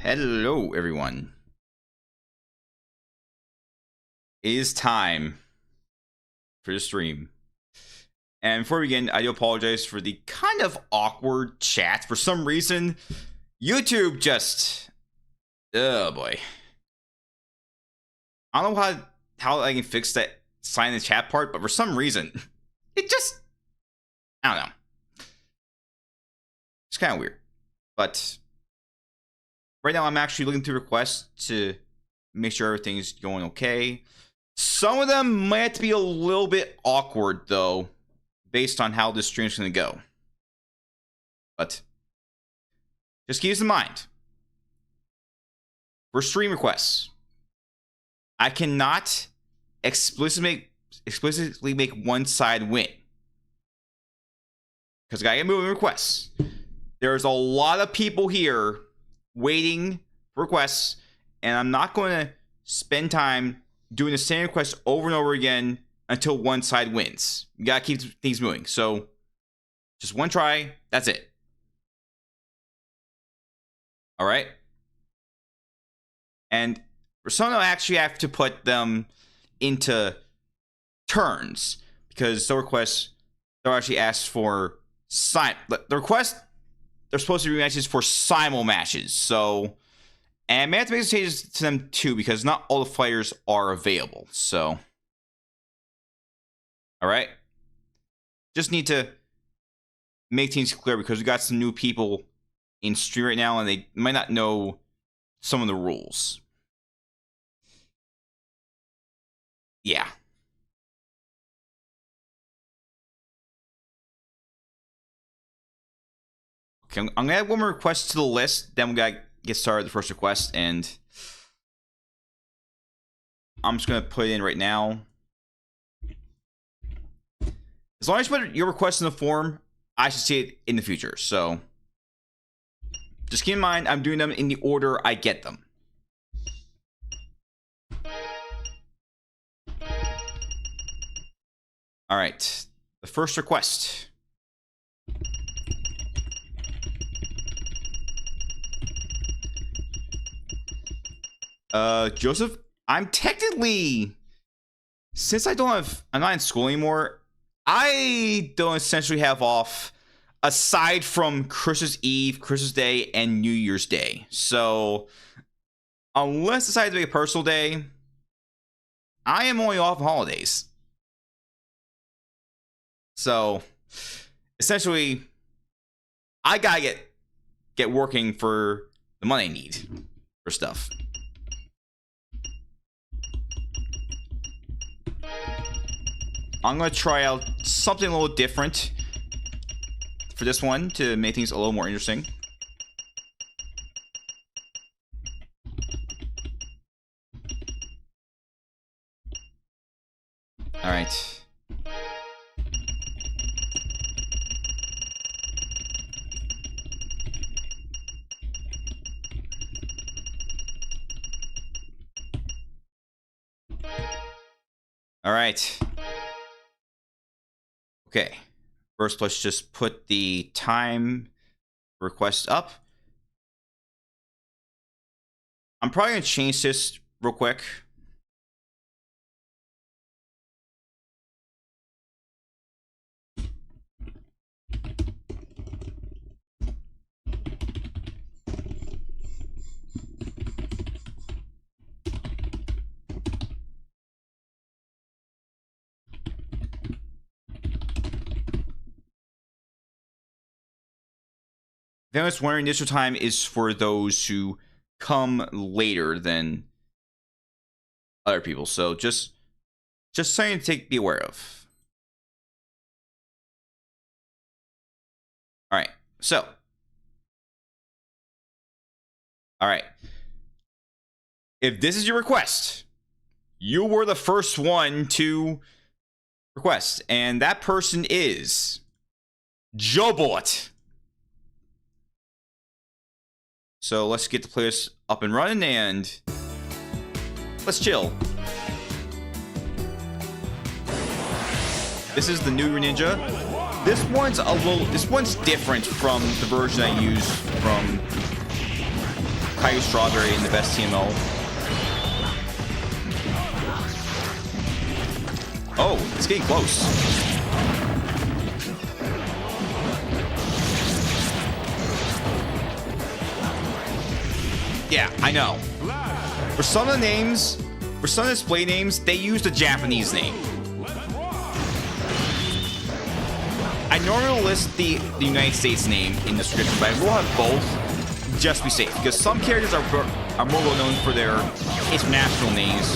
Hello, everyone. It is time for the stream. And before we begin, I do apologize for the kind of awkward chat. For some reason, YouTube just... oh boy. I don't know how I can fix that silent chat part, but for some reason, it just... I don't know. It's kind of weird. But right now, I'm actually looking through requests to make sure everything's going okay. Some of them might have to be a little bit awkward, though, based on how this stream's going to go. But just keep this in mind. For stream requests, I cannot explicitly make one side win. Because I gotta get moving requests. There's a lot of people here waiting for requests, and I'm not going to spend time doing the same request over and over again until one side wins. You gotta keep things moving. So just one try, that's it. All right. And for some, I actually have to put them into turns because the requests they're actually asked for the request they're supposed to be matches for simul matches. So, and I may have to make some changes to them too because not all the fighters are available. So, all right, just need to make things clear because we got some new people in stream right now and they might not know some of the rules. Yeah. Okay, I'm gonna add one more request to the list. Then we gotta get started with the first request, and I'm just gonna put it in right now. As long as you put your request in the form, I should see it in the future. So just keep in mind, I'm doing them in the order I get them. All right, the first request. Joseph, I'm technically, since I'm not in school anymore, I don't essentially have off aside from Christmas Eve, Christmas Day, and New Year's Day. So unless I decide to make a personal day, I am only off on holidays. So essentially, I gotta get working for the money I need for stuff. I'm gonna try out something a little different for this one to make things a little more interesting. All right. All right. Okay. First, let's just put the time request up. I'm probably going to change this real quick. If anyone's wondering, initial time is for those who come later than other people. So just something to be aware of. All right. So, all right. If this is your request, you were the first one to request, and that person is Joe Bullet. So let's get the playlist up and running and let's chill. This is the new Ninja. This one's different from the version I used from Caillou Strawberry in the best TMO. Oh, it's getting close. Yeah, I know. For some of the names, for some of the display names, they use the Japanese name. I normally list the United States name in the description, but I will have both just to be safe, because some characters are more well known for their international names,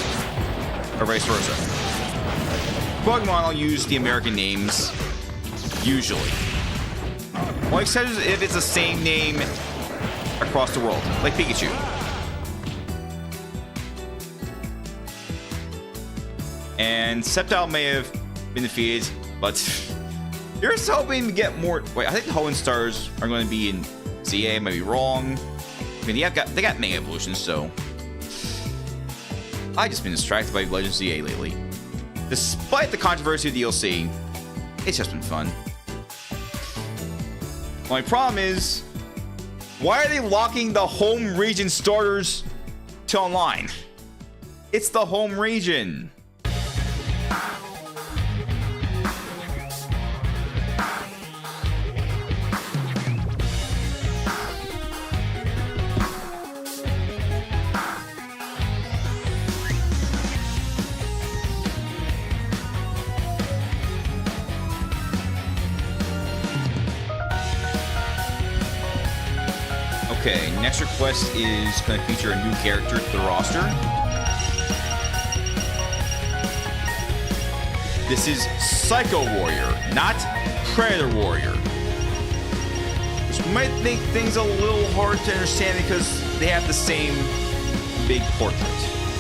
or vice versa. Pokemon, I'll use the American names, usually. Well, except if it's the same name across the world, like Pikachu. And Sceptile may have been defeated, but you're just hoping to get more. Wait, I think the Hoenn Stars are going to be in ZA. I might be wrong. I mean, they got Mega Evolutions, so I've just been distracted by Legends ZA lately. Despite the controversy of DLC, it's just been fun. My problem is, why are they locking the home region starters to online? It's the home region. Okay, next request is going to feature a new character to the roster. This is Psycho Warrior, not Predator Warrior. Which might make things a little hard to understand because they have the same big portrait.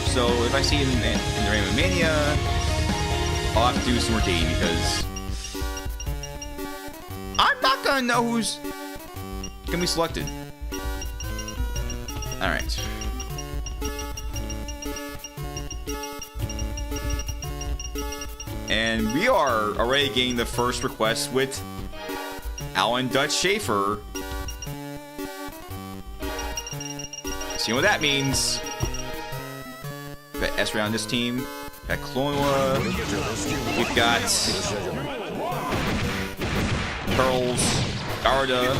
So if I see it in the Rayman Mania, I'll have to do some more digging because I'm not going to know who's going to be selected. All right. And we are already getting the first request with Alan Dutch Schaefer. See what that means. Got Esri on this team. Got Clonoa. We've got Pearls, Garda.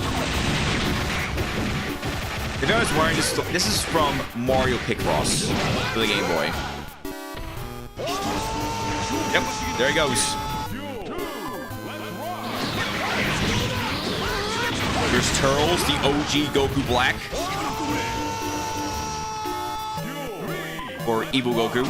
If I was wearing this is from Mario Picross for the Game Boy. Yep, there he goes. Here's Turles, the OG Goku Black. Or Evil Goku.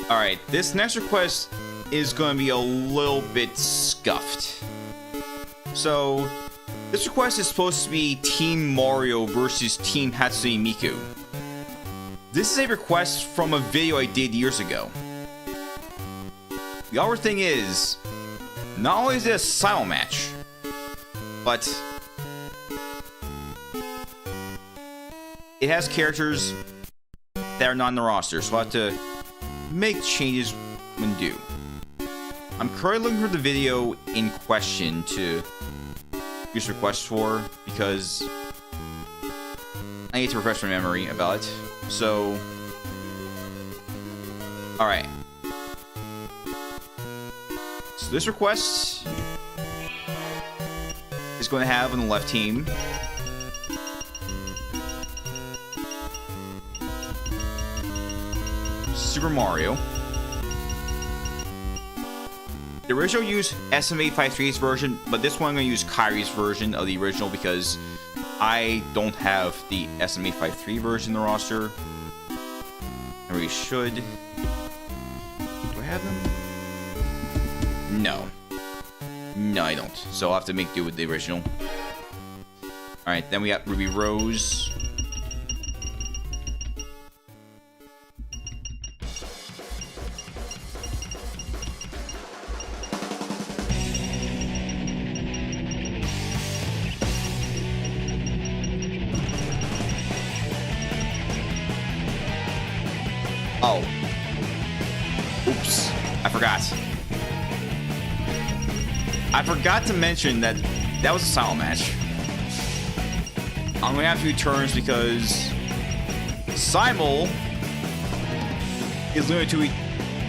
Alright, this next request is going to be a little bit scuffed. So, this request is supposed to be Team Mario versus Team Hatsune Miku. This is a request from a video I did years ago. The other thing is, not only is it a simul match, but it has characters that are not on the roster, so I'll have to make changes when due. I'm currently looking for the video in question to use requests for because I need to refresh my memory about it. So, alright. So this request is going to have on the left team Super Mario. The original used SM853's version, but this one I'm going to use Kyrie's version of the original because I don't have the SM853 version in the roster. I really should. Do I have them? No. No, I don't. So I'll have to make do with the original. Alright, then we got Ruby Rose. Oh. Oops. I forgot. I forgot to mention that that was a silent match. I'm gonna have a few turns because Simul is limited to...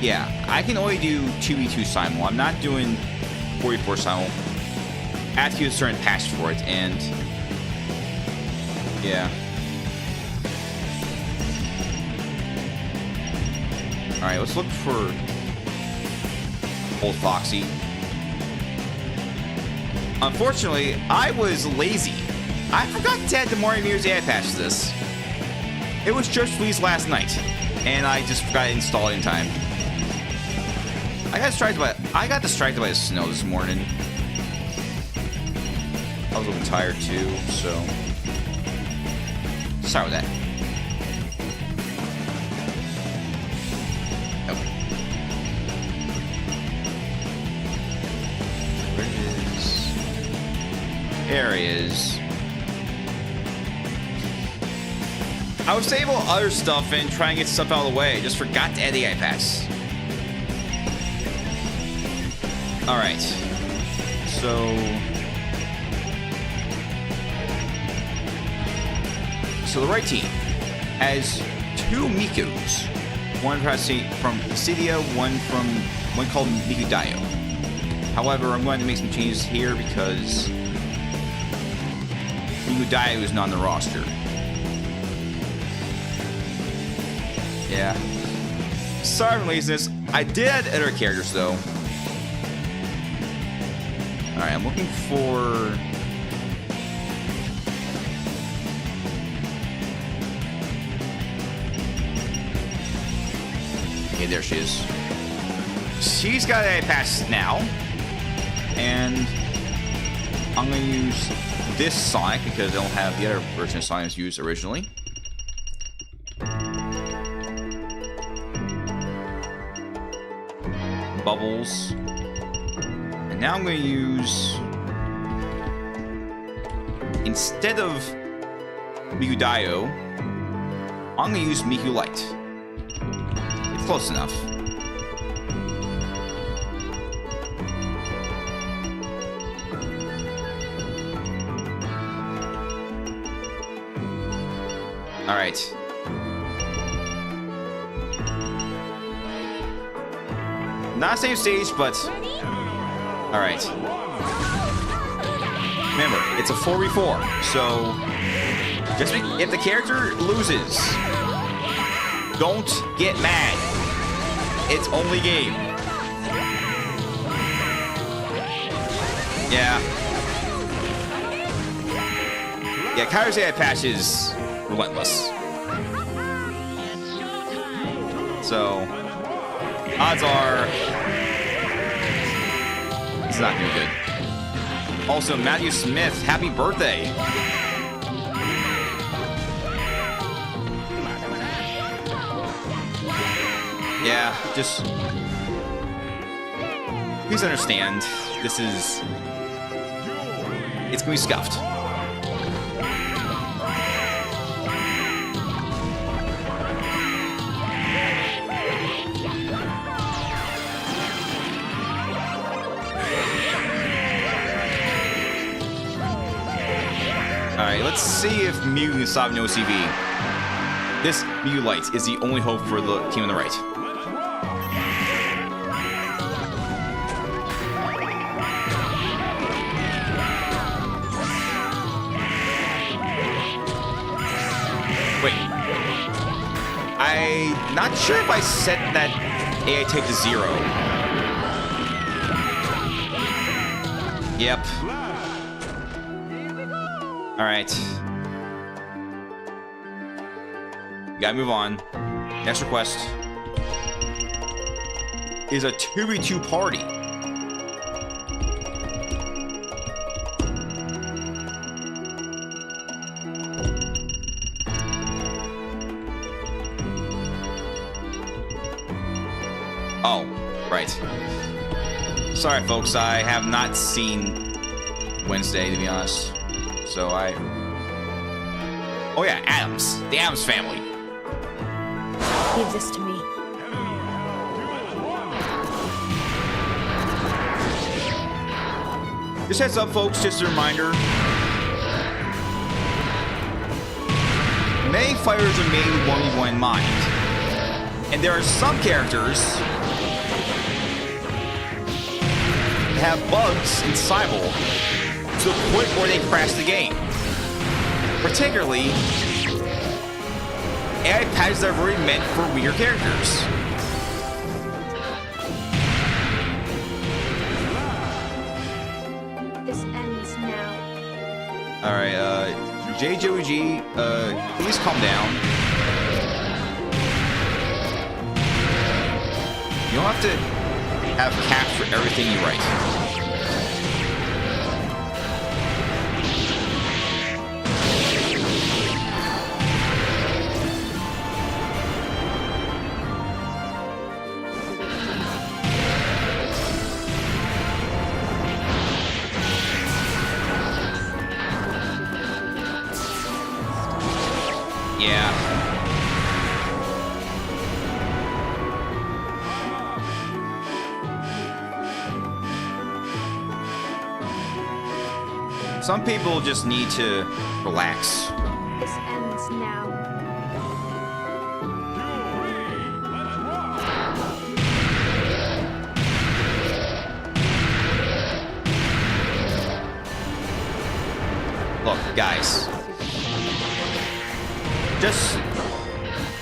Yeah, I can only do 2v2 Simul. I'm not doing 44 Simul. I have to use a certain patch for it, and... Yeah. Alright, let's look for Old Foxy. Unfortunately, I was lazy. I forgot to add the Mario Mirror's AI patch to this. It was just released last night, and I just forgot to install it in time. I got distracted by the snow this morning. I was a little tired too, so sorry with that. There he is. I was able to other stuff and try and get stuff out of the way. I just forgot to add the AI patch. Alright. So the right team has two Mikus. One from Cydia, one called Migudayo. However, I'm going to make some changes here because Migudayo is not on the roster. Yeah. Sorry for laziness. I did add other characters though. Alright, I'm looking for... Okay, there she is. She's got a pass now. And I'm going to use this Sonic because I don't have the other version of Sonic used originally. Bubbles. And now I'm going to use... Instead of Migudayo, I'm going to use Miku Light. It's close enough. Alright. Not same stage, but... Alright. Remember, it's a 4v4, so... Just if the character loses, don't get mad. It's only game. Yeah. Yeah, Kairo's AI patch is relentless. So, odds are it's not gonna be good. Also, Matthew Smith, happy birthday. Yeah, just please understand, this is... It's gonna be scuffed. Alright, let's see if M.U.G.E.N can stop no CV. This M.U.G.E.N Light is the only hope for the team on the right. Wait. I'm not sure if I set that AI type to 0. Yep. Alright. Gotta move on. Next request is a 2v2 party. Oh, right. Sorry, folks. I have not seen Wednesday, to be honest. So oh yeah, Adams. The Adams family. Give this to me. Just heads up, folks, just a reminder. Many fighters are made with 1v1 in mind. And there are some characters that have bugs inside to the point where they crash the game. Particularly, AI patches that are already meant for weaker characters. This ends now. Alright, JJOG, please calm down. You don't have to have caps for everything you write. Yeah. Some people just need to relax. This ends now. Look, guys.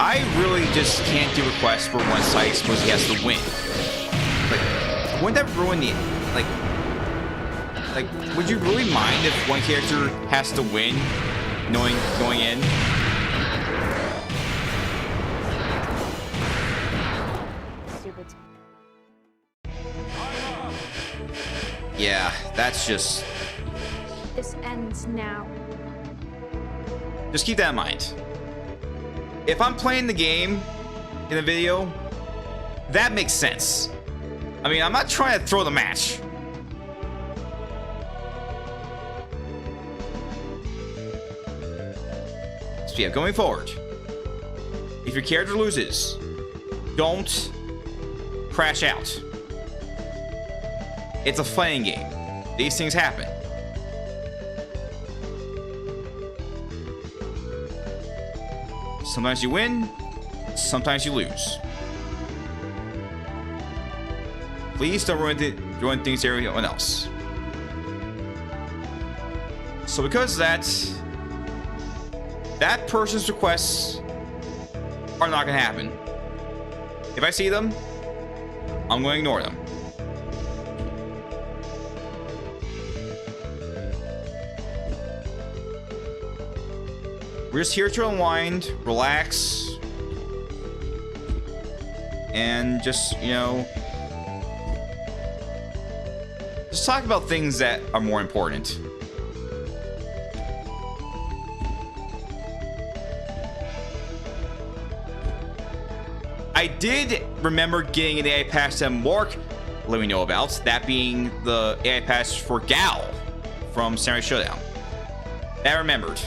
I really just can't do requests for one side because he has to win. Like, wouldn't that ruin the, like, would you really mind if one character has to win, knowing going in? Stupid. Yeah, that's just. This ends now. Just keep that in mind. If I'm playing the game in the video, that makes sense. I mean, I'm not trying to throw the match. So yeah, going forward, if your character loses, don't crash out. It's a fighting game. These things happen. Sometimes you win, sometimes you lose. Please don't ruin things to everyone else. So because of that person's requests are not going to happen. If I see them, I'm going to ignore them. We're just here to unwind, relax, and just, you know, just talk about things that are more important. I did remember getting an AI patch that Mark let me know about, that being the AI patch for Gal from Samurai Showdown. That I remembered.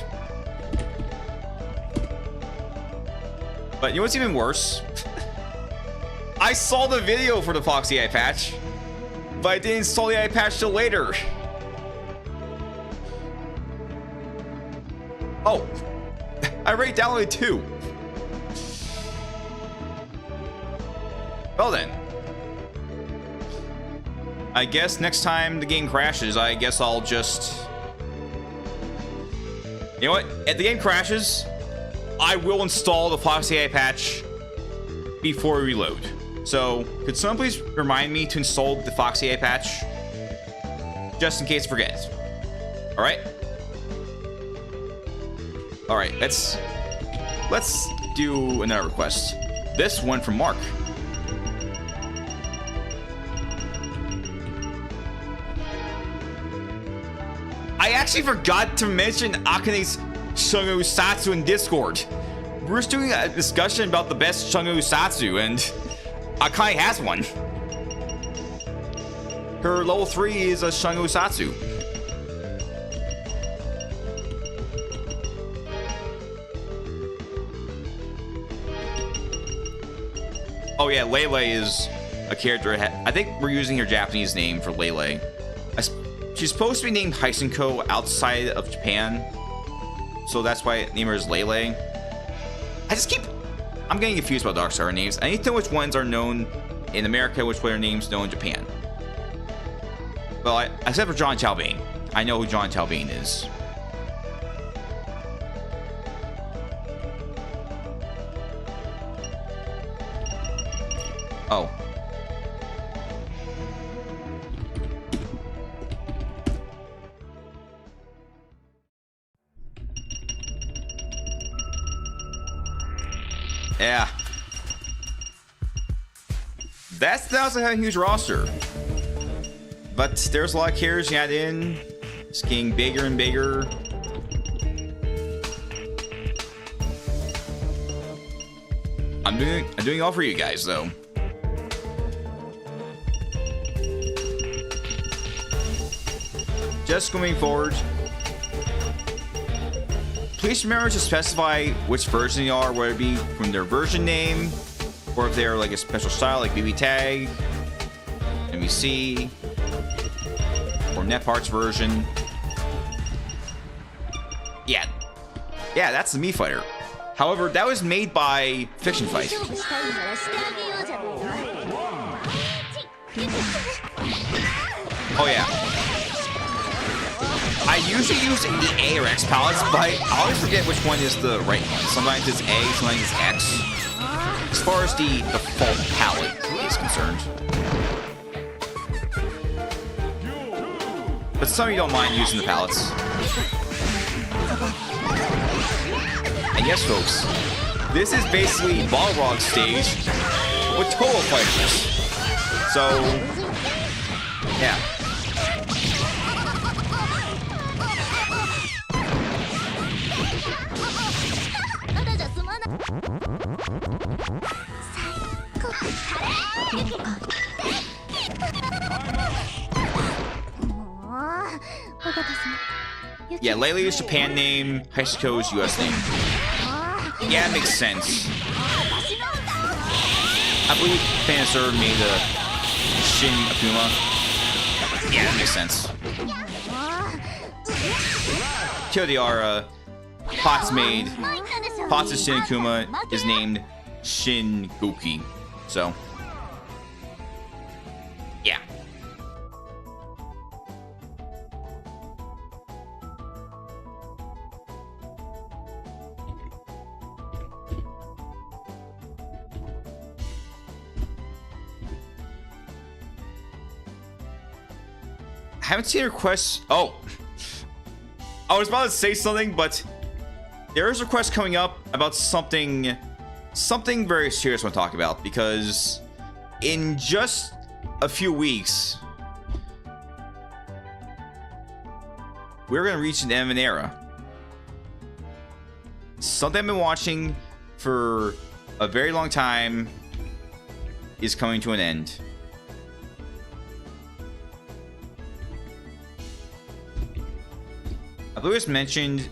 But you know what's even worse? I saw the video for the Foxy AI patch, but I didn't install the AI patch till later. Oh, I already downloaded 2. Well then, I guess next time the game crashes, I guess I'll just, you know what? If the game crashes, I will install the Foxy AI patch before we reload. So, could someone please remind me to install the Foxy AI patch? Just in case I forget. Alright? Alright, let's do another request. This one from Mark. I actually forgot to mention Akane's Shungo Satsu in Discord. We're just doing a discussion about the best Shungo Satsu, and Akane has one. Her level 3 is a Shungo Satsu. Oh yeah, Lele is a character. I think we're using her Japanese name for Lele. she's supposed to be named Heisenko outside of Japan, so that's why I name her as Lele. I'm getting confused about Darkstar names. I need to know which ones are known in America, which one are names known in Japan. Well, except for John Talbane. I know who John Talbane is. Oh. Yeah. That doesn't have a huge roster. But there's a lot of characters you add in. It's getting bigger and bigger. I'm doing all for you guys though. Just going forward, please remember to specify which version they are, whether it be from their version name, or if they're like a special style like BB Tag, MVC, or NetParts version. Yeah, that's the Mii Fighter. However, that was made by Fiction Fight. Oh yeah. I usually use the A or X palettes, but I always forget which one is the right one. Sometimes it's A, sometimes it's X. As far as the default palette is concerned. But some of you don't mind using the palettes. And yes, folks, this is basically Balrog stage with Total Fighters. So, yeah. Yeah, Lele is Japan name, Heisenko is US name. Yeah, it makes sense. I believe Panacer made a Shin Akuma. Yeah, that makes sense. Kyodiara, Potts' Shin Akuma is named Shin Goki. So, yeah. I haven't seen a request. Oh, I was about to say something, but there is a request coming up about something very serious I want to talk about, because in just a few weeks we're going to reach an end of an era. Something I've been watching for a very long time is coming to an end. I believe it's mentioned in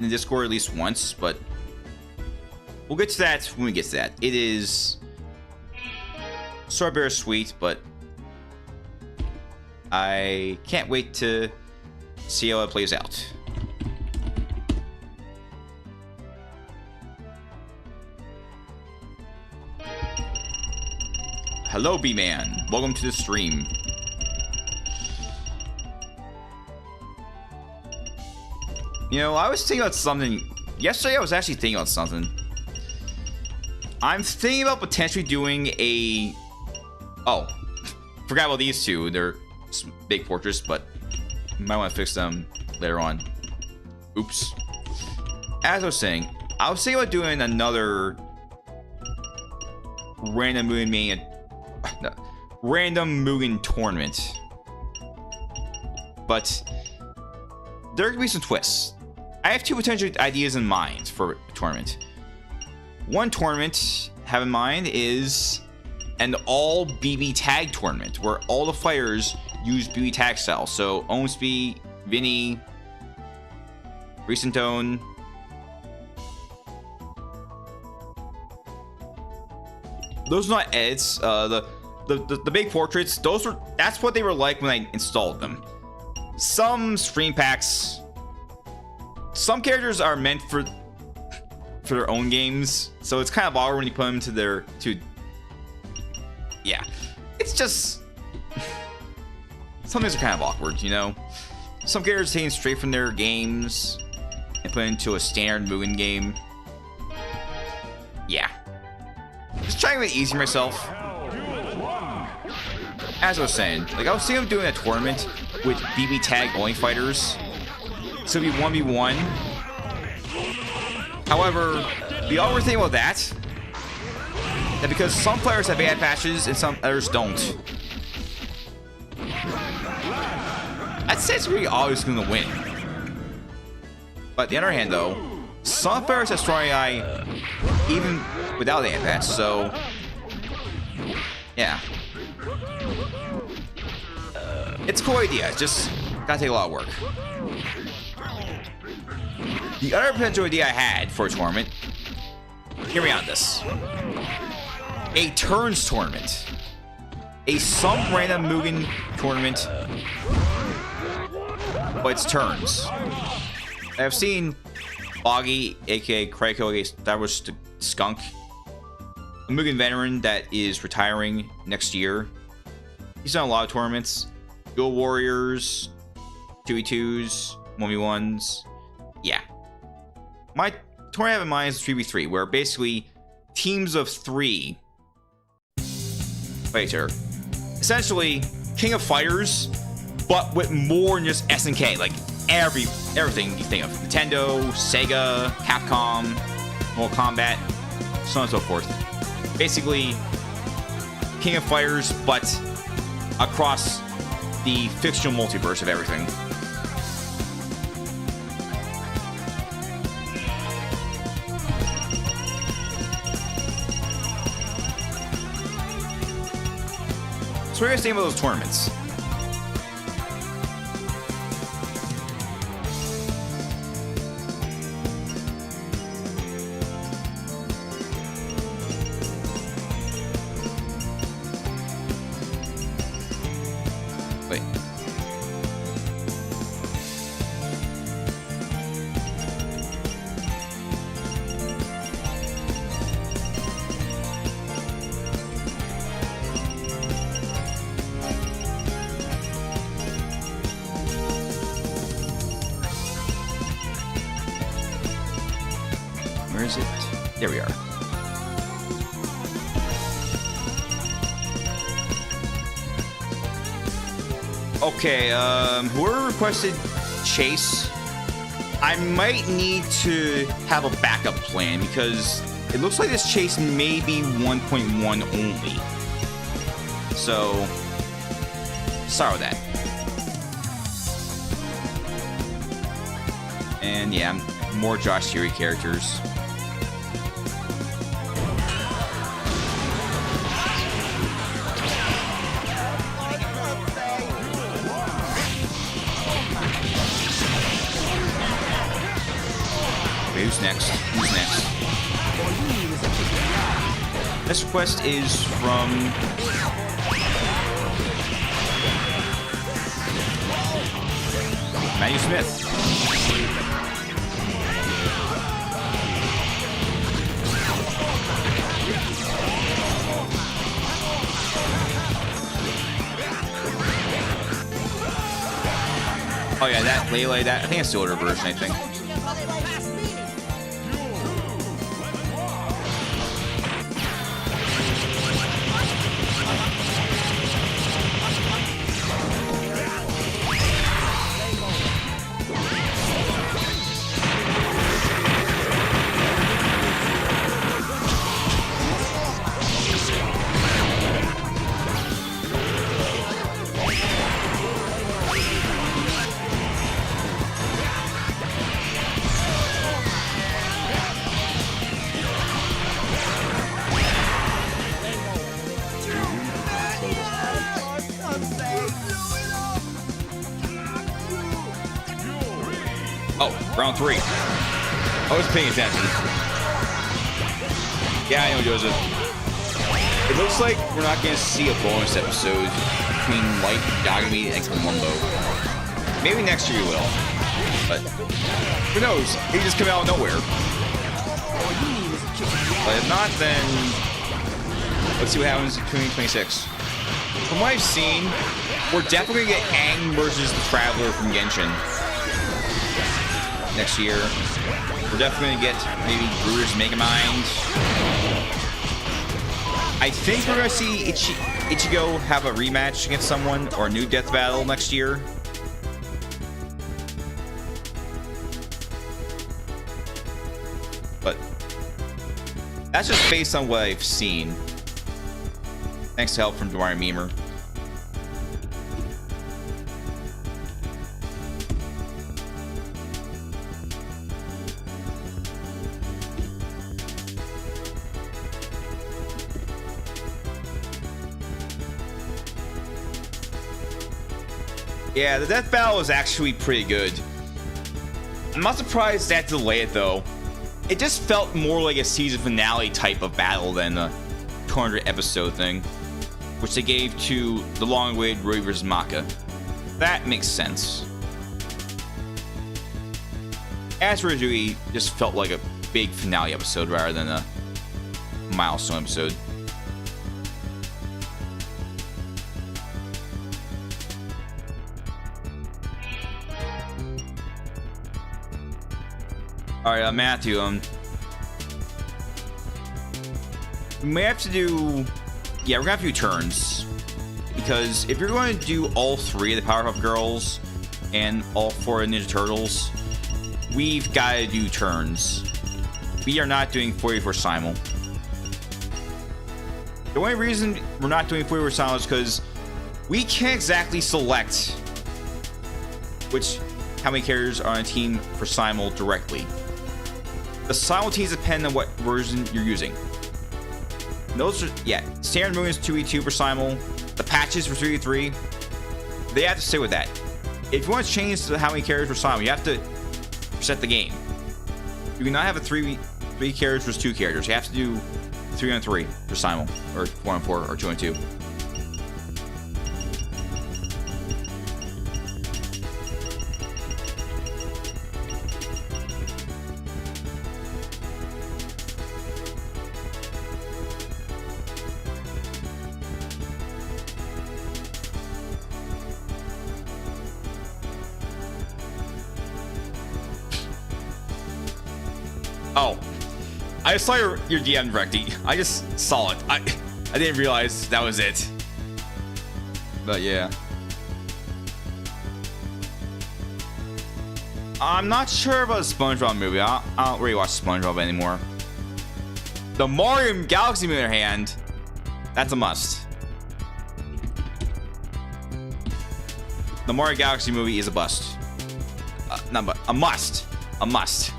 the Discord at least once, but we'll get to that when we get to that. It is sort of bittersweet, but I can't wait to see how it plays out. Hello, B-Man. Welcome to the stream. You know, I was thinking about something. Yesterday, I was actually thinking about something. I'm thinking about potentially doing a... Oh, forgot about these two. They're big portraits, but might want to fix them later on. Oops. As I was saying, I was thinking about doing another random Mugen tournament. But there could be some twists. I have two potential ideas in mind for a tournament. One tournament I have in mind is an all BB tag tournament where all the fighters use BB tag style. So Omsby, Vinny, Recent Tone. Those are not edits. The big portraits, that's what they were like when I installed them. some stream packs, some characters are meant for their own games, so it's kind of awkward when you put them to yeah, it's just some things are kind of awkward, you know. Some characters taken straight from their games and put into a standard Mugen game. Yeah, just trying to make it easy for myself. As I was saying, like I was thinking of doing a tournament with BB tag only fighters, so it'd be 1v1. However, the awkward thing about that because some players have bad patches and some others don't. I'd say it's really always going to win. But on the other hand, though, some players have strong AI even without the patch, so yeah. It's a cool idea, it's just gotta take a lot of work. The other potential idea I had for a tournament, hear me on this. A turns tournament. Some random Mugen tournament, but it's turns. I've seen Boggy, aka Kraiko, that was the Skunk, a Mugen veteran that is retiring next year. He's done a lot of tournaments. Dual Warriors, 2v2s, 1v1s. Yeah. My tournament I have in mind is 3v3, where basically teams of 3 fight each other. Essentially, King of Fighters, but with more than just SNK. Like everything you think of. Nintendo, Sega, Capcom, Mortal Kombat, so on and so forth. Basically, King of Fighters, but across the fictional multiverse of everything. So what are you guys think about those tournaments? Wait. Where is it? There we are. Okay, whoever requested Chase, I might need to have a backup plan because it looks like this Chase may be 1.1 only. So, sorry about that. And yeah, more Josh Fury characters. Wait, who's next? Who's next? This request is from M.U.G.E.N. Oh yeah, that Lele, that I think it's the older version, I think. Oh, round 3. I was paying attention. Yeah, I know, Joseph. It looks like we're not going to see a bonus episode between Light, Yagami, and Columbo. Maybe next year you will. But who knows? He just come out of nowhere. But if not, then let's see what happens in 2026. From what I've seen, we're definitely gonna get Aang versus the Traveler from Genshin next year. We're definitely gonna get maybe Brewers Megamind. I think we're gonna see Ichigo have a rematch against someone or a new death battle next year. But that's just based on what I've seen. Thanks to help from Dwyer Memer. Yeah, the death battle was actually pretty good. I'm not surprised they had to delay it though. It just felt more like a season finale type of battle than a 200 episode thing, which they gave to the long-awaited Roy vs. Maka. That makes sense. As for Rajui, just felt like a big finale episode rather than a milestone episode. All right, Matthew. We may have to do. Yeah, we're gonna have to do turns because if you're going to do all three of the Powerpuff Girls and all four of the Ninja Turtles, we've got to do turns. We are not doing 44 simul. The only reason we're not doing 44 simul is because we can't exactly select how many characters are on a team for simul directly. The simul teams depend on what version you're using. Those are, yeah, standard moon is 2v2 for simul. The patches for 3v3. They have to stay with that. If you want to change to how many characters for simul, you have to reset the game. You cannot have a 3 characters versus 2 characters. You have to do 3-on-3 for simul, or 4-on-4, or 2-on-2. Oh, I saw your DM directly. I just saw it. I didn't realize that was it. But yeah. I'm not sure about the SpongeBob movie. I don't really watch SpongeBob anymore. The Mario Galaxy movie, on the other hand, that's a must. The Mario Galaxy movie is a bust. Not but a must. A must.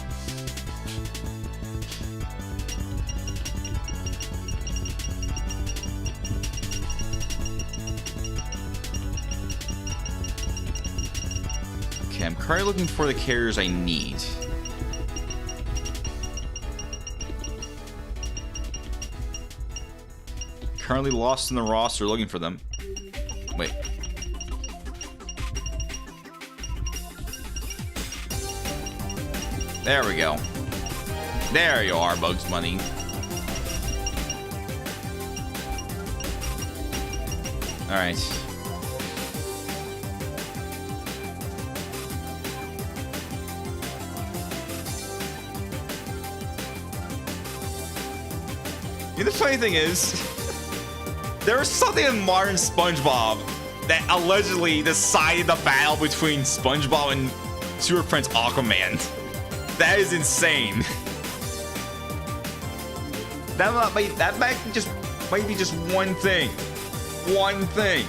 Okay, I'm currently looking for the characters I need. Currently lost in the roster, looking for them. Wait. There we go. There you are, Bugs Bunny. All right. The funny thing is, there was something in modern SpongeBob that allegedly decided the battle between SpongeBob and Super Prince Aquaman. That is insane. That might be just one thing. One thing.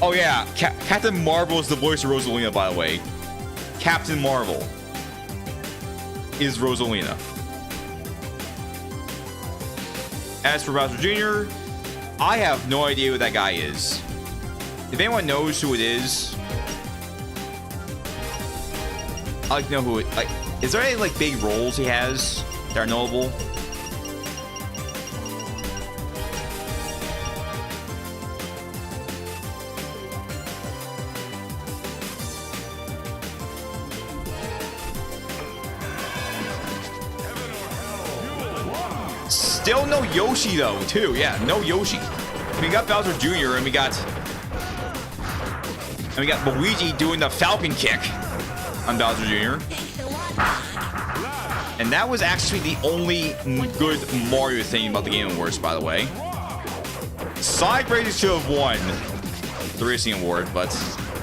Oh yeah, Captain Marvel is the voice of Rosalina, by the way. Captain Marvel is Rosalina. As for Bowser Jr., I have no idea who that guy is. If anyone knows who it is, I'd like to know who it, like, is there any like big roles he has that are knowable? still no Yoshi though, too. Yeah, no Yoshi. We got Bowser Jr. and we got Luigi doing the Falcon kick on Bowser Jr. And that was actually the only good Mario thing about the Game Awards, by the way. Sonic Racing should have won the Racing Award, but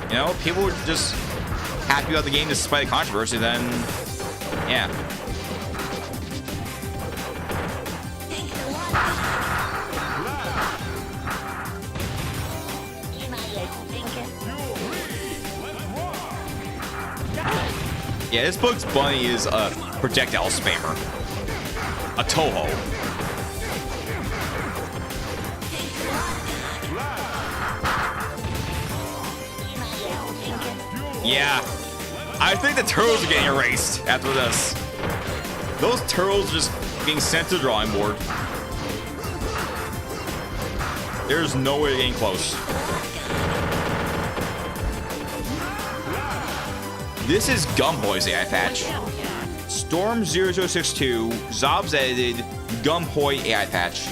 you know, people were just happy about the game despite the controversy. Then, yeah. Yeah, this Bugs Bunny is a projectile spammer. A Toho. Yeah. I think the turtles are getting erased after this. Those turtles just being sent to the drawing board. There's no way of getting close. This is Gumboy's AI patch. Storm0062, Zob's edited Gumboy AI patch.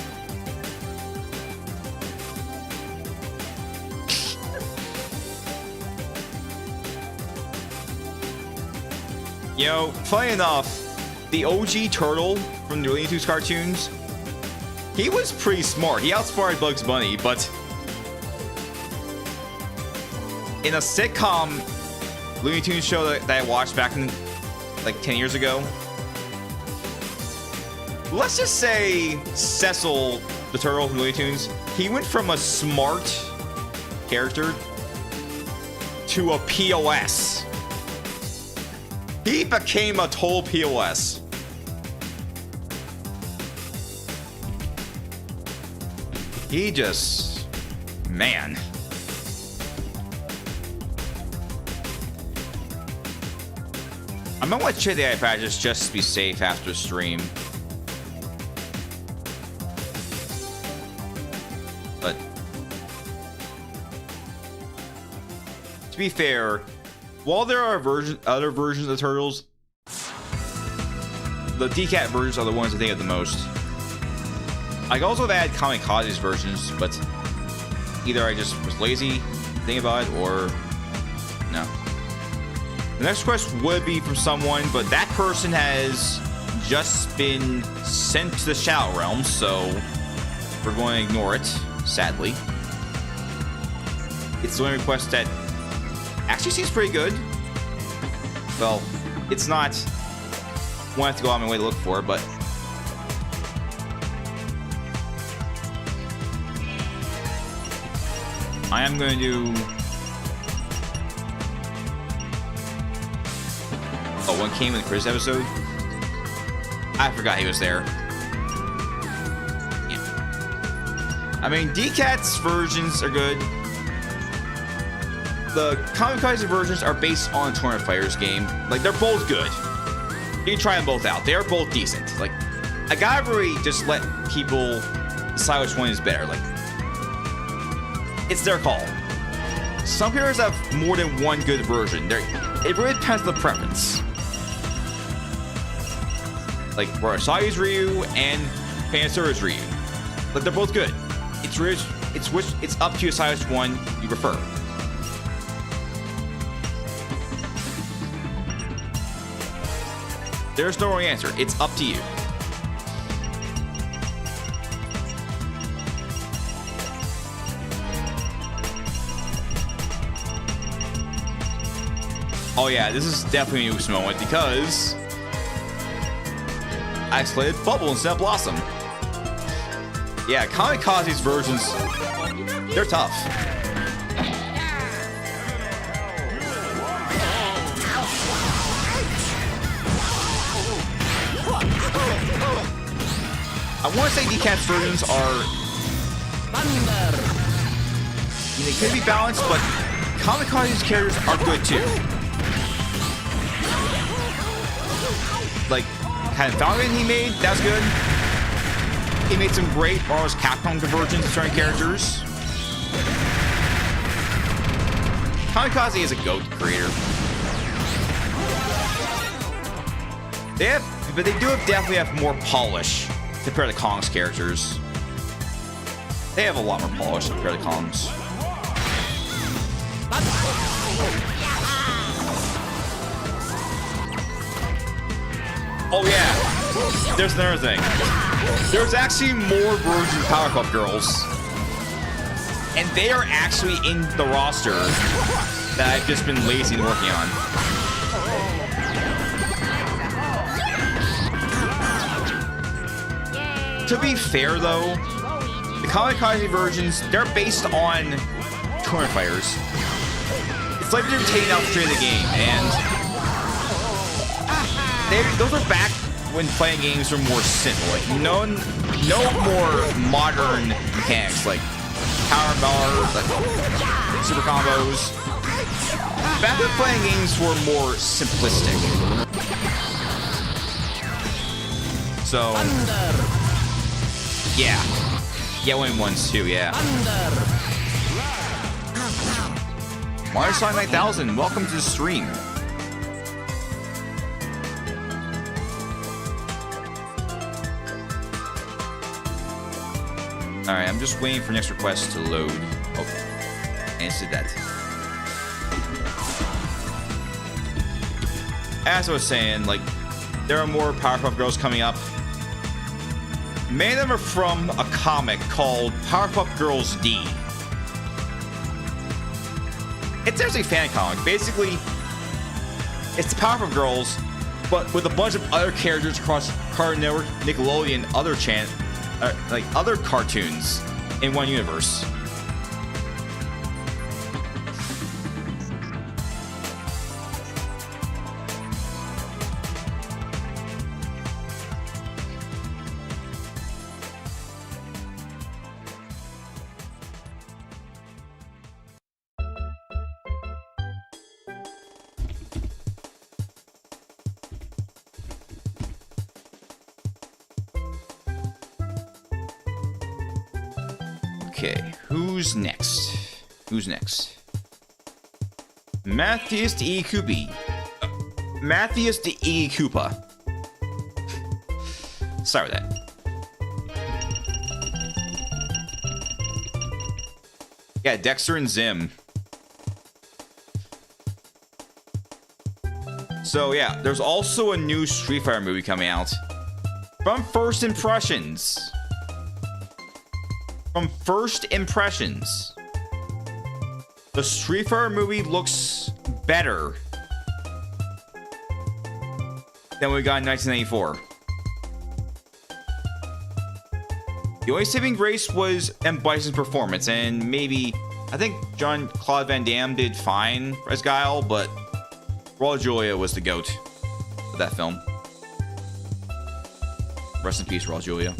You know, funny enough, the OG turtle from the Looney Tunes cartoons, he was pretty smart. He outsmarted Bugs Bunny, but in a sitcom Looney Tunes show that I watched back in like 10 years ago, let's just say Cecil, the turtle from Looney Tunes, he went from a smart character to a POS. He became a total POS. He just, man. I'm gonna want to check the AI patches just to be safe after the stream. But to be fair, while there are other versions of the turtles, the DCAT versions are the ones I think of the most. I could also have added Kamikaze's versions, but either I just was lazy thinking about it, or no. The next quest would be from someone, but that person has just been sent to the Shadow Realm, so we're going to ignore it, sadly. It's the only request that actually seems pretty good. Well, it's not one I have to go out of my way to look for, but I am going to do... Oh, one came in the Chris episode? I forgot he was there. Yeah. I mean, DCAT's versions are good. The Kamikaze versions are based on Tournament Fighters game. Like, they're both good. You can try them both out. They are both decent. Like, I gotta really just let people decide which one is better. Like, it's their call. Some players have more than one good version. It really depends on the preference. Like, where Asagi's Ryu and Panasura's Ryu. Like, they're both good. It's up to you decide which one you prefer. There's no wrong answer. It's up to you. Oh yeah, this is definitely a Oops moment because I selected Bubble instead of Blossom. Yeah, Kamikaze's versions, they're tough. I want to say DCAT's versions are... they could be balanced, but Kamikaze's characters are good too. Like, kind of Falcon he made, that's good. He made some great Marvel's Capcom conversions of certain characters. Kamikaze is a GOAT creator. But they do definitely have more polish compared to Kong's characters. They have a lot more polish compared to Kong's. Oh yeah, there's another thing. There's actually more versions of Powerpuff Girls. And they are actually in the roster that I've just been lazy and working on. To be fair though, the Kamikaze versions, they're based on tournament fighters. It's like they're taking out straight of the game, and those are back when playing games were more simple. Like no more modern mechanics like power bars, like super combos. Back when playing games were more simplistic. So yeah, winning ones too. Yeah. Mario Sonic 9000, welcome to the stream. Alright, I'm just waiting for next request to load. Okay. Answered that. As I was saying, like, there are more Powerpuff Girls coming up. Many of them are from a comic called Powerpuff Girls D. It's actually a fan comic. Basically, it's the Powerpuff Girls, but with a bunch of other characters across Cartoon Network, Nickelodeon, other cartoons in one universe. Okay, who's next? Who's next? Matthias de Coupi. Matthias de Koopa. Sorry with that. Yeah, Dexter and Zim. So yeah, there's also a new Street Fighter movie coming out. From First Impressions. From First Impressions, the Street Fighter movie looks better than we got in 1994. The only saving grace was M. Bison's performance, and maybe, I think Jean-Claude Van Damme did fine as Guile, but Raul Julia was the GOAT of that film. Rest in peace, Raul Julia.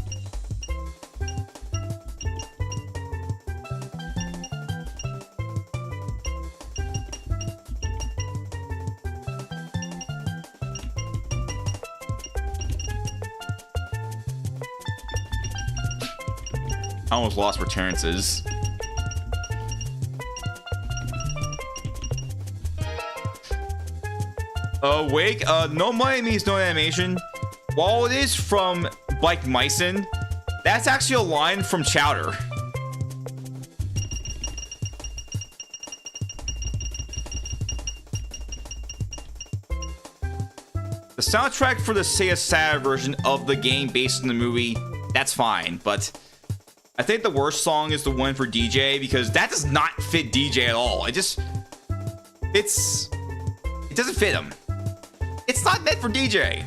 I almost lost where Terrence is. Wake, no money means no animation. While it is from Mike Myson, that's actually a line from Chowder. The soundtrack for the Sega Saturn version of the game based on the movie, that's fine, but I think the worst song is the one for DJ, because that does not fit DJ at all. It doesn't fit him. It's not meant for DJ.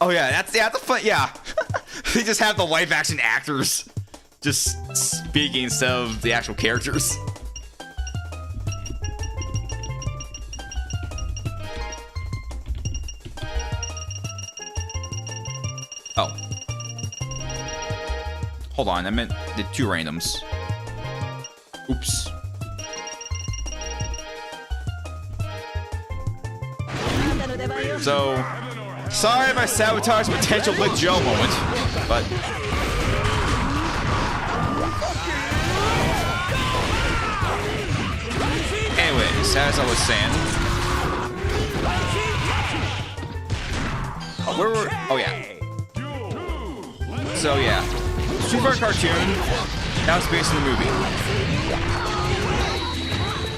Oh yeah, that's the fun. Yeah, they just have the live action actors just speaking instead of the actual characters. Oh. Hold on, I meant the two randoms. Oops. So, sorry if I sabotaged potential Lick Joe moment, but anyways, as I was saying. Where were? Oh yeah. So yeah, Street Fighter cartoon. That was based on the movie.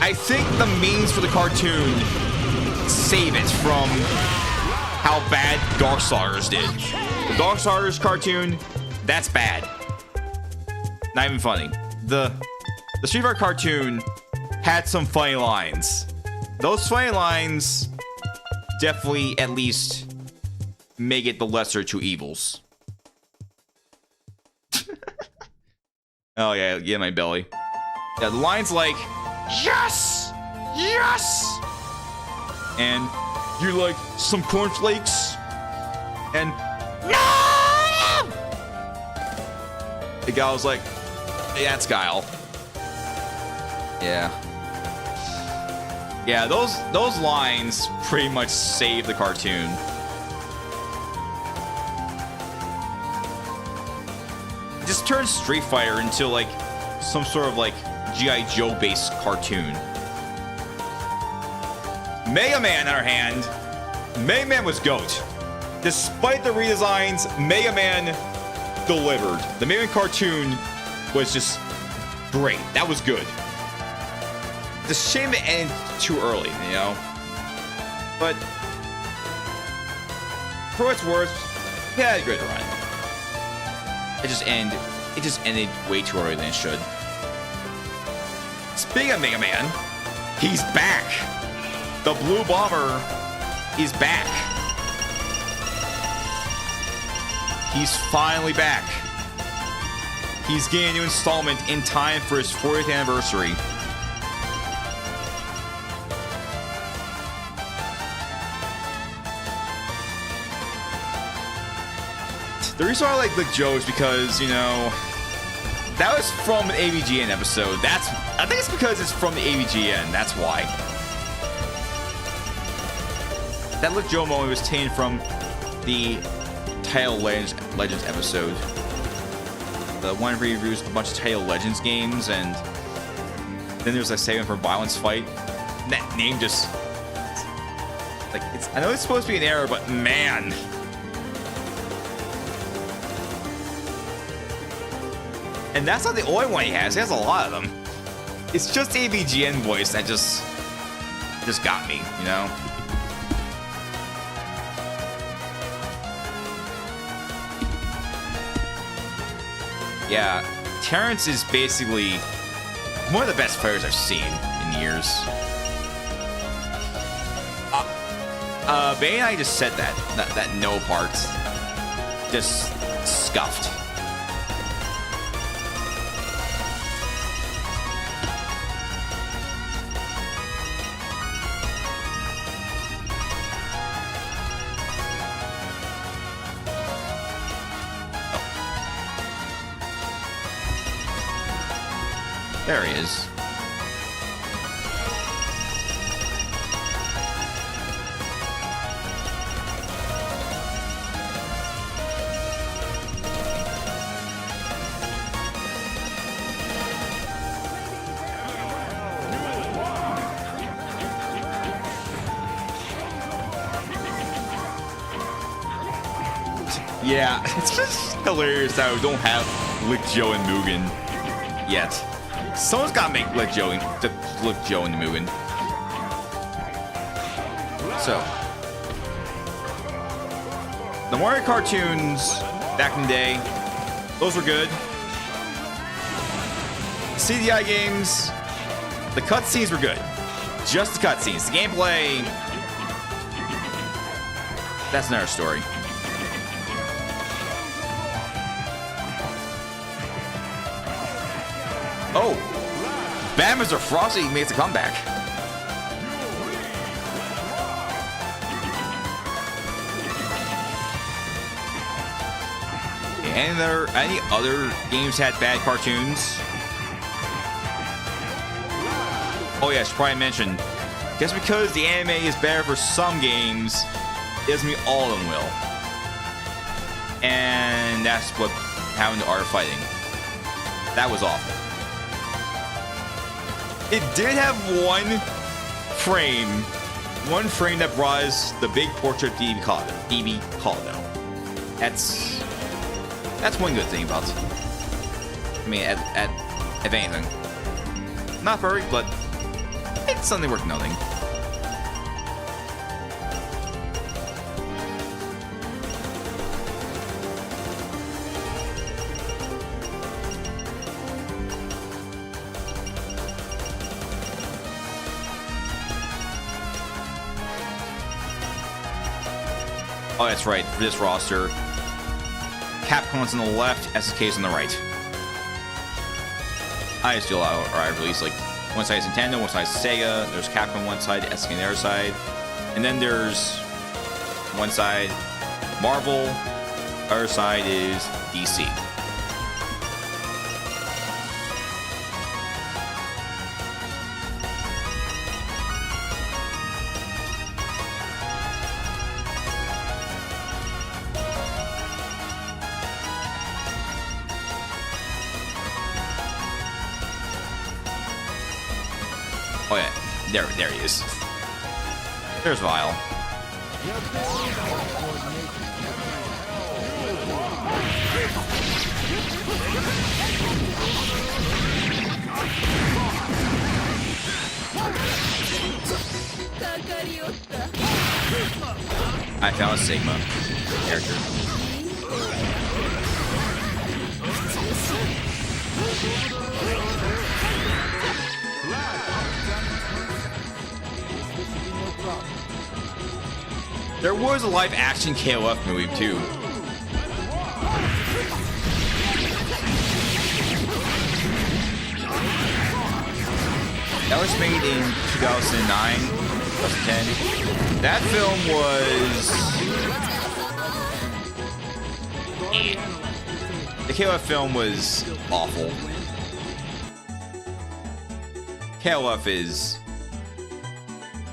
I think the means for the cartoon save it from how bad Darkstalkers did. The Darkstalkers cartoon, that's bad. Not even funny. The Street Fighter cartoon had some funny lines. Those funny lines definitely at least make it the lesser two evils. Oh yeah, yeah, my belly. Yeah, the lines like, yes! Yes! And you like some cornflakes? And no! The guy was like, hey, that's Guile. Yeah. Yeah, those lines pretty much save the cartoon. It just turns Street Fighter into like some sort of like G.I. Joe based cartoon. Mega Man, on our hand, Mega Man was GOAT. Despite the redesigns, Mega Man delivered. The Mega Man cartoon was just great. That was good. It's a shame it ended too early, you know? But for what it's worth, it had a good run. It just ended way too early than it should. Speaking of Mega Man, he's back. The Blue Bomber is back. He's finally back. He's getting a new installment in time for his 40th anniversary. The reason why I like Lick Joe is because, you know, that was from an M.U.G.E.N episode. I think it's because it's from the M.U.G.E.N. That's why. That Lick Joe moment was taken from the Title Legends episode. The one where he reviews a bunch of Title Legends games, and then there's a segment for Violence Fight. And that name just like I know it's supposed to be an error, but man. And that's not the only one he has. He has a lot of them. It's just the M.U.G.E.N voice that just got me, you know? Yeah, Terrence is basically one of the best players I've seen in years. Bay and I just said that no part. Just scuffed. There he is. Yeah, it's just hilarious that we don't have Lick Joe and Mugen yet. Someone's gotta make Lick Joe in the Mugen. So, the Mario cartoons back in the day, those were good. CDI games, the cutscenes were good. Just the cutscenes. The gameplay, that's another story. Oh, Mr. Frosty makes a comeback. Any other games had bad cartoons? Oh yeah, I should probably mention, just because the anime is better for some games, doesn't mean all of them will. And that's what happened to Art of Fighting. That was awful. It did have one frame one frame that brought us the big portrait of DB Caldo. That's one good thing about it. I mean, if anything, not perfect, but it's something worth noting. Oh, that's right. For this roster, Capcom's on the left, SNK's on the right. I just do a lot of I release like one side is Nintendo, one side is Sega. There's Capcom on one side, SNK on the other side, and then there's one side Marvel, other side is DC. Oh yeah, there he is. There's Vile. I found a Sigma character. There was a live-action KOF movie too. That was made in 2009, 2010. That film was... The KOF film was awful. KOF is...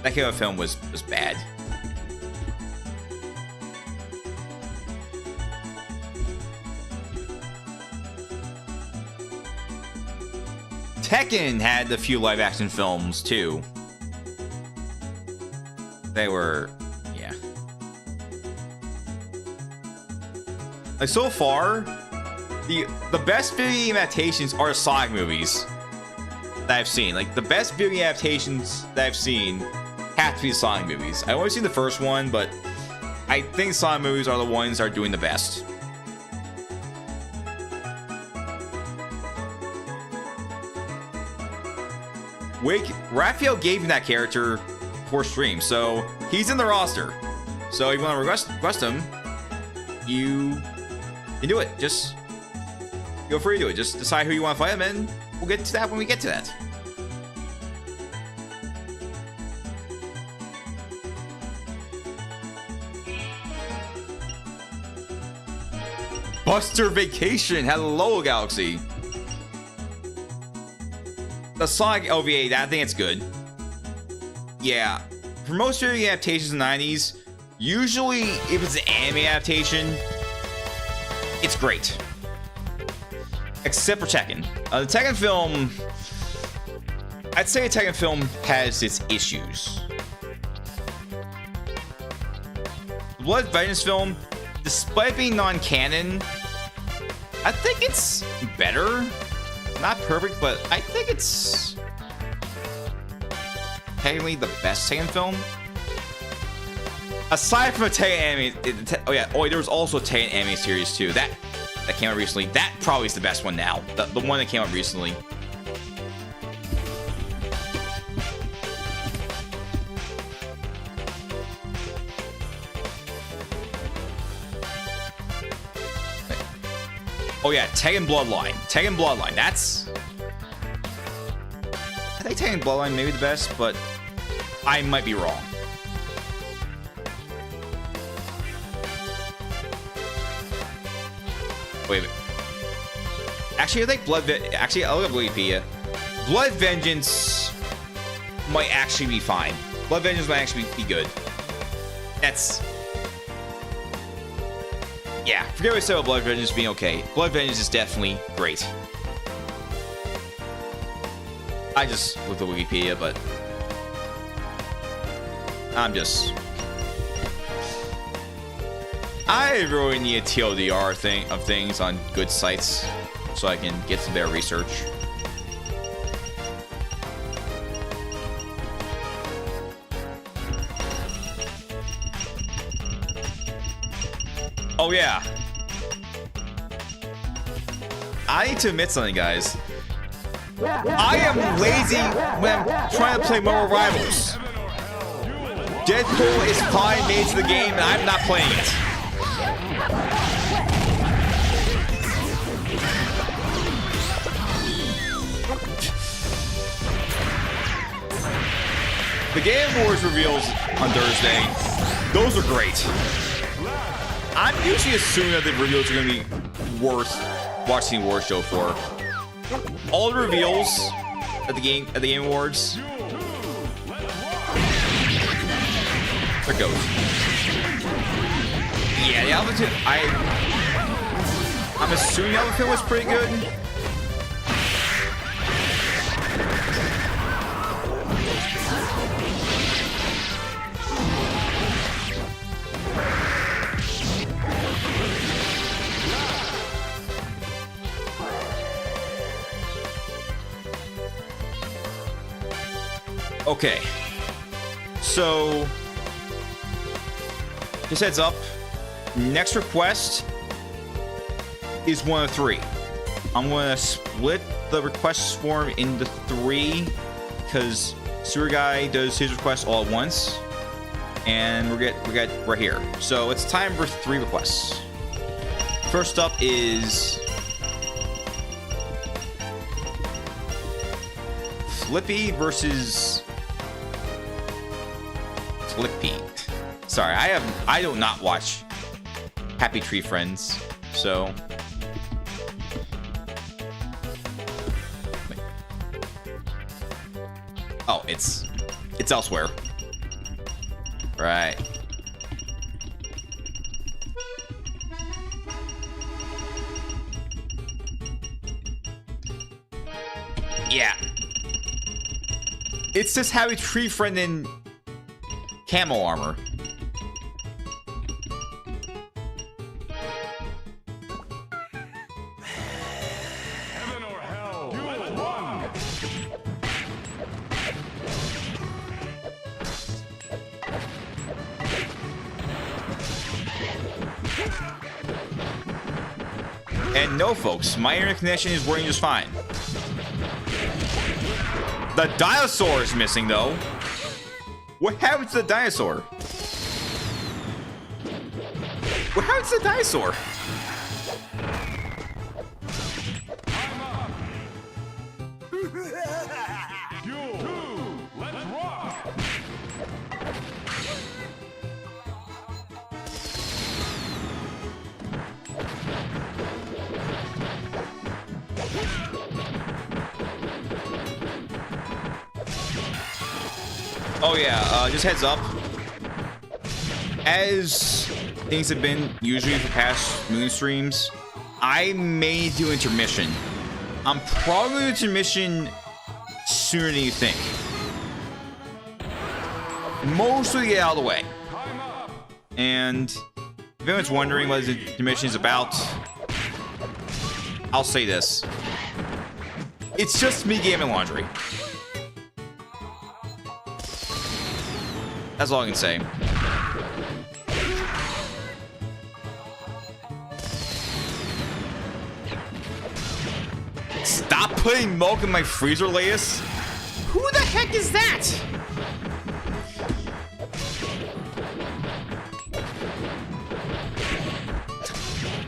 That KOF film was bad. Tekken had a few live-action films too. They were, yeah. Like so far, the best video game adaptations are Sonic movies that I've seen. Like the best video game adaptations that I've seen have to be Sonic movies. I've only seen the first one, but I think Sonic movies are the ones that are doing the best. Raphael gave me that character for stream, so he's in the roster. So if you want to request him, you can do it. Just feel free to do it. Just decide who you want to fight him, and we'll get to that when we get to that. Buster Vacation. Hello, Galaxy. The Sonic OVA, I think it's good. Yeah. For most video game adaptations in the 90s, usually if it's an anime adaptation, it's great. Except for Tekken. The Tekken film... I'd say a Tekken film has its issues. The Blood Vengeance film, despite being non-canon, I think it's better. Not perfect, but I think it's technically the best Tekken film. Aside from a Tekken anime, oh yeah, there was also a Tekken anime series too. That came out recently. That probably is the best one now. The one that came out recently. Oh yeah, Tekken Bloodline. Tekken Bloodline, that's... I think Tekken Bloodline may be the best, but I might be wrong. Wait. Actually, I think actually, I'll look at Wikipedia. Blood Vengeance might actually be fine. Blood Vengeance might actually be good. That's... Yeah, forget what I said about Blood Vengeance being okay. Blood Vengeance is definitely great. I just looked at Wikipedia, but I'm just... I really need a TLDR of things on good sites so I can get some better research. Oh yeah. I need to admit something, guys. I am lazy when I'm trying to play Marvel Rivals. Deadpool is fine made to the game and I'm not playing it. The Game Awards reveals on Thursday, those are great. I'm usually assuming that the reveals are going to be worth watching the award show for. All the reveals at the Game Awards. There it goes. Yeah, the outfit. I'm assuming the outfit was pretty good. Okay, so just heads up, next request is one of three. I'm gonna split the request form into three because Sewer Guy does his request all at once, and we're here. So it's time for 3 requests. First up is Flippy versus Flippy. Sorry, I do not watch Happy Tree Friends, so wait. Oh, it's elsewhere. Right. Yeah. It's just Happy Tree Friend in camo armor. Heaven or hell, duel 1. And no, folks, my internet connection is working just fine. The dinosaur is missing, though. What happened to the dinosaur? What happened to the dinosaur? Duel 2. Let's rock. Oh yeah, just heads up. As things have been usually for past Moon streams, I may do intermission. I'm probably doing intermission sooner than you think. Mostly to get out of the way. And if anyone's wondering what the intermission is about, I'll say this. It's just me gaming laundry. That's all I can say. Stop putting milk in my freezer, Laius. Who the heck is that?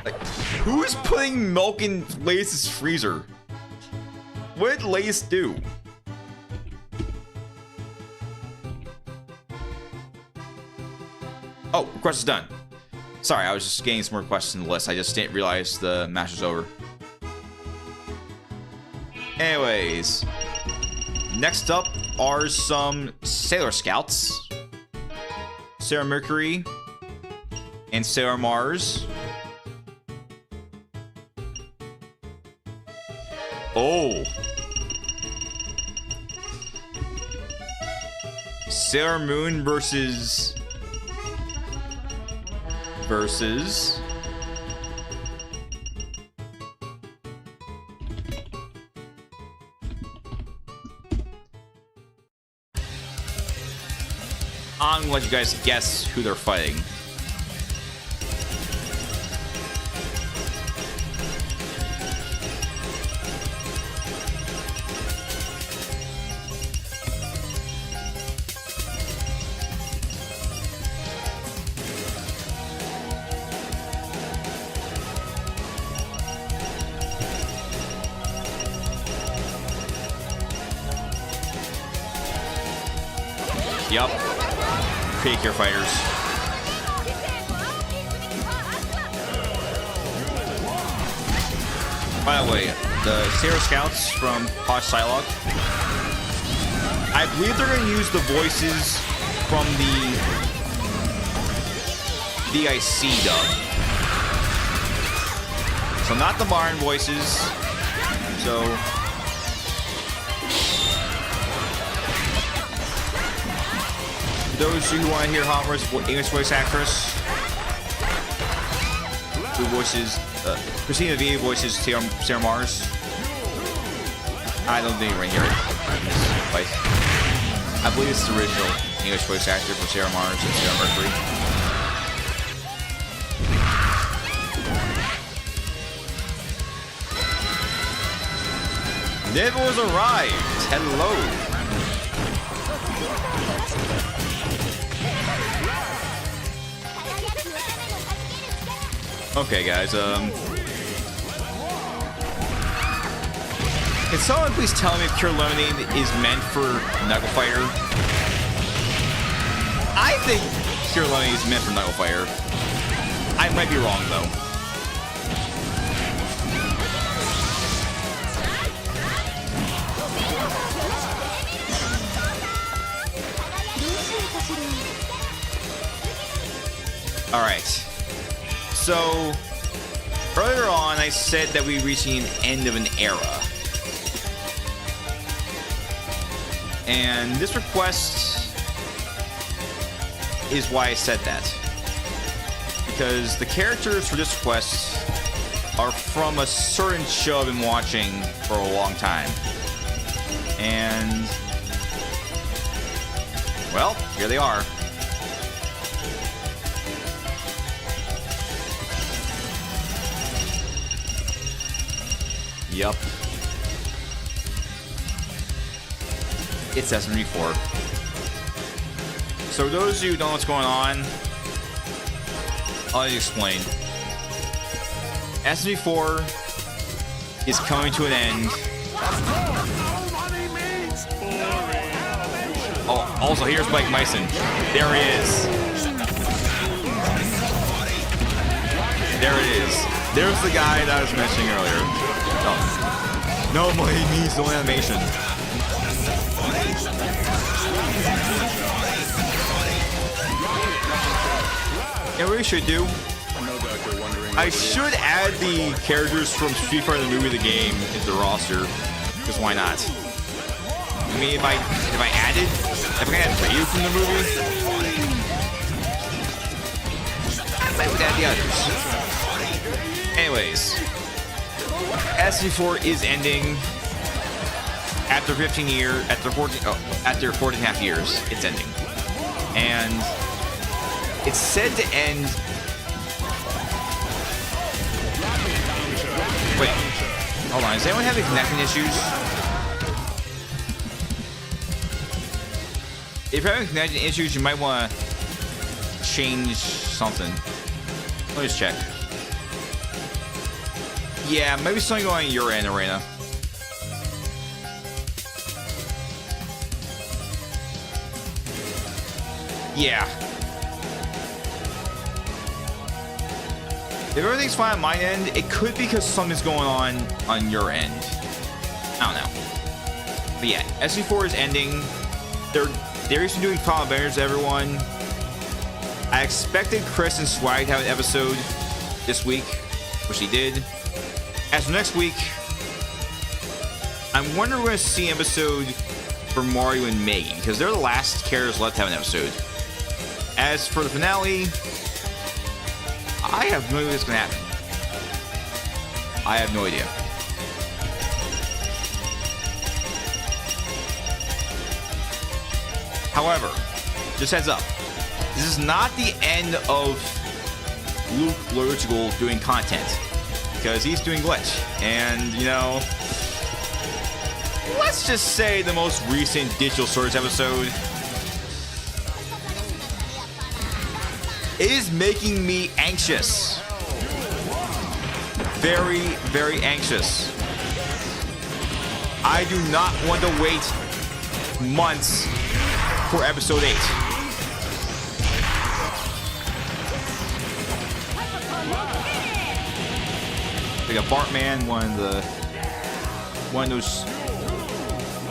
Like, who is putting milk in Laius's freezer? What did Laius do? Oh, request is done. Sorry, I was just getting some more requests in the list. I just didn't realize the match was over. Anyways, next up are some Sailor Scouts. Sailor Mercury and Sailor Mars. Oh. Sailor Moon versus I'm gonna let you guys guess who they're fighting. Yup. Figure fighters. By the way, the Sailor Scouts from Posh Psylocke, I believe they're going to use the voices from the DIC dub. So not the Barn voices. So those who want to hear Hopper's English voice actress, who voices Christina V voices Sarah Mars. I don't think we're gonna hear it. I believe it's the original English voice actor for Sarah Mars and Sarah Mercury. Neville's arrived. Hello. Okay, guys, can someone please tell me if Pure Lemonade is meant for Knuckle Fighter? I think Pure Lemonade is meant for Knuckle Fighter. I might be wrong, though. Alright. So, earlier on, I said that we were reaching an end of an era. And this request is why I said that. Because the characters for this request are from a certain show I've been watching for a long time. And, well, here they are. Yup. It's SMG4. So those of you who don't know what's going on, I'll explain. SMG4 is coming to an end. Oh, also here's Mike Myson. There he is. There it is. There's the guy that I was mentioning earlier. Oh. No, but he needs no animation. And what we should do, I should add the characters from Street Fighter the movie, the game, into the roster. Because why not? I mean, if I add Ryu from the movie, I would add the others. Anyways, SC4 is ending after 14 and a half years. It's ending, and it's said to end. Wait, hold on. Is anyone having connection issues? If you're having connection issues, you might want to change something. Let me just check. Yeah, maybe something going on your end, Arena. Yeah. If everything's fine on my end, it could be because something's going on your end. I don't know. But yeah, SC4 is ending. They're used to doing Final Bangers to everyone. I expected Chris and Swag to have an episode this week, which he did. As for next week, I'm wondering if we're going to see an episode for Mario and Maggie, because they're the last characters left to have an episode. As for the finale, I have no idea what's going to happen. I have no idea. However, just heads up, this is not the end of Luke Logical doing content, because he's doing Glitch, and you know, let's just say the most recent Digital Swords episode is making me anxious. Very, very anxious. I do not want to wait months for episode 8. Like a Bartman, one of those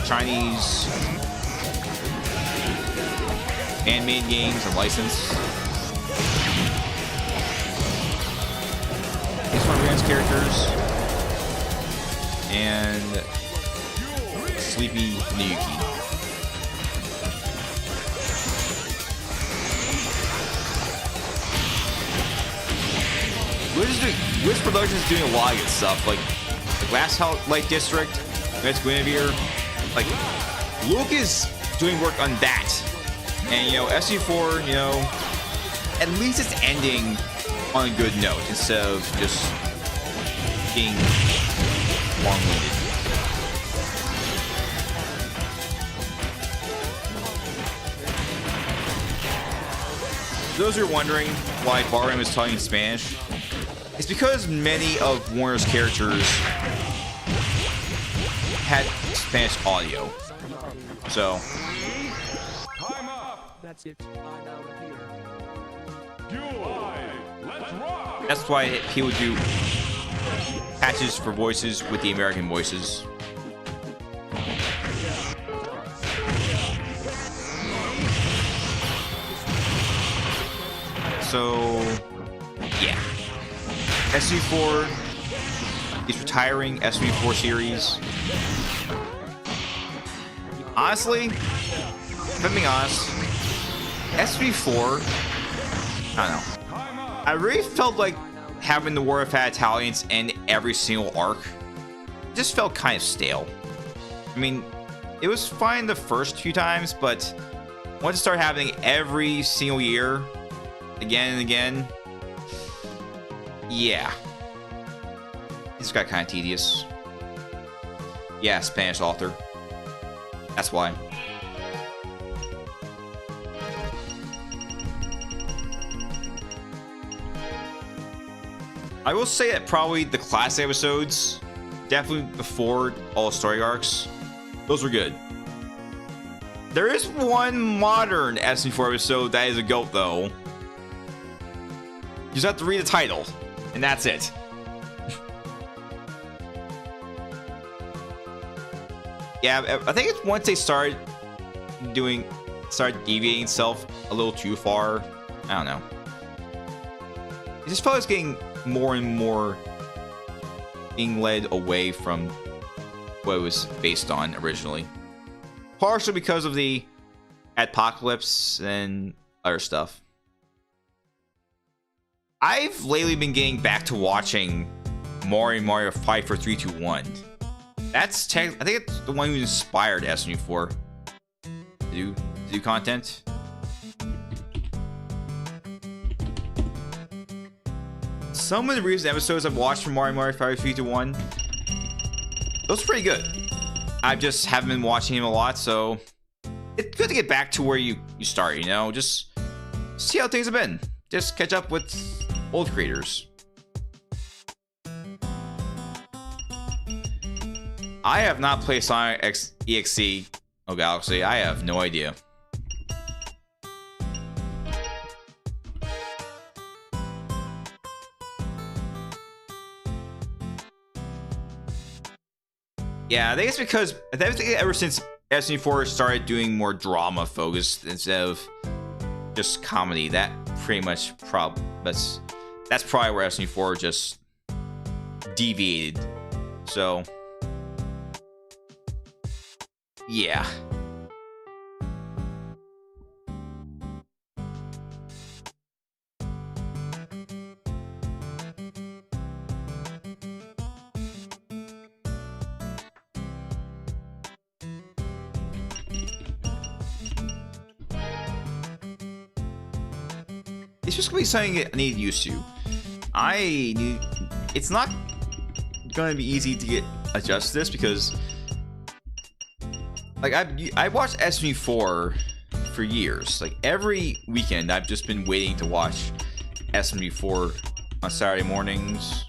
Chinese handmade games and license. These one of Rand's characters and Sleepy Miyuki. Wiz Productions is doing a lot of good stuff, like Glass Light District, Let's Guinevere. Like, Luke is doing work on that, and you know, SU4, you know, at least it's ending on a good note instead of just being long-winded. Those who are wondering why Barham is talking in Spanish, it's because many of Warner's characters had Spanish audio. So Time up. That's it. I'm out of here. Duel. Let's rock. that's why he would do patches for voices with the American voices. So yeah, SU4 is retiring SU4 series. Honestly, if I'm being honest, SU4, I don't know. I really felt like having the War of Fat Italians end every single arc just felt kind of stale. I mean, it was fine the first few times, but once it started happening every single year, again and again, yeah, it just got kind of tedious. Yeah, Spanish author. That's why. I will say that probably the classic episodes, definitely before all story arcs, those were good. There is one modern SB4 episode that is a goat, though. You just have to read the title, and that's it. Yeah, I think it's once they start deviating itself a little too far. I don't know. It just felt like it's getting more and more being led away from what it was based on originally. Partially because of the apocalypse and other stuff. I've lately been getting back to watching Mario 54321. I think it's the one who inspired SMU4 to do content. Some of the recent episodes I've watched from Mario 54321, those are pretty good. I just haven't been watching him a lot, so it's good to get back to where you start, you know? Just see how things have been. Just catch up with old creators. I have not played Sonic EXE Galaxy. I have no idea. Yeah, I think it's because ever since SNE4 started doing more drama focused instead of just comedy, that pretty much that's probably where SNE4 just deviated. So yeah, it's just gonna be something I need used to. It's not gonna be easy to get adjusted to this because, like, I watched SMU4 for years. Like every weekend, I've just been waiting to watch SMU4 on Saturday mornings.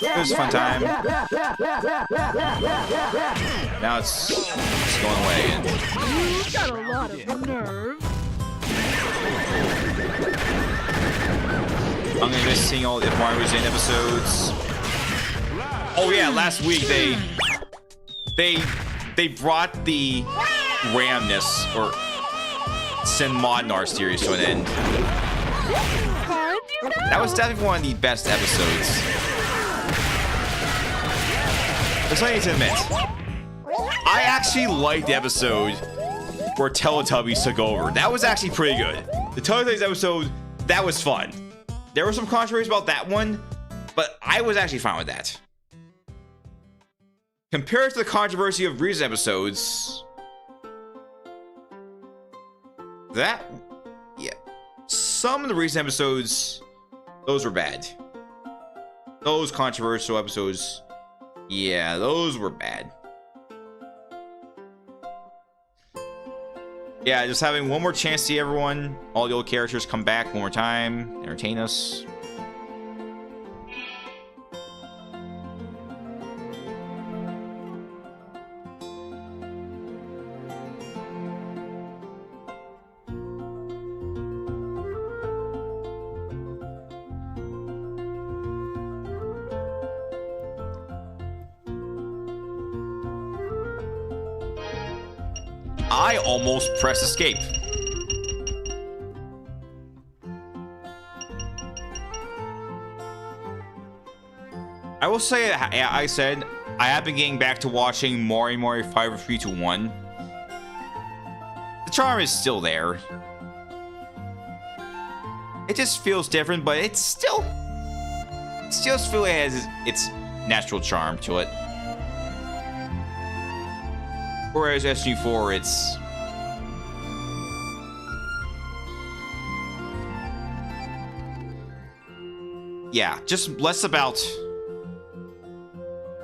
It was a fun time. Now it's going away. And You got a lot of nerve. I'm gonna miss seeing all the M.U.G.E.N episodes. Oh yeah, last week they brought the randomness or Sin-Mod-Nar series to an end. That was definitely one of the best episodes. There's something to admit. I actually liked the episode where Teletubbies took over. That was actually pretty good. The Teletubbies episode, that was fun. There was some controversy about that one, but I was actually fine with that. Compared to the controversy of recent episodes, yeah, some of the recent episodes, those were bad. Those controversial episodes, yeah, those were bad. Yeah, just having one more chance to see everyone, all the old characters come back one more time, entertain us. I almost pressed escape. I will say, I said, I have been getting back to watching Mario 54222 The charm is still there. It just feels different, but it still feels like it has its natural charm to it. Whereas SG4, it's... yeah, just less about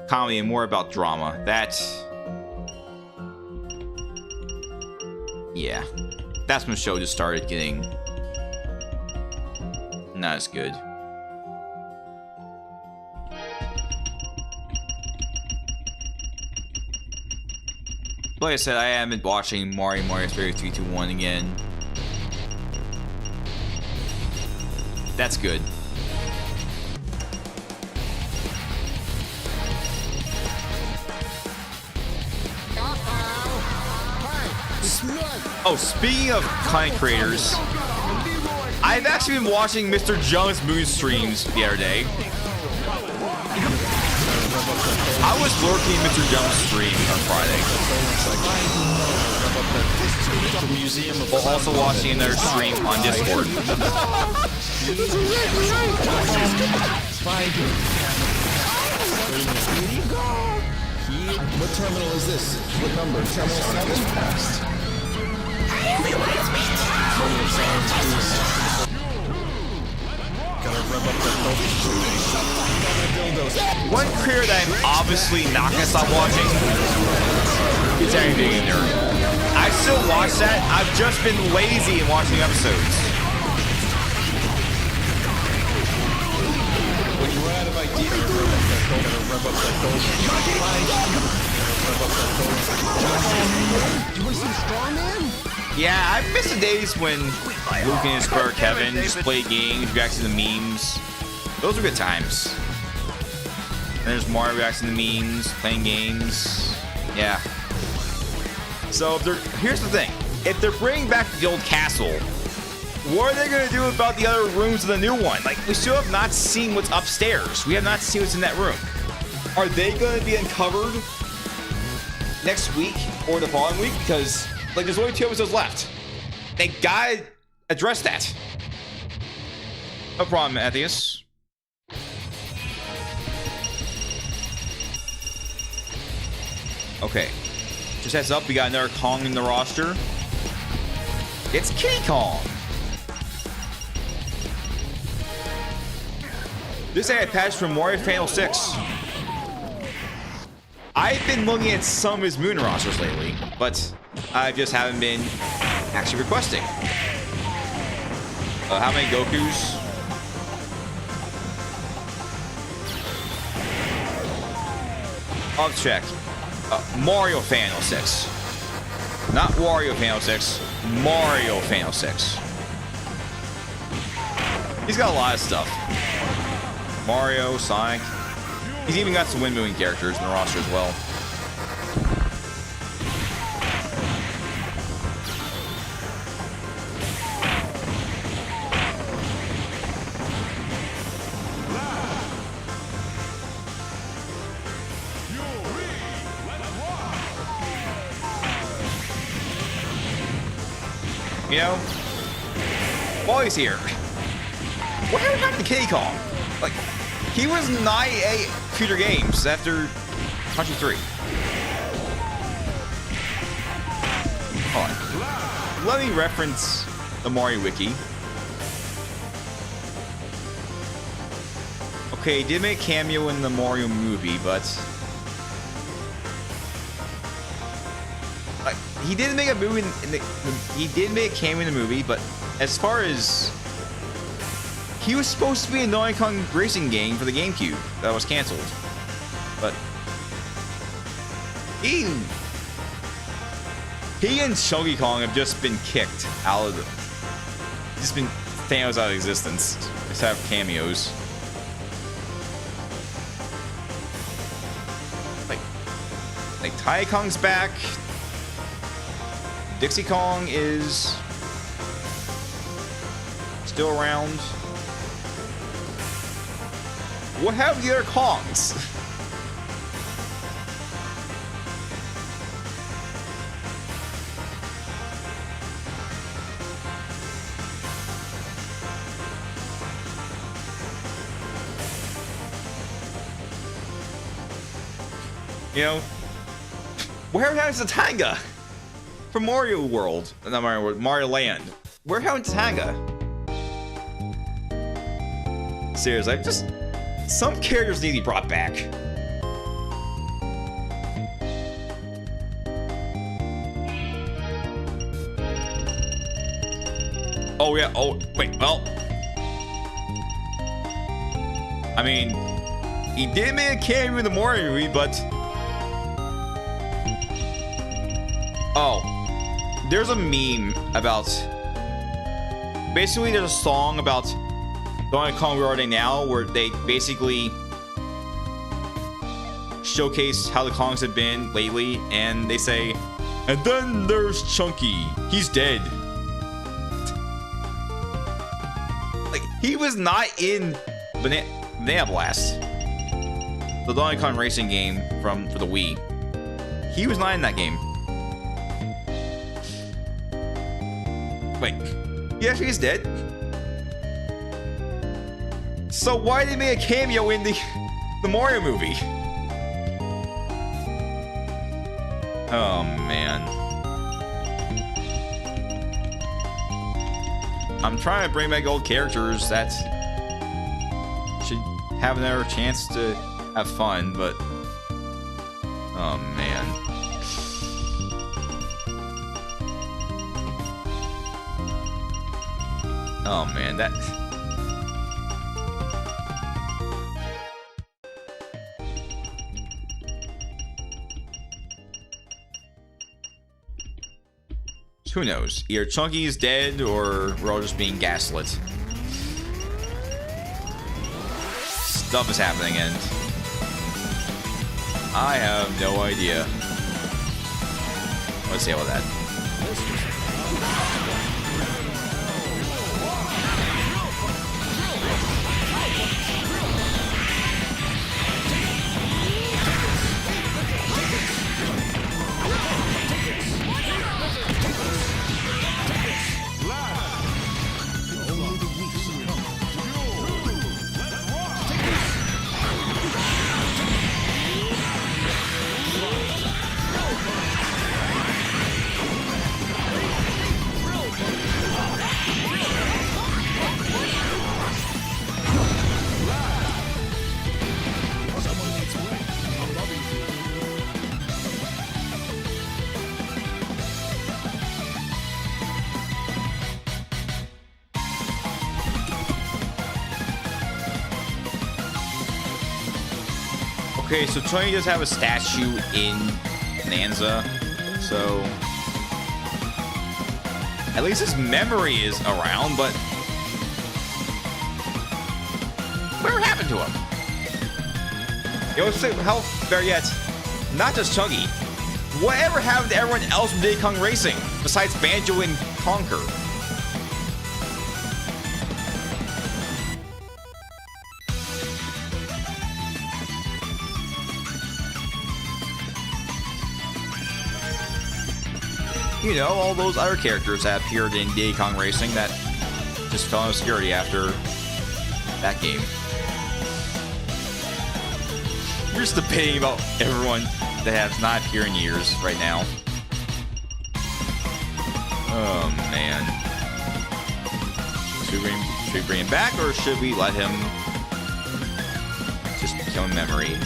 comedy and more about drama. That... yeah. That's when the show just started getting... not as good. Like I said, I haven't been watching Mario 322 again. That's good. Oh, speaking of content creators, I've actually been watching Mr. Jung's Moon streams the other day. I was lurking in Mr. Jung's stream on Friday, while also watching another stream on Discord. What terminal is this? What number? Terminal 7? One creator that I'm obviously not gonna stop watching is anything in there. I still watch that. I've just been lazy in watching episodes. When you run out of ideas, rev up that gold. You want to see the strong man? Yeah, I miss the days when Luke and his brother Kevin just played games, reacted to memes. Those were good times. And there's Mario reacting to memes, playing games. Yeah. So here's the thing. If they're bringing back the old castle, what are they going to do about the other rooms of the new one? Like, we still have not seen what's upstairs. We have not seen what's in that room. Are they going to be uncovered next week or the following week? Because, like, there's only 2 episodes left. They gotta address that. No problem, Atheus. Okay. Just heads up, we got another Kong in the roster. It's King Kong. This ad patch from Mario Final 6. I've been looking at some of his Moon rosters lately, but I just haven't been actually requesting. How many Gokus? I'll check. Mario Fan 06. Not Wario Fan 06. Mario Fan 06. He's got a lot of stuff. Mario, Sonic. He's even got some wind-moving characters in the roster as well. You know, while he's here, what happened to King Kong? Like, he was not a future games after Country 3. Hold on. Let me reference the Mario Wiki. Okay, he did make a cameo in the Mario movie, but he didn't make a movie he did make a cameo in the movie, but as far as he was supposed to be a Donkey Kong racing game for the GameCube that was canceled, but he and Chunky Kong have just been kicked out of just been Thanos out of existence. Just have cameos. Like Tai Kong's back. Dixie Kong is still around. What happened to the other Kongs? You know, where happened to Tanga from Mario World? Not Mario World, Mario Land. Where happened to Tanga? Seriously, just some characters need to be brought back. Oh yeah. Oh wait. Well, I mean, he did make a cameo in the Mario movie, but oh, there's a meme about. Basically, there's a song about Donkey Kong Where Are They Now, where they basically showcase how the Kongs have been lately, and they say, and then there's Chunky, he's dead. Like, he was not in Banana Blast, the Donkey Kong racing game for the Wii. He was not in that game. Wait, he actually is dead? So why did they make a cameo in the Mario movie? Oh man. I'm trying to bring back old characters that should have another chance to have fun, but oh man. Oh man, that who knows? Either Chunky is dead or we're all just being gaslit. Stuff is happening and I have no idea. Let's see about that. Okay, so Tony does have a statue in Nanza, so at least his memory is around, but whatever happened to him? Yo, hell, better yet, not just Chuggy. Whatever happened to everyone else from Diddy Kong Racing besides Banjo and Conker? You know, all those other characters that appeared in Diddy Kong Racing that just fell into obscurity after that game. We're just debating about everyone that has not appeared in years right now. Oh, man. Should we bring him back, or should we let him just kill in memory?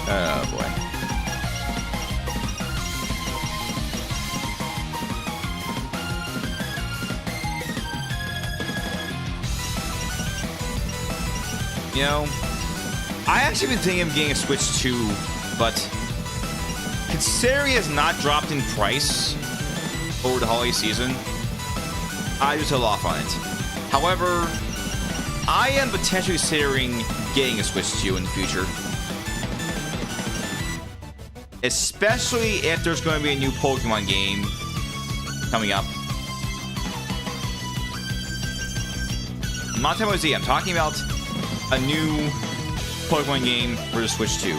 Oh, boy. You know, I actually been thinking of getting a Switch 2, but considering it has not dropped in price over the holiday season, I just held off on it. However, I am potentially considering getting a Switch 2 in the future. Especially if there's going to be a new Pokemon game coming up. I'm not talking about Z, I'm talking about a new Pokemon game for the Switch 2,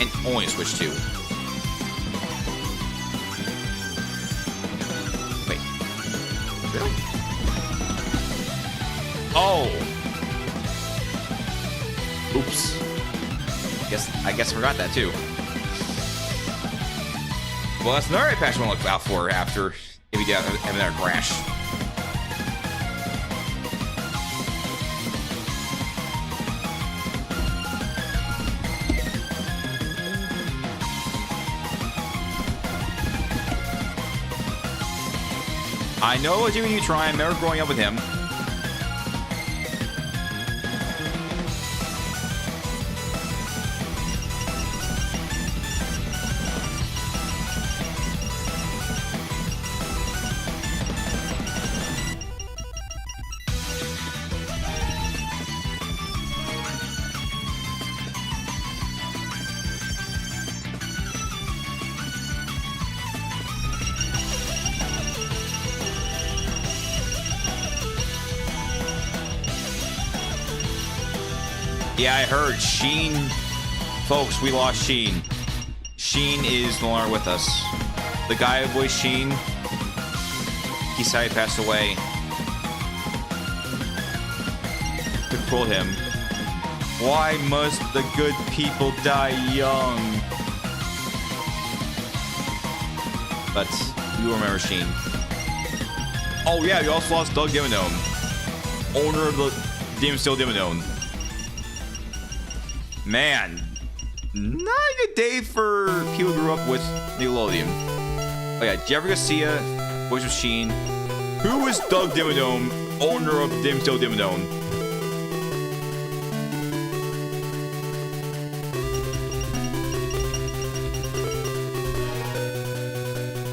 and only Switch 2. Wait, really? Oh, oops. I guess I forgot that too. Well, that's another patch I want to look out for after if we have another crash. I know Jimmy Neutron. I remember growing up with him. Yeah, I heard Sheen. Folks, we lost Sheen. Sheen is no longer with us. The guy who voiced Sheen, he sadly passed away. To quote him, "Why must the good people die young?" But you remember Sheen. Oh yeah, we also lost Doug Dimmadome, owner of the Demon Steel Dimmadome. Man, not a good day for people who grew up with Nickelodeon. Oh yeah, Jeffrey Garcia, voice of Sheen. Who is Doug Dimmadome, owner of Demon Steel Dimmadome?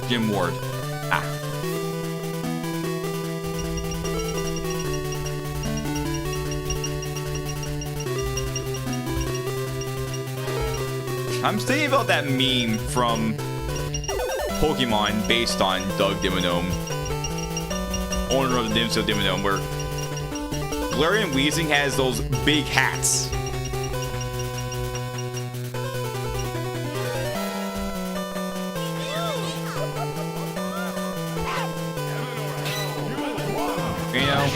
Jim Ward. Ah. I'm thinking about that meme from Pokemon based on Doug Dimmadome, owner of the Demon Steel Dimmadome, where Galarian Weezing has those big hats. You know?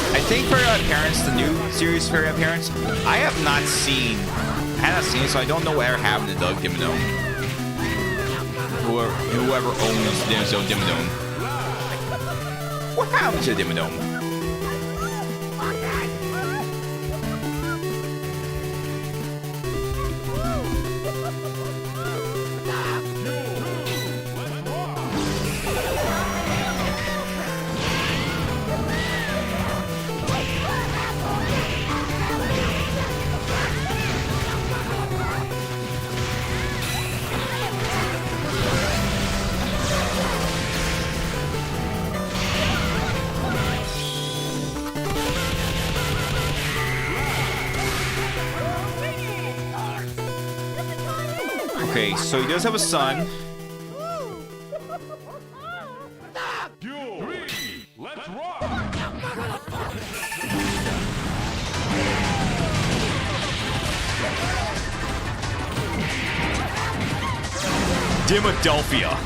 I think Fairy Odd Parents, the new series Fairy Odd Parents, I have not seen it, so I don't know whatever happened to Doug Dimmadome. Whoever owns the Demon Steel Dimmadome. What happened to Dimmadome? Okay, so he does have a son. Duel 3. Let's rock. Philadelphia.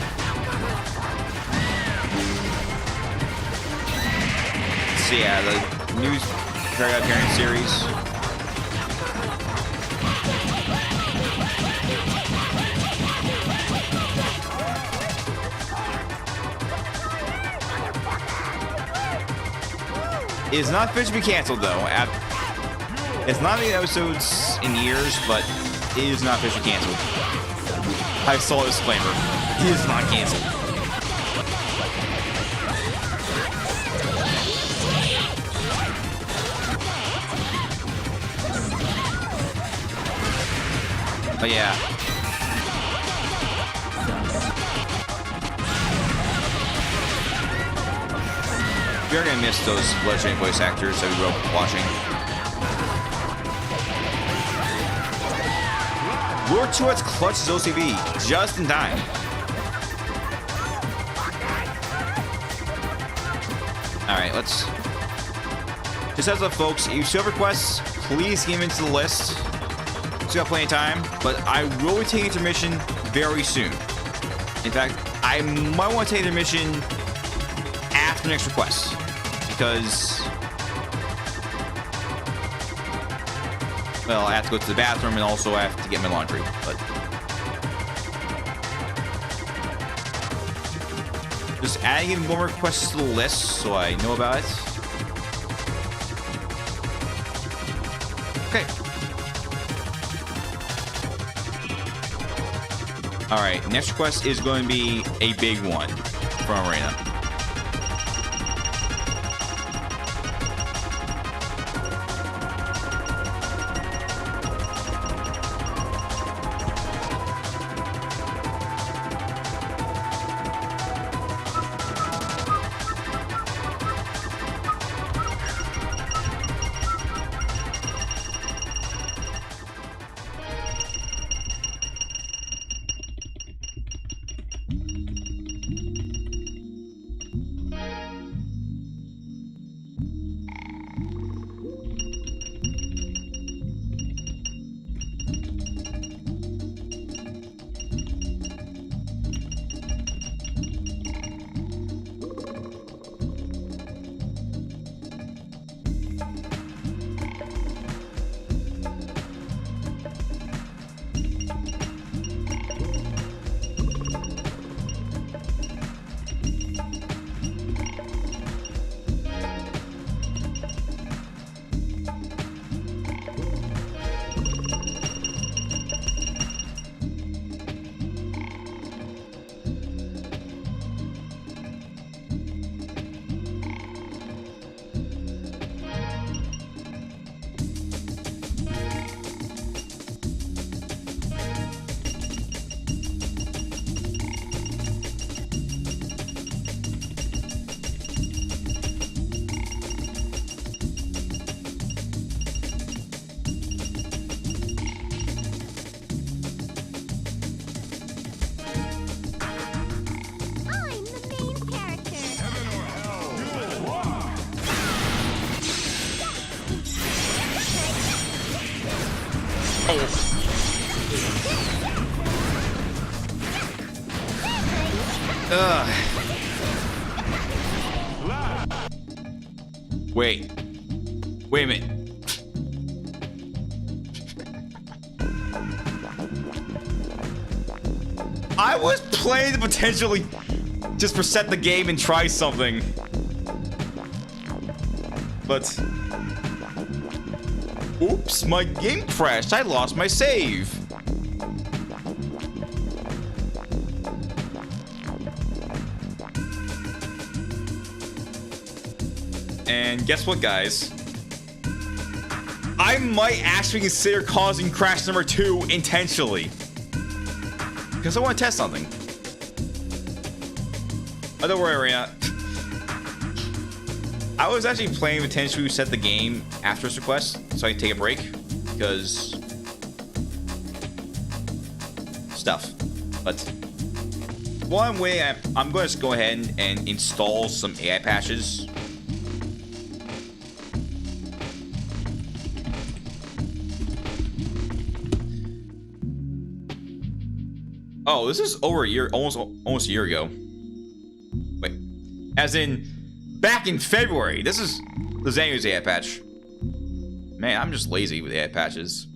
So yeah, the news appearance series. It is not officially canceled though. It's not any episodes in years, but it is not officially canceled. I saw a disclaimer. It is not canceled. But yeah. You're gonna miss those legendary voice actors that we grew up watching. Lord Tuat's clutches OCV just in time. Alright, let's. Just as a folks, if you still have requests, please get them into the list. Still got plenty of time, but I will be taking intermission very soon. In fact, I might want to take intermission after next request. Because, well, I have to go to the bathroom and also I have to get my laundry. But just adding in more requests to the list so I know about it. Okay. All right, next request is going to be a big one from Arena. Wait a minute. I was playing to potentially just reset the game and try something. But oops, my game crashed. I lost my save. And guess what, guys? I might actually consider causing crash number 2 intentionally. Because I want to test something. Oh, don't worry, Arena. I was actually playing potentially reset the game after this request so I can take a break. Because stuff. But while I'm waiting, I'm going to go ahead and install some AI patches. Oh, this is over a year, almost a year ago. Wait, as in back in February. This is the Zangu's AI patch. Man, I'm just lazy with AI patches.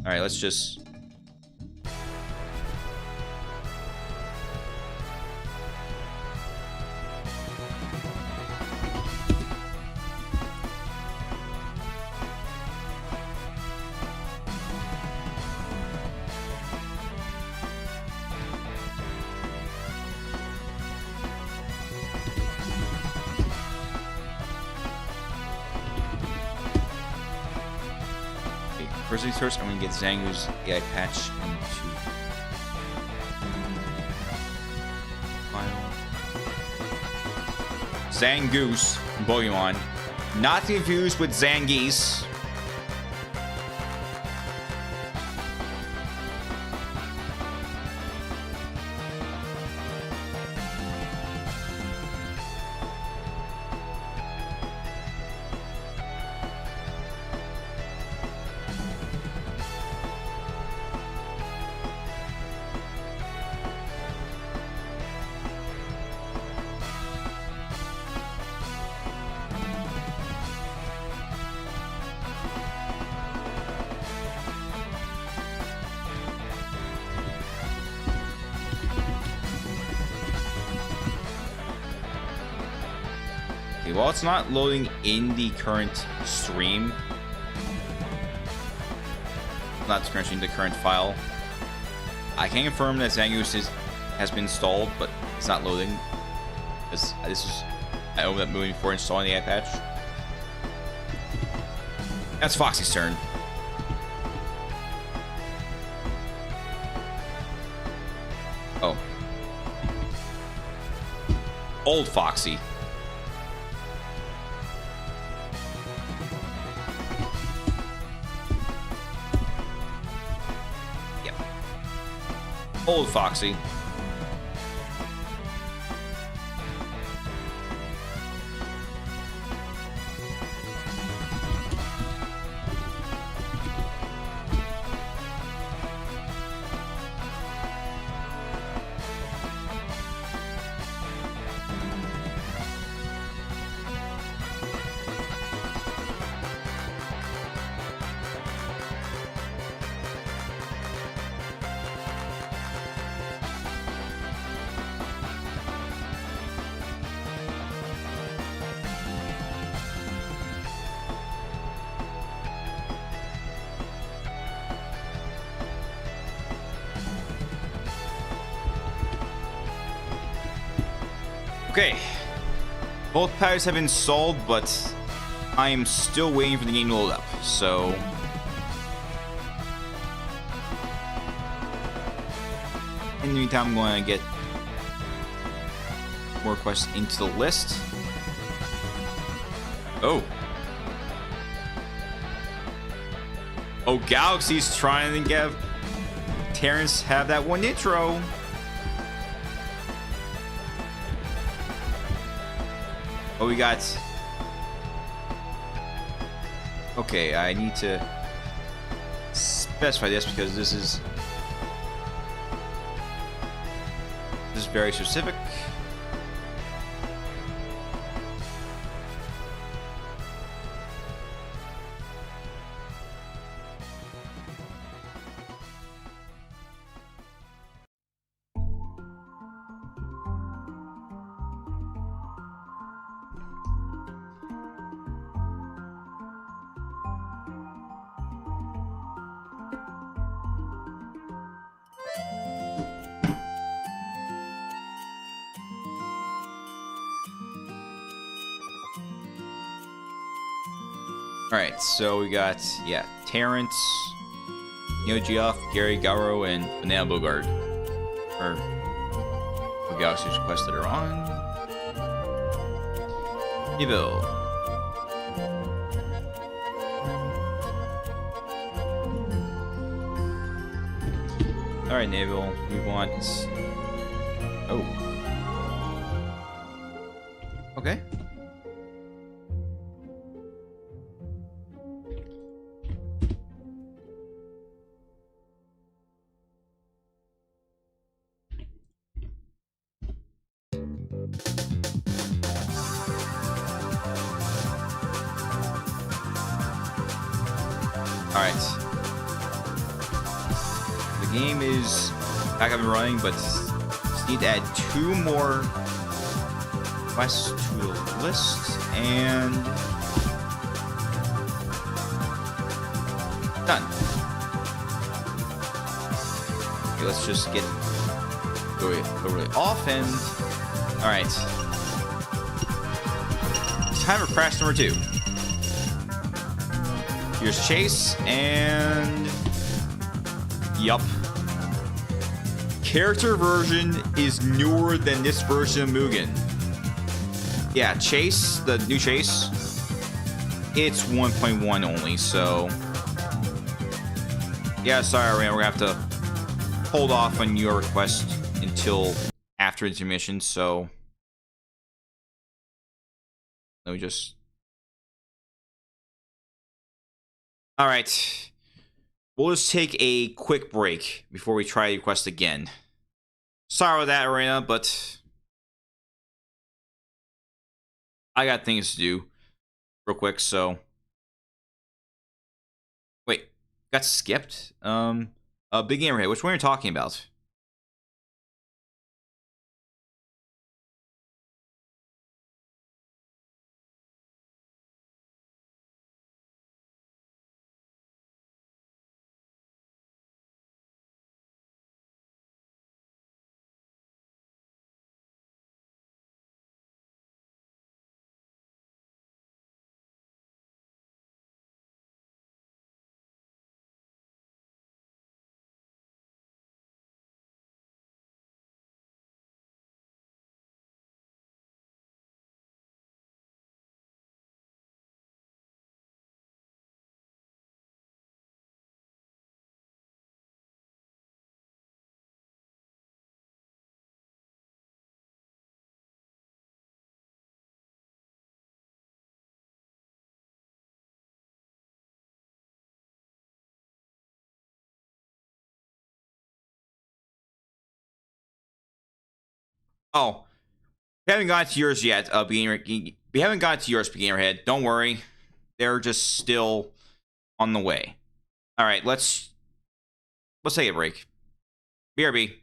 All right, let's just. First things first, I'm gonna get Zangu's AI patch into file. Zangoose Pokemon, not to be confused with Zangief. Okay, while it's not loading in the current stream, not scratching the current file, I can confirm that Zangoose has been installed, but it's not loading. This is I opened up moving before installing the AI patch. That's Foxy's turn. Oh, old Foxy. Old Foxy. Okay, both patches have been installed, but I am still waiting for the game to load up, so in the meantime, I'm going to get more requests into the list. Oh, Galaxy's trying to get Terrence have that one intro. Oh, we got. Okay, I need to specify this because this is very specific. Alright, so we got, yeah, Terrence, Geoff, Gary, Garo, and Banana Bogard. Or, what Galaxy's requested are on. Evil. All right, Naval. We want. Oh. Okay. All right. The game is back up and running, but just need to add 2 more quests to the list, and done. Okay, let's just get go really off and all right. It's time for crash number 2. Here's Chase, and yup. Character version is newer than this version of Mugen. Yeah, Chase, the new Chase, it's 1.1 only, so yeah, sorry, man, we're gonna have to hold off on your request until after intermission, so let me just. All right, we'll just take a quick break before we try the request again. Sorry about that, Arena, but I got things to do real quick, so. Wait, got skipped? Big Gamerhead, which one are you talking about? Oh, we haven't gotten to yours yet, we haven't gotten to yours, Gamerhead. Don't worry. They're just still on the way. All right, let's take a break. BRB.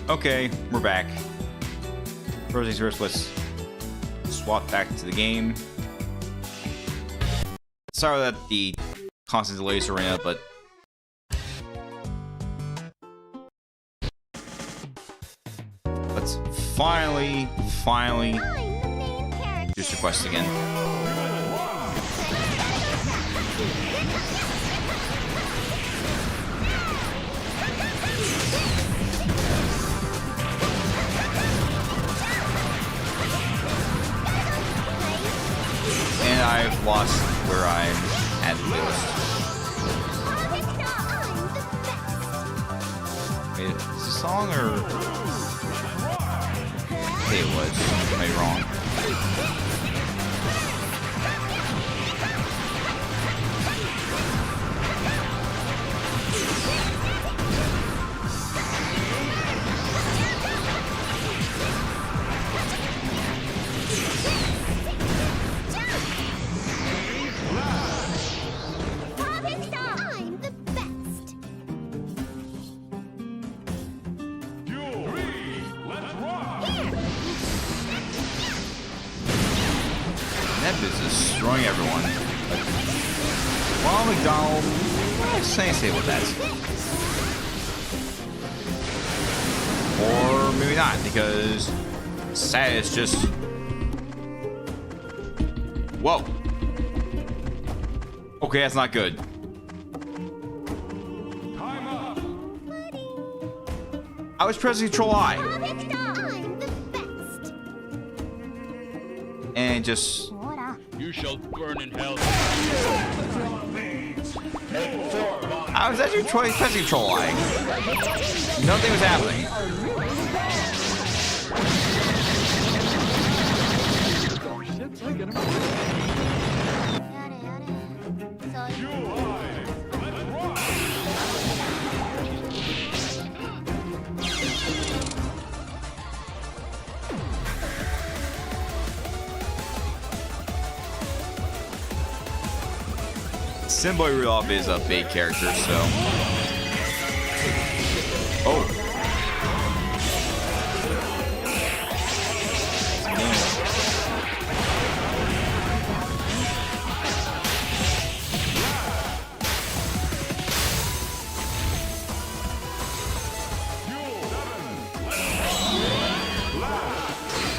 Okay, we're back. First things first, let's swap back to the game. Sorry that the constant delays are in, but let's finally do this request again. And I've lost where I'm at the list. Wait, is this a song or? Okay, it was. Am I wrong? That business is destroying everyone. Well, McDonald, say what that. Or maybe not, because sad is just. Whoa. Okay, that's not good. Time up. I was pressing Control I. And just. You shall burn in hell. I was actually pressing Control I. Nothing was happening. Simboy Rudolph is a big character, so. Oh.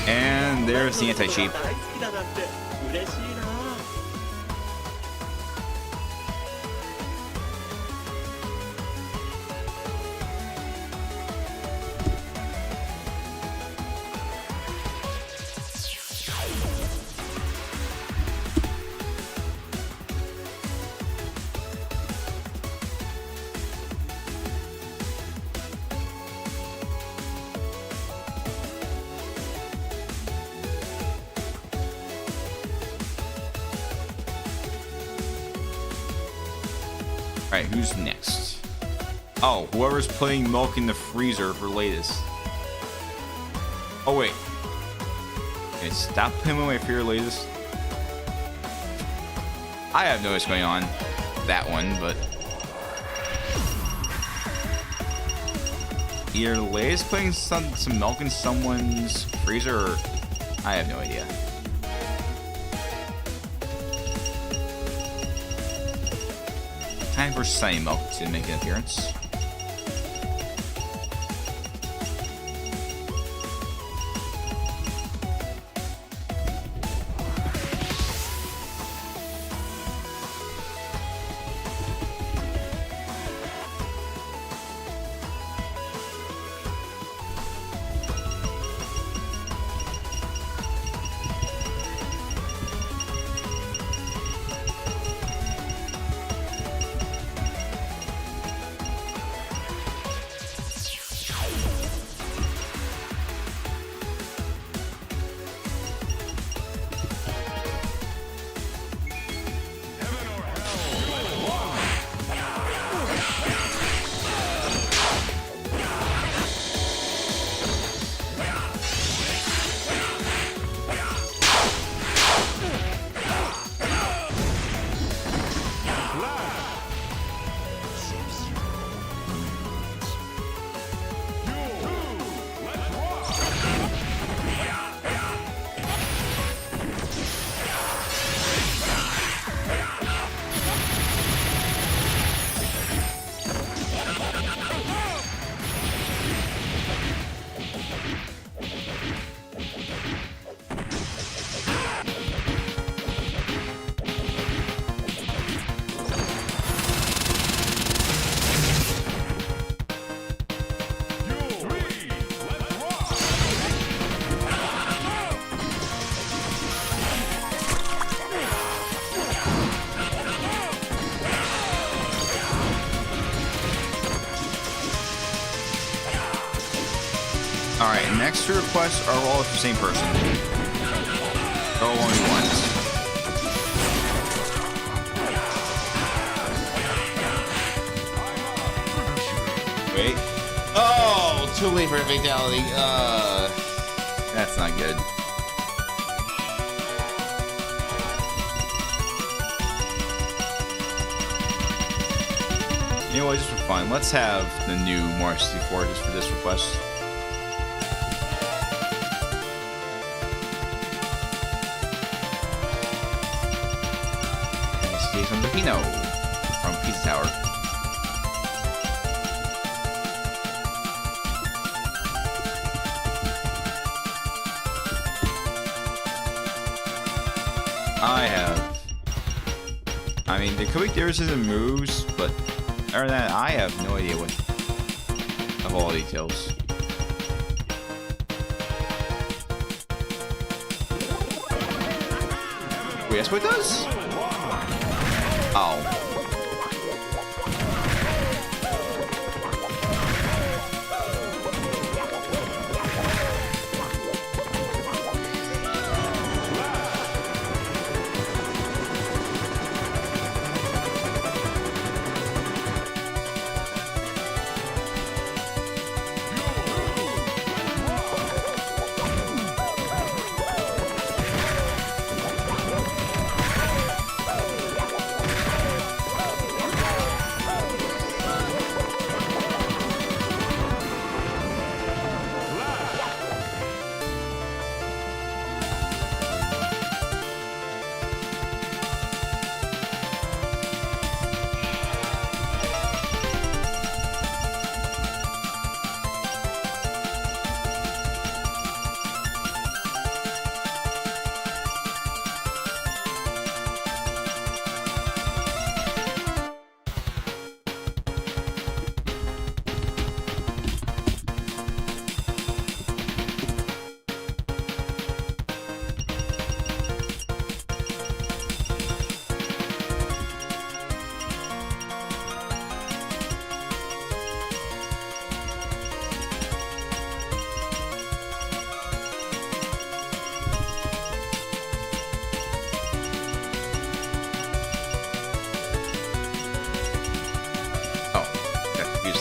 And there's the anti-cheap. Alright, who's next? Oh, whoever's putting milk in the freezer for latest. Oh, wait. Okay, stop putting away for your latest. I have no what's going on. That one, but. Either latest putting some milk in someone's freezer, or. I have no idea. Time for Sunny Milk to make an appearance. next 2 requests are all the same person. They're all only ones. Wait. Oh, too late for a fatality. That's not good. You know what, just for fun, let's have the new Mario 64 just for this request. SDA from Pepino from Pizza Tower. I mean, there could be differences in moves, but other than that, I have no idea what of all the details. Wait, that's what it does? Oh.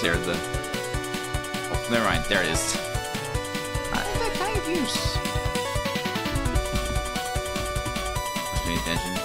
There the oh, never mind, there it is. I have that kind of use. Pay attention.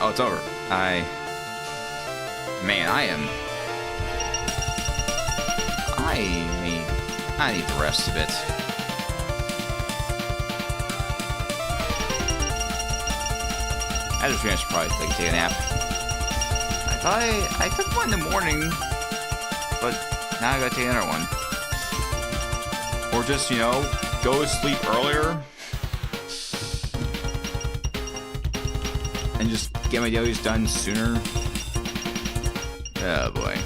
Oh, it's over. Man, I need to rest a bit. I just finished probably take a nap. I thought I took one in the morning, but now I gotta take another one. Or just, you know, go to sleep earlier. And just get my dailies done sooner. Oh boy.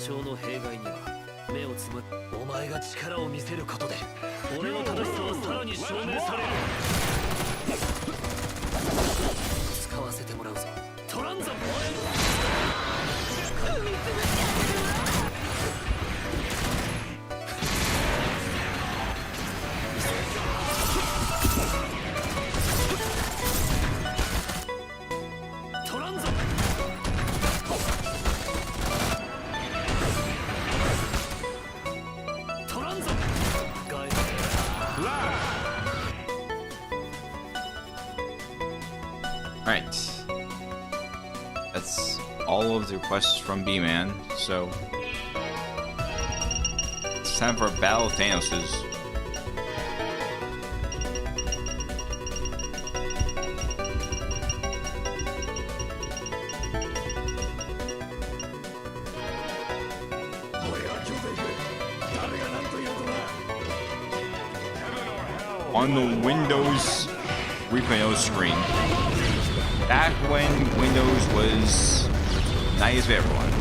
少の弊害には目をつむお前が力を見せることで俺の正しさはさらに証明される。使わせてもらうぞトランザム。トランザム。トランザム。ガエAlright. That's all of the requests from B-Man, so it's time for a battle of Thanos's. On the Windows 3.0 screen. Back when Windows was nice for everyone.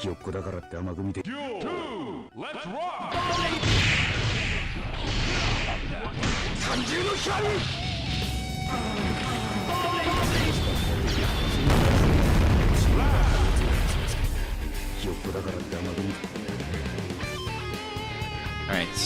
You two, let's rock! Alright.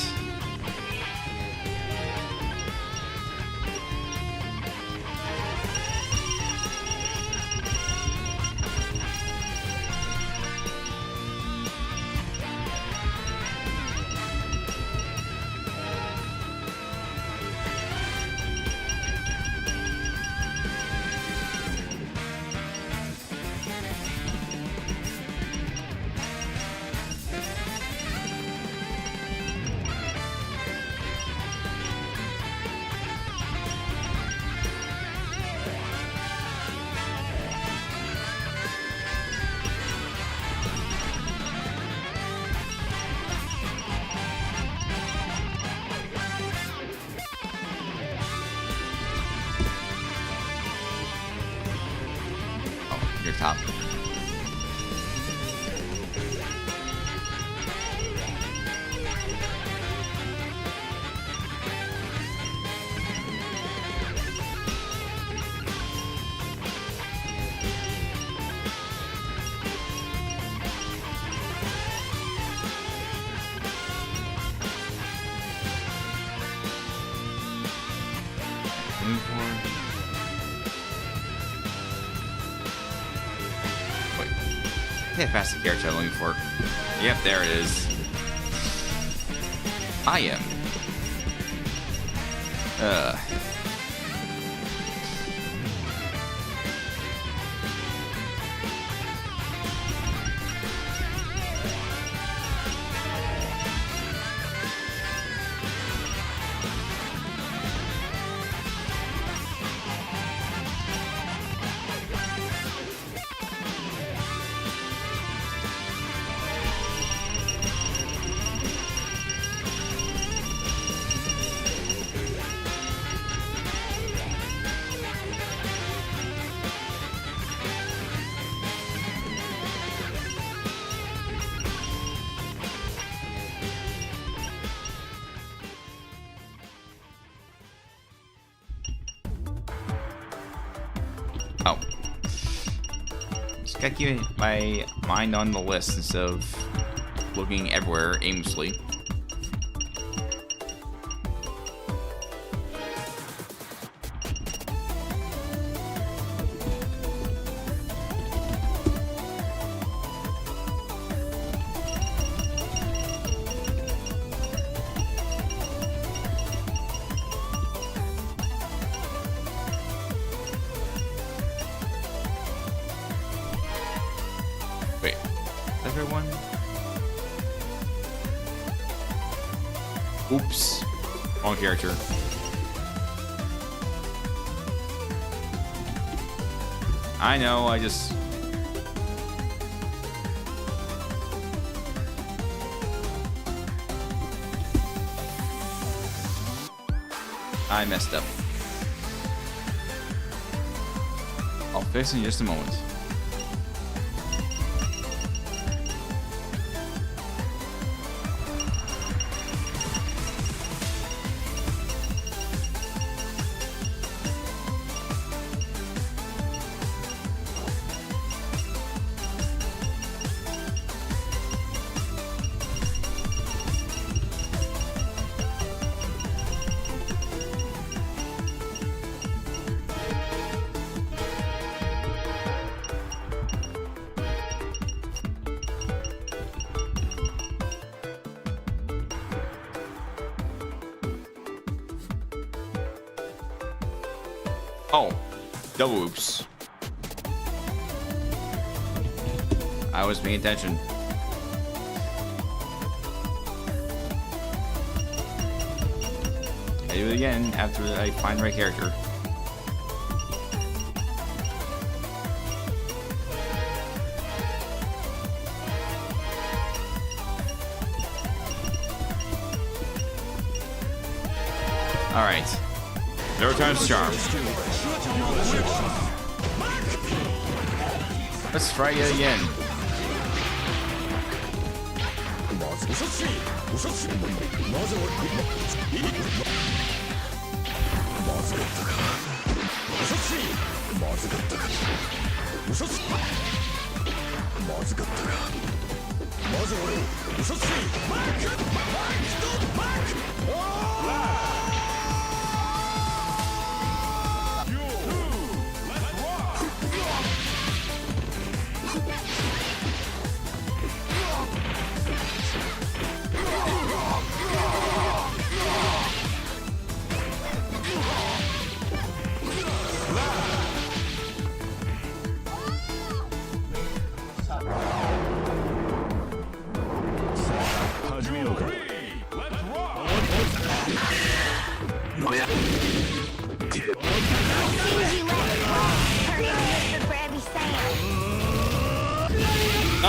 Your top. Move forward. How fast the character I'm looking for. Yep, there it is. I am. Oh. Just gotta keep my mind on the list instead of looking everywhere aimlessly. Wait, everyone? Oops, wrong character. I know, I just... I messed up. fix in just a moment. Oh, double oops. I was paying attention. I do it again after I find the right character. All right. Zero times charm. Let's try it again.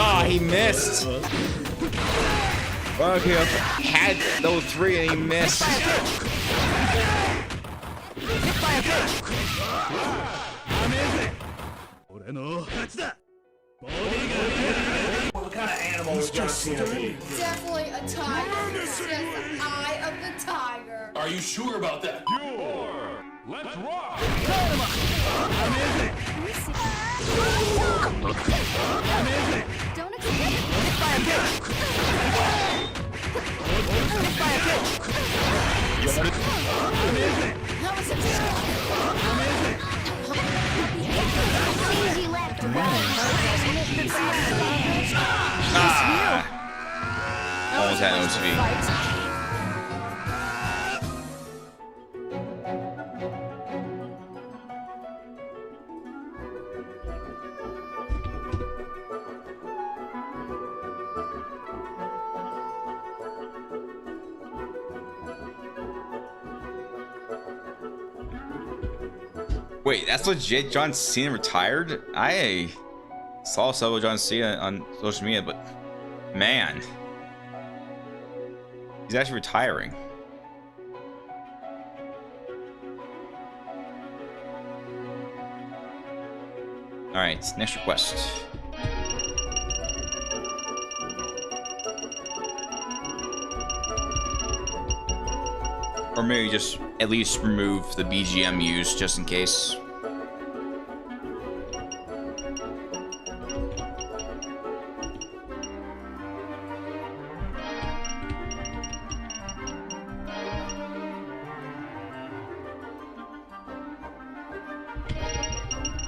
Oh, he missed. Okay, I had those three and he missed. What kind of animal is John Cena? Definitely a tiger. It's just the eye of the tiger. Are you sure about that? Let's rock! Don't expect Easy left. Almost had OCV. Wait, that's legit? John Cena retired? I saw some of John Cena on social media, but man, he's actually retiring. All right, next request. Or maybe just at least remove the BGM use just in case.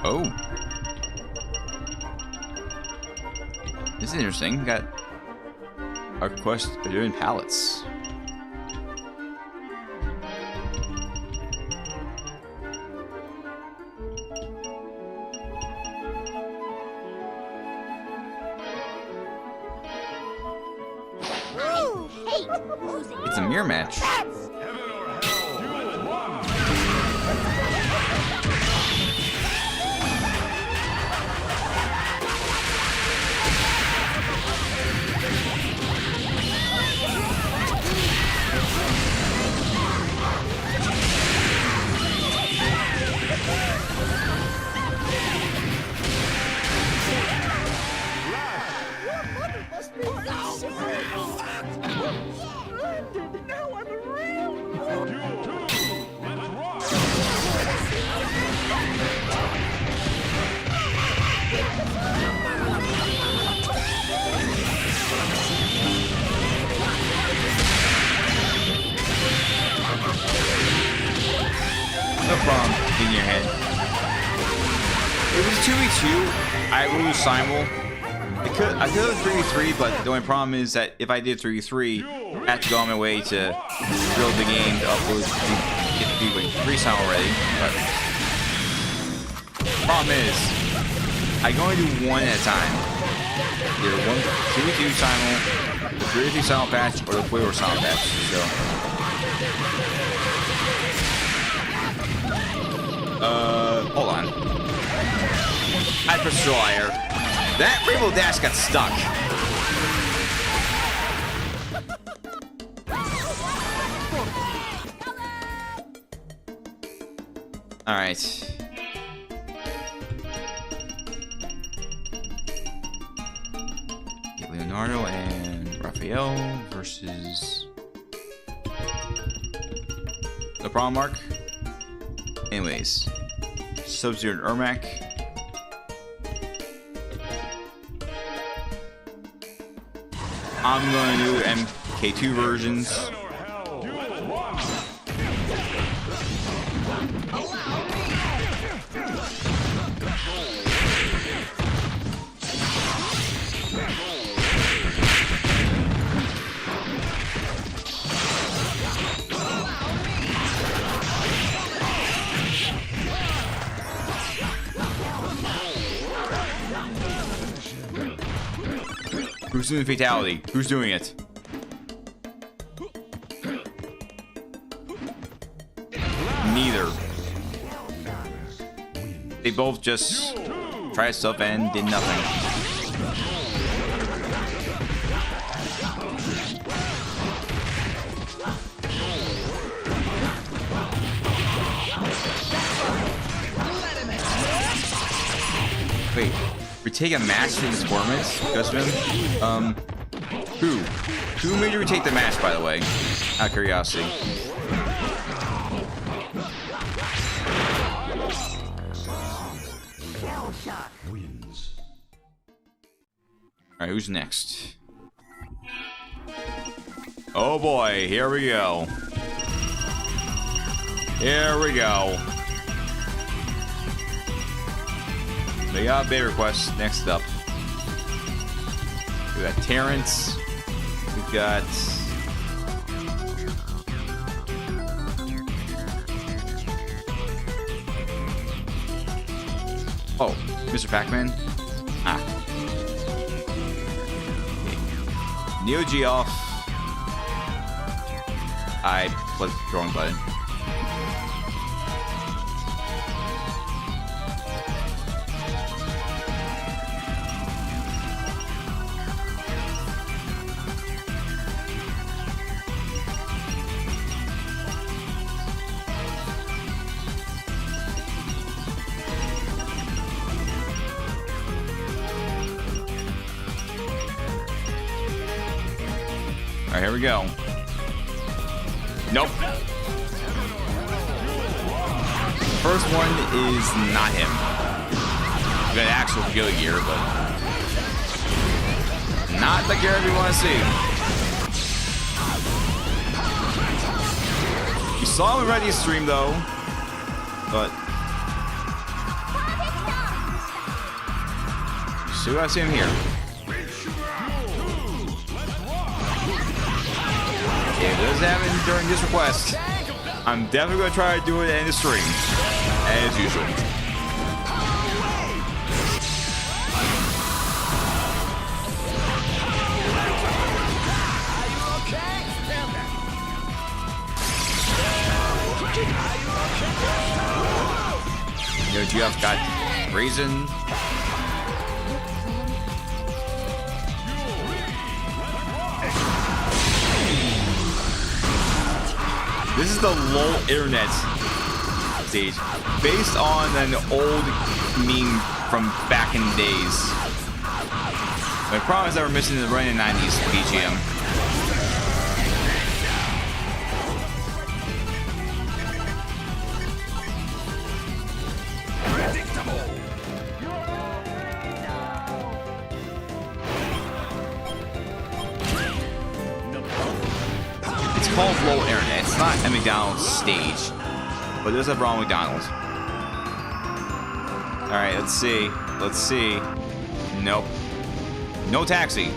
Oh. This is interesting. Got our quest for doing pallets. It's a mirror match. your head. If it's 2v2, I will use simul. I could have 3v3, but the only problem is that if I did 3v3, I have to go on my way to build the game to upload get the 3 simul ready. But the problem is, I can only do one at a time. Either 2v2 simul, the 3v3 simul patch, or the 4 simul patch. So, hold on. I pressed Destroyer. That Rainbow Dash got stuck. Alright. Leonardo and Raphael versus the problem mark. Anyways, Sub-Zero and Ermac. I'm going to do MK2 versions. Who's doing the fatality? Who's doing it? Neither. They both just tried stuff and did nothing. Wait. We take a match in this tournament because of him. Who made you take the match, by the way? Out of curiosity. Alright, who's next? Oh boy, here we go. Here we go. We got a big request next up. We got Terrence. We've got Mr. Pac-Man. Neo-G off. I clicked the wrong button. Alright, here we go. Nope. First one is not him. We got actual Go Gear, but not the gear we want to see. You saw him already stream though, but you see what I see him here. If this happens during this request, I'm definitely going to try to do it in the stream, as usual. Yo, got Raisin. This is the LOL internet stage, based on an old meme from back in the days. I promise that we're missing the running 90s BGM. It's called LOL internet. It's not a McDonald's stage, but there's a wrong McDonald's. Alright, let's see. Let's see. Nope. No taxi.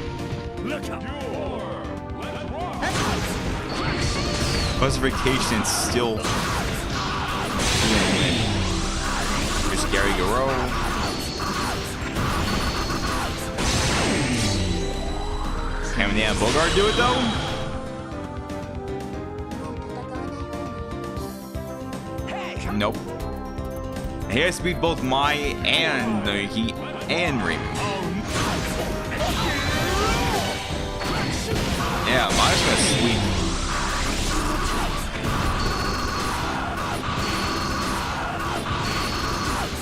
Classification still. Here's Gary Garreau. Can Bogart do it though? Nope. He has to beat both Mai and Naoki and Raymond. Yeah, Mai's gonna sweep.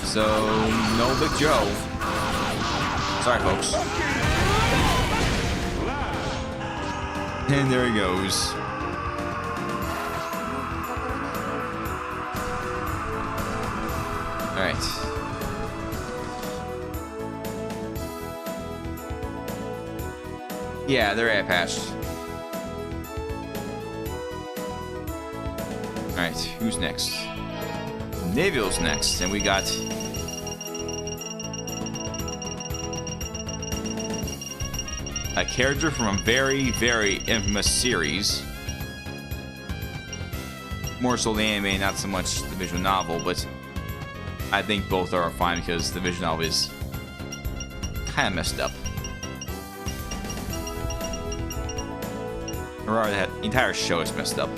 So, no Big Joe. Sorry, folks. And there he goes. Alright. Yeah, they're at patched. Alright, who's next? Neville's next, and we got a character from a very, very infamous series. More so the anime, not so much the visual novel, but I think both are fine because the visual novel is kind of messed up. Or rather, that entire show is messed up.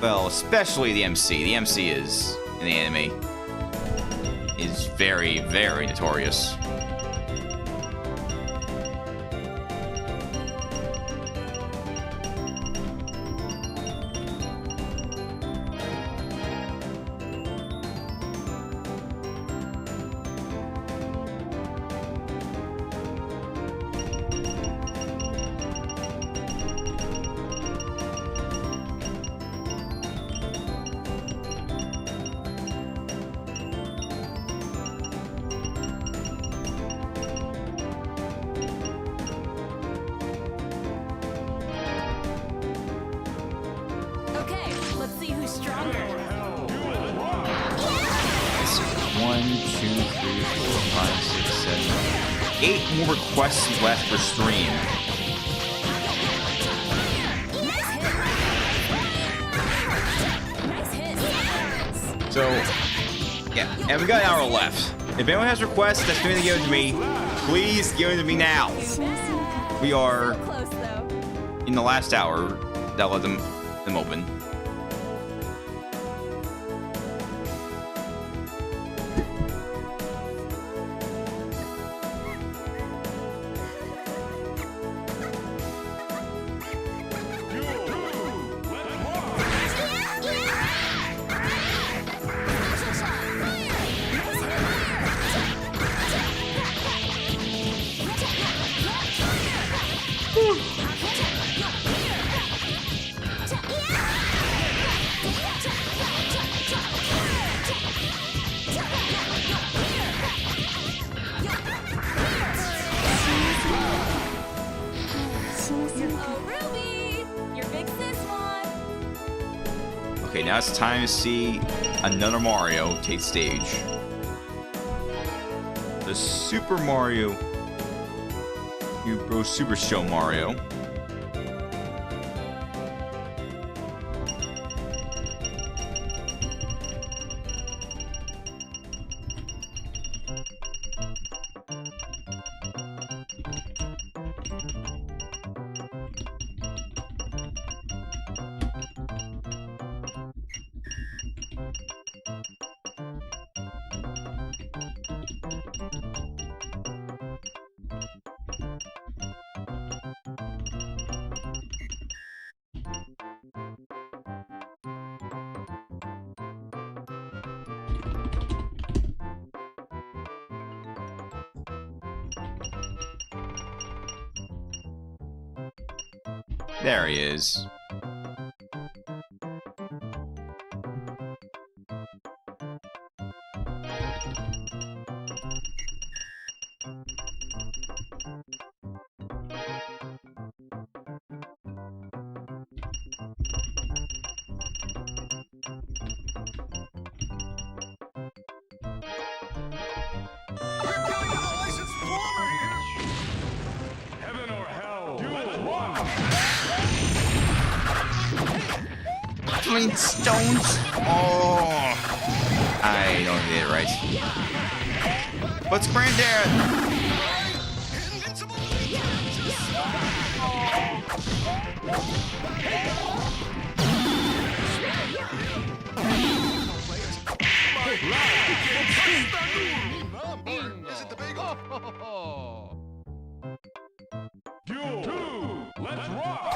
Well, especially the MC. The MC is, in the anime, is very, very notorious. Okay, let's see who's stronger. 1, 2, 3, 4, 5, 6, 7, 8 more requests left for stream. So, yeah, and we got an hour left. If anyone has requests that's going to give them to me, please give them to me now. We are Close though. in the last hour that let them open. Oh, Ruby! Your big sis won! Okay, now it's time to see another Mario take stage. The Super Mario Bros. Super Show Mario. There he is. Flintstones. Oh, I don't get it right. What's Granddad? Duel 2. Let's rock.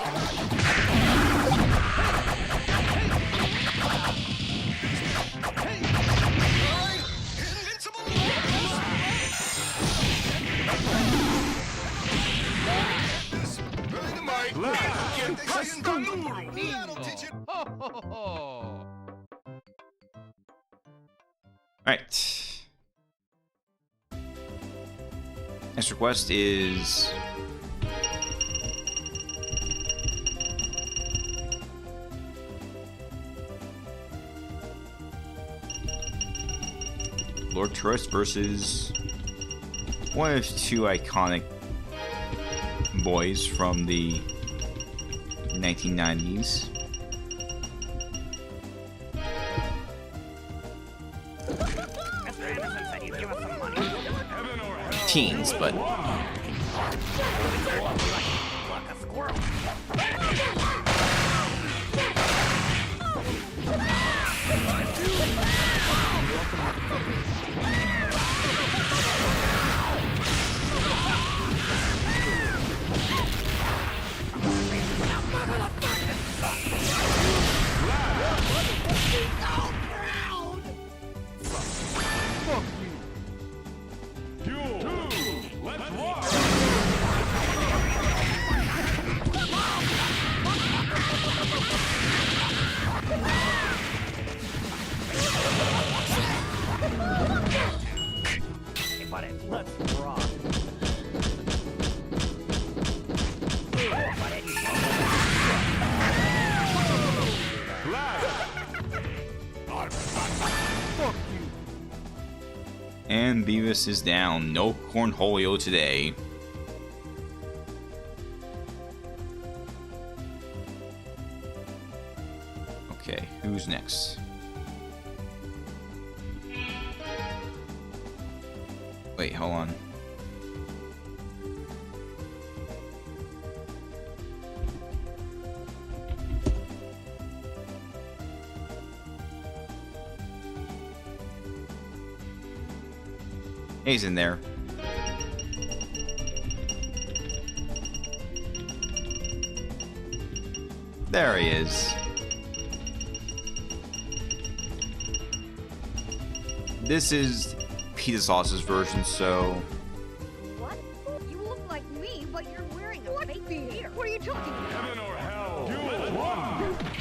Alright. Next request is Lord Tourist versus one of two iconic boys from the 1990s. Teens, but Duel 2. Let's rock. Let's rock. and Beavis is down. No cornholio today. Okay, who's next? Wait, hold on. He's in there. There he is. This is Pizza Sauce's version, so What? You look like me, but you're wearing a fake beard. What are you talking about? Heaven or hell. Duel 1.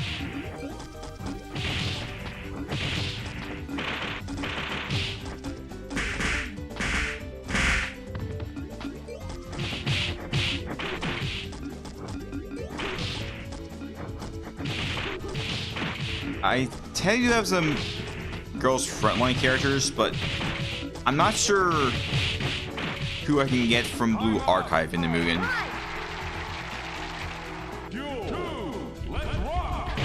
I tend to have some girls frontline characters, but I'm not sure who I can get from Blue Archive in the Mugen. Duel 2. Let's rock.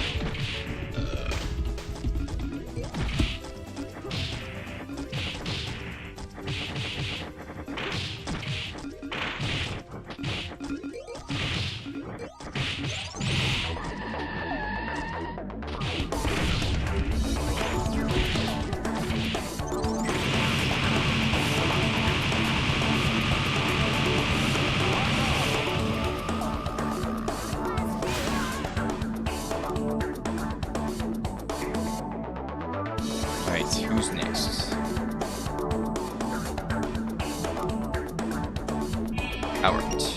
Alright, who's next? Alright.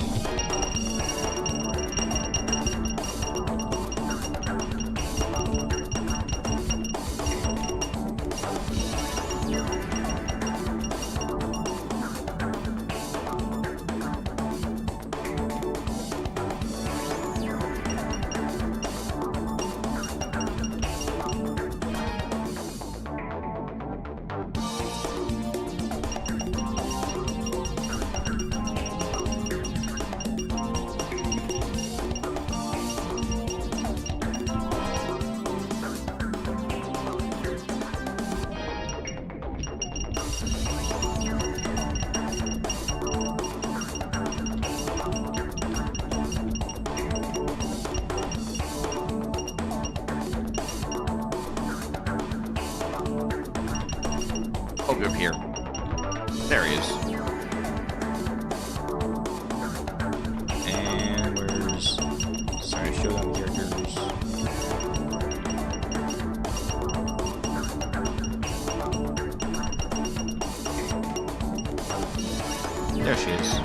choice.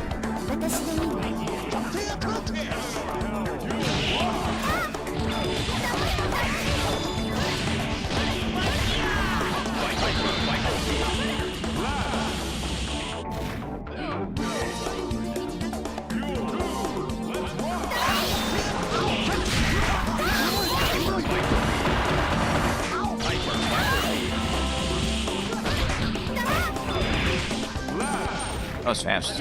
That was fast.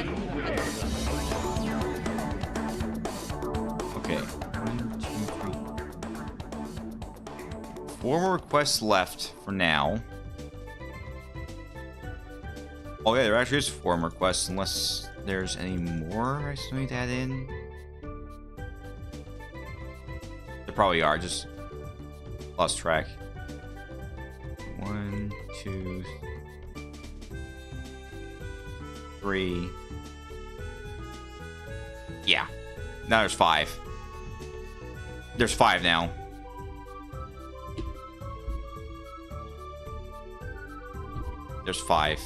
Okay. 1, 2, 3. 4 more requests left for now. Oh yeah, there actually is 4 more requests, unless there's any more I still need to add in. There probably are, just lost track. 1, 2, 3. Yeah. Now there's 5. There's 5 now. There's 5.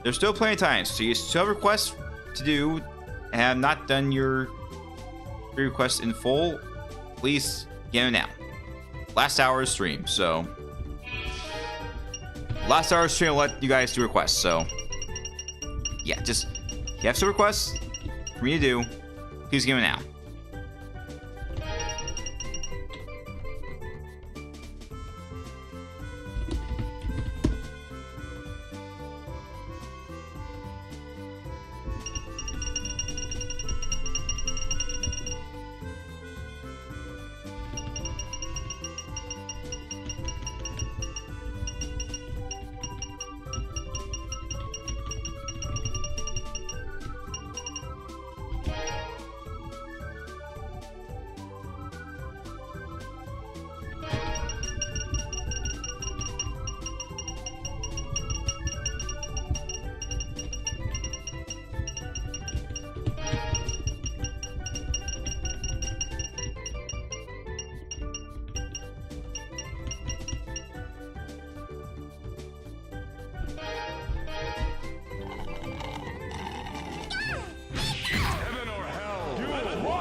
There's still plenty of time, so you still have requests to do and have not done your 3 requests in full. Please get them now. Last hour of stream, so last hour of stream, I'll let you guys do requests. So yeah, just if you have some requests for me to do, please give them now.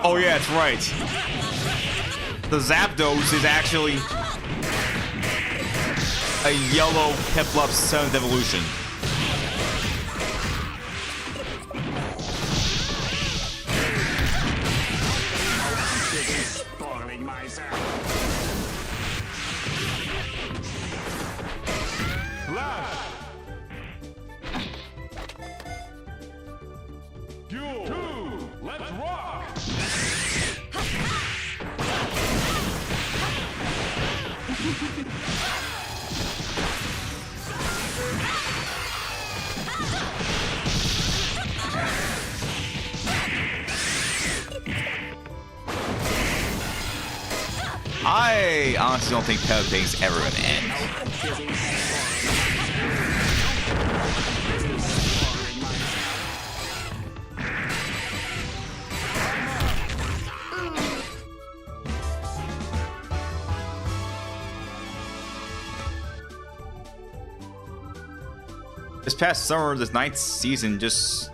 Oh yeah, that's right. The Zapdos is actually a yellow Piplup 7th evolution. I honestly don't think Peppa's ever gonna end. This past summer, this 9th season just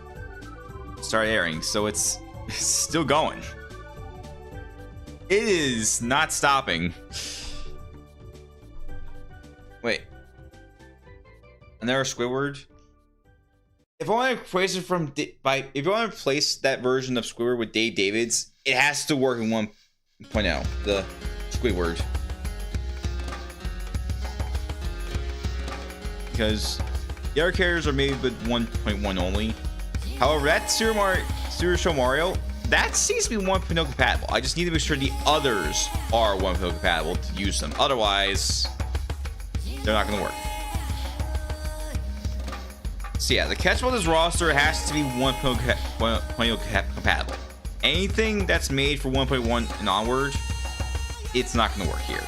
started airing, so it's still going. It is not stopping. Wait. Another Squidward? If I want to replace it from if you want to replace that version of Squidward with Dave David's, it has to work in 1.0, the Squidward. Because the other characters are made with 1.1 only. However, that Super Show Mario, that seems to be 1.0 compatible. I just need to make sure the others are 1.0 compatible to use them. Otherwise, they're not going to work. So yeah, the Catch Brothers roster has to be 1.0 compatible. Anything that's made for 1.1 and onward, it's not going to work here.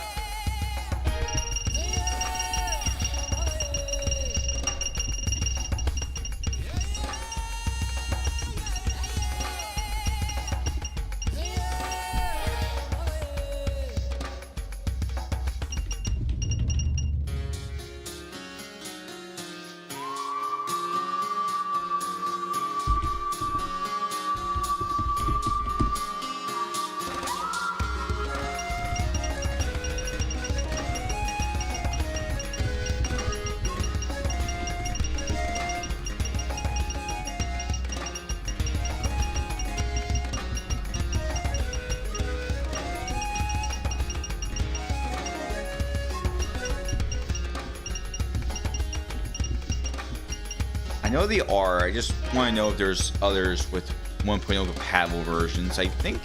know they are. I just want to know if there's others with 1.0 compatible versions. I think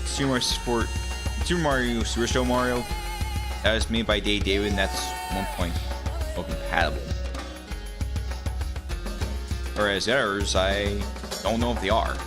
Super Mario Super Show Mario that was made by David, and that's 1.0 compatible. Whereas the others, I don't know if they are.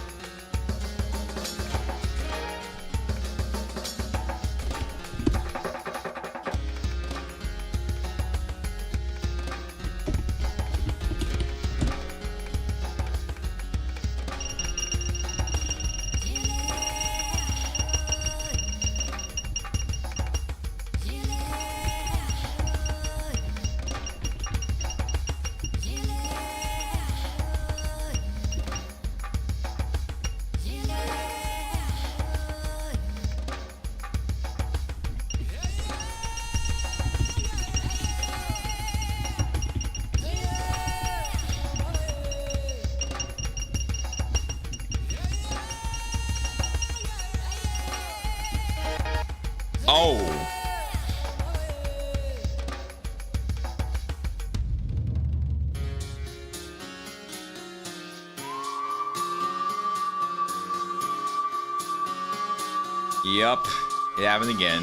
Oh. Yup, it happened again.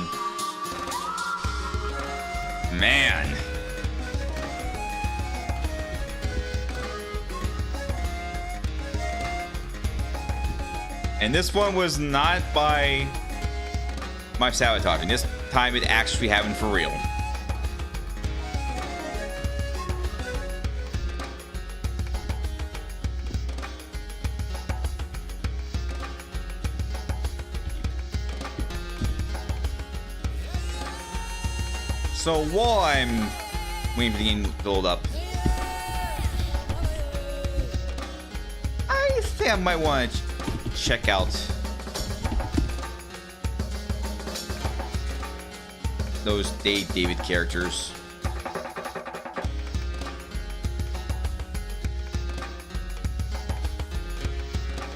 Man. And this one was not by my sabotaging. This time it actually happened for real. So while I'm waiting for the game to build up, I think I might want to check out those David characters.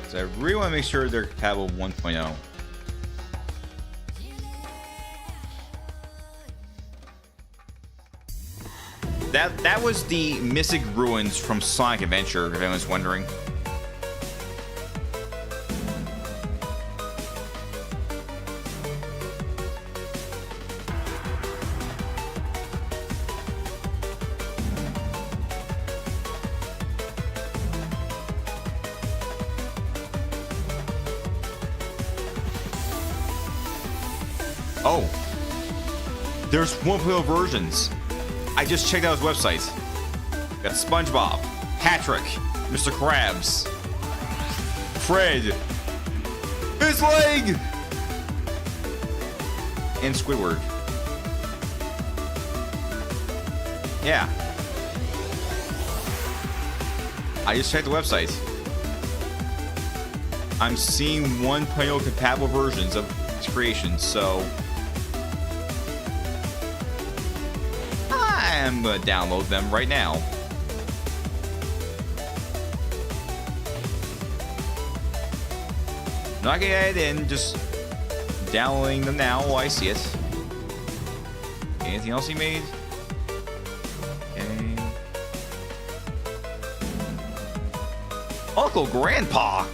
So I really want to make sure they're compatible with 1.0. That was the Mystic Ruins from Sonic Adventure, if anyone's wondering. Oh, there's 1.0 versions. I just checked out his website. Got SpongeBob, Patrick, Mr. Krabs, Fred, his leg, and Squidward. Yeah. I just checked the website. I'm seeing 1.0 compatible versions of his creations, so I'm gonna download them right now. Not gonna add it in, just downloading them now while I see it. Anything else he made? Okay. Uncle Grandpa!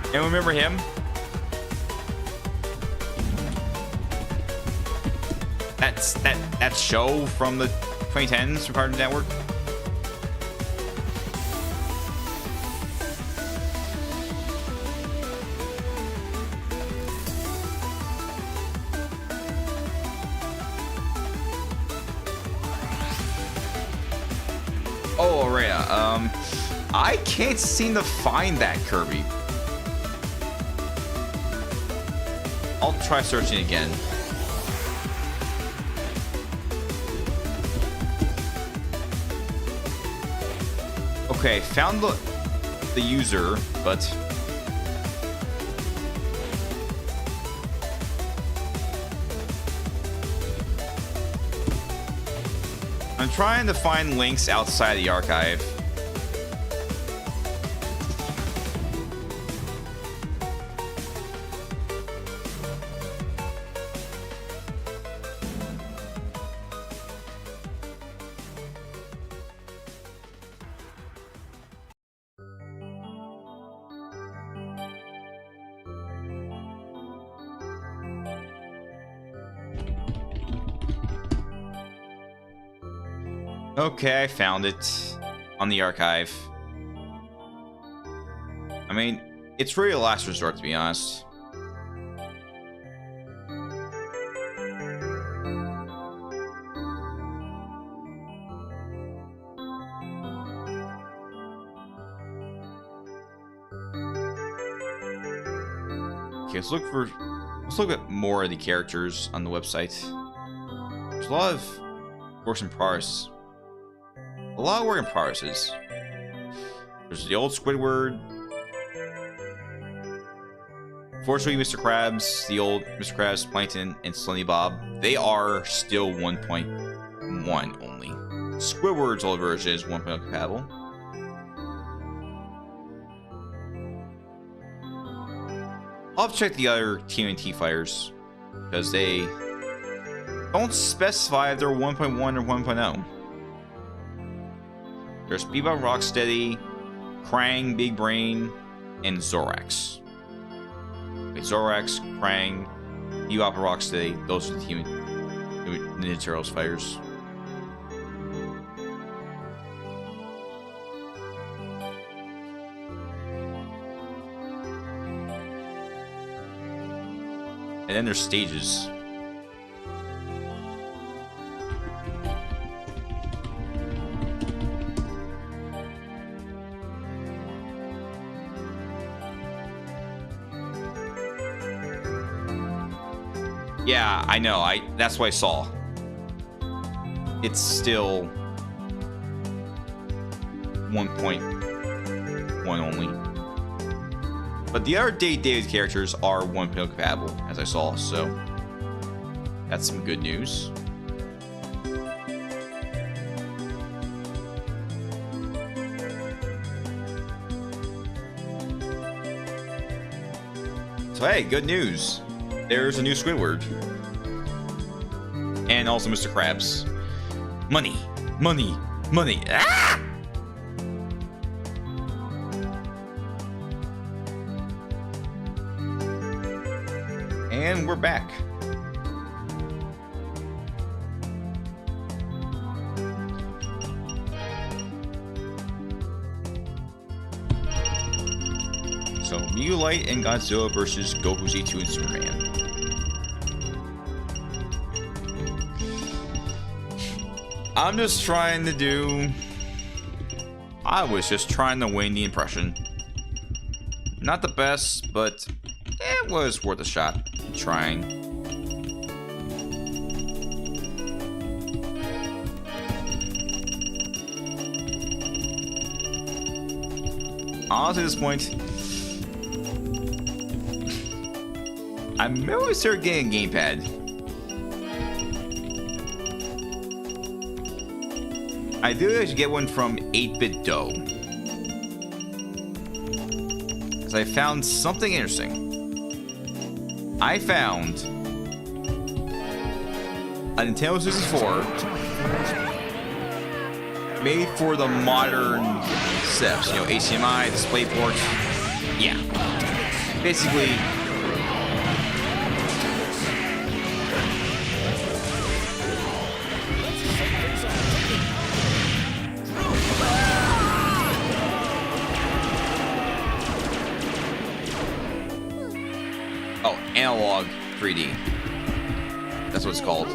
Anyone remember him? That show from the 2010s from Cartoon Network. Oh, Araya. I can't seem to find that Kirby. I'll try searching again. Okay, found the user, but I'm trying to find links outside the archive. Okay, I found it on the archive. I mean, it's really a last resort, to be honest. Okay, let's look at more of the characters on the website. There's a lot of works in progress. A lot of work in progresses. There's the old Squidward. Fortunately, Mr. Krabs, the old Mr. Krabs, Plankton, and Slendy Bob, they are still 1.1 only. Squidward's old version is 1.0 compatible. I'll have to check the other TMNT fighters because they don't specify if they're 1.1 or 1.0. There's Bebop, Rocksteady, Krang, Big Brain, and Zorax. Okay, Zorax, Krang, Bebop, and Rocksteady. Those are the Team Ninja Turtles fighters. And then there's stages. Yeah, I know. That's what I saw. It's still 1.1 only. But the other David characters are 1.0 compatible, as I saw, so that's some good news. So hey, good news. There's a new Squidward. And also Mr. Krabs. Money! Money! Money! Ah! And we're back. So, M.U.G.E.N Light and Godzilla versus Goku Z2 and Superman. I was just trying to win the impression. Not the best, but it was worth a shot. Trying. Honestly, at this point, I may always start getting a gamepad. I do actually get one from 8-Bit Dough, because I found something interesting. I found a Nintendo 64 made for the modern setups, you know, HDMI, DisplayPort. Yeah. Basically, analog 3D. That's what it's called.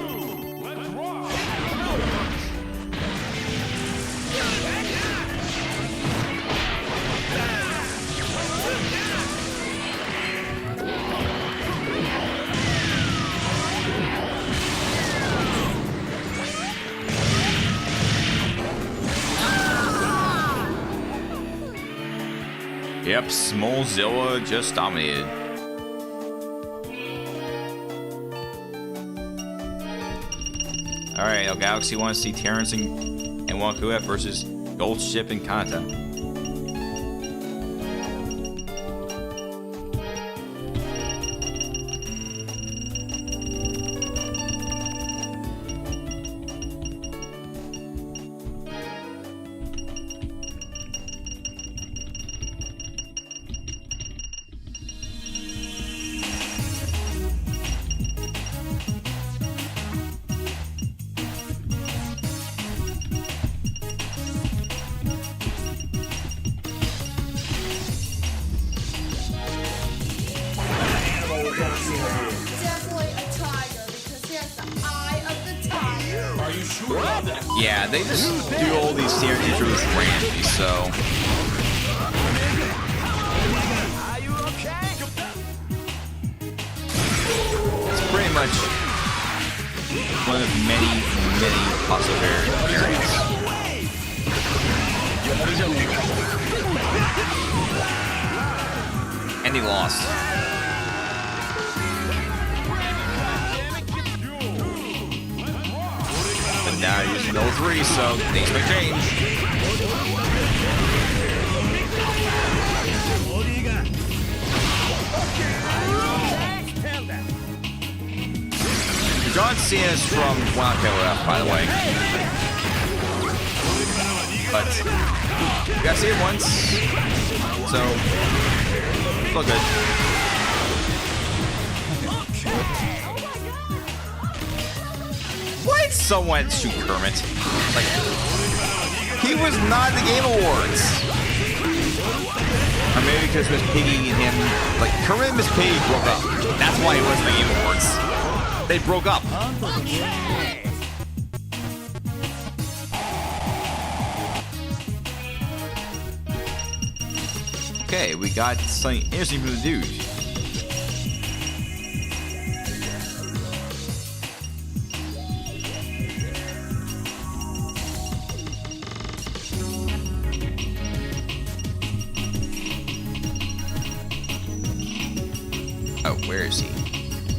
Yep, Smallzilla just dominated. Alright, El Galaxy wants to see Terrence and Wakuef versus Goldship and Kanata. Yeah, they just do all these standard moves randomly, so. It's pretty much one of many possible variants. And he lost. But now you're using level 3, so things may change. John Cena's from Wild KOF, by the way. But you gotta see it once, so it's all good. Why did someone shoot Kermit? Like, he was not in the Game Awards. Or maybe because Miss Piggy and him, like Kermit and Miss Piggy broke up. That's why he wasn't in the Game Awards. They broke up. Okay, we got something interesting from the dude. Oh, where is he?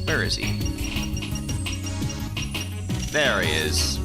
Where is he? There he is.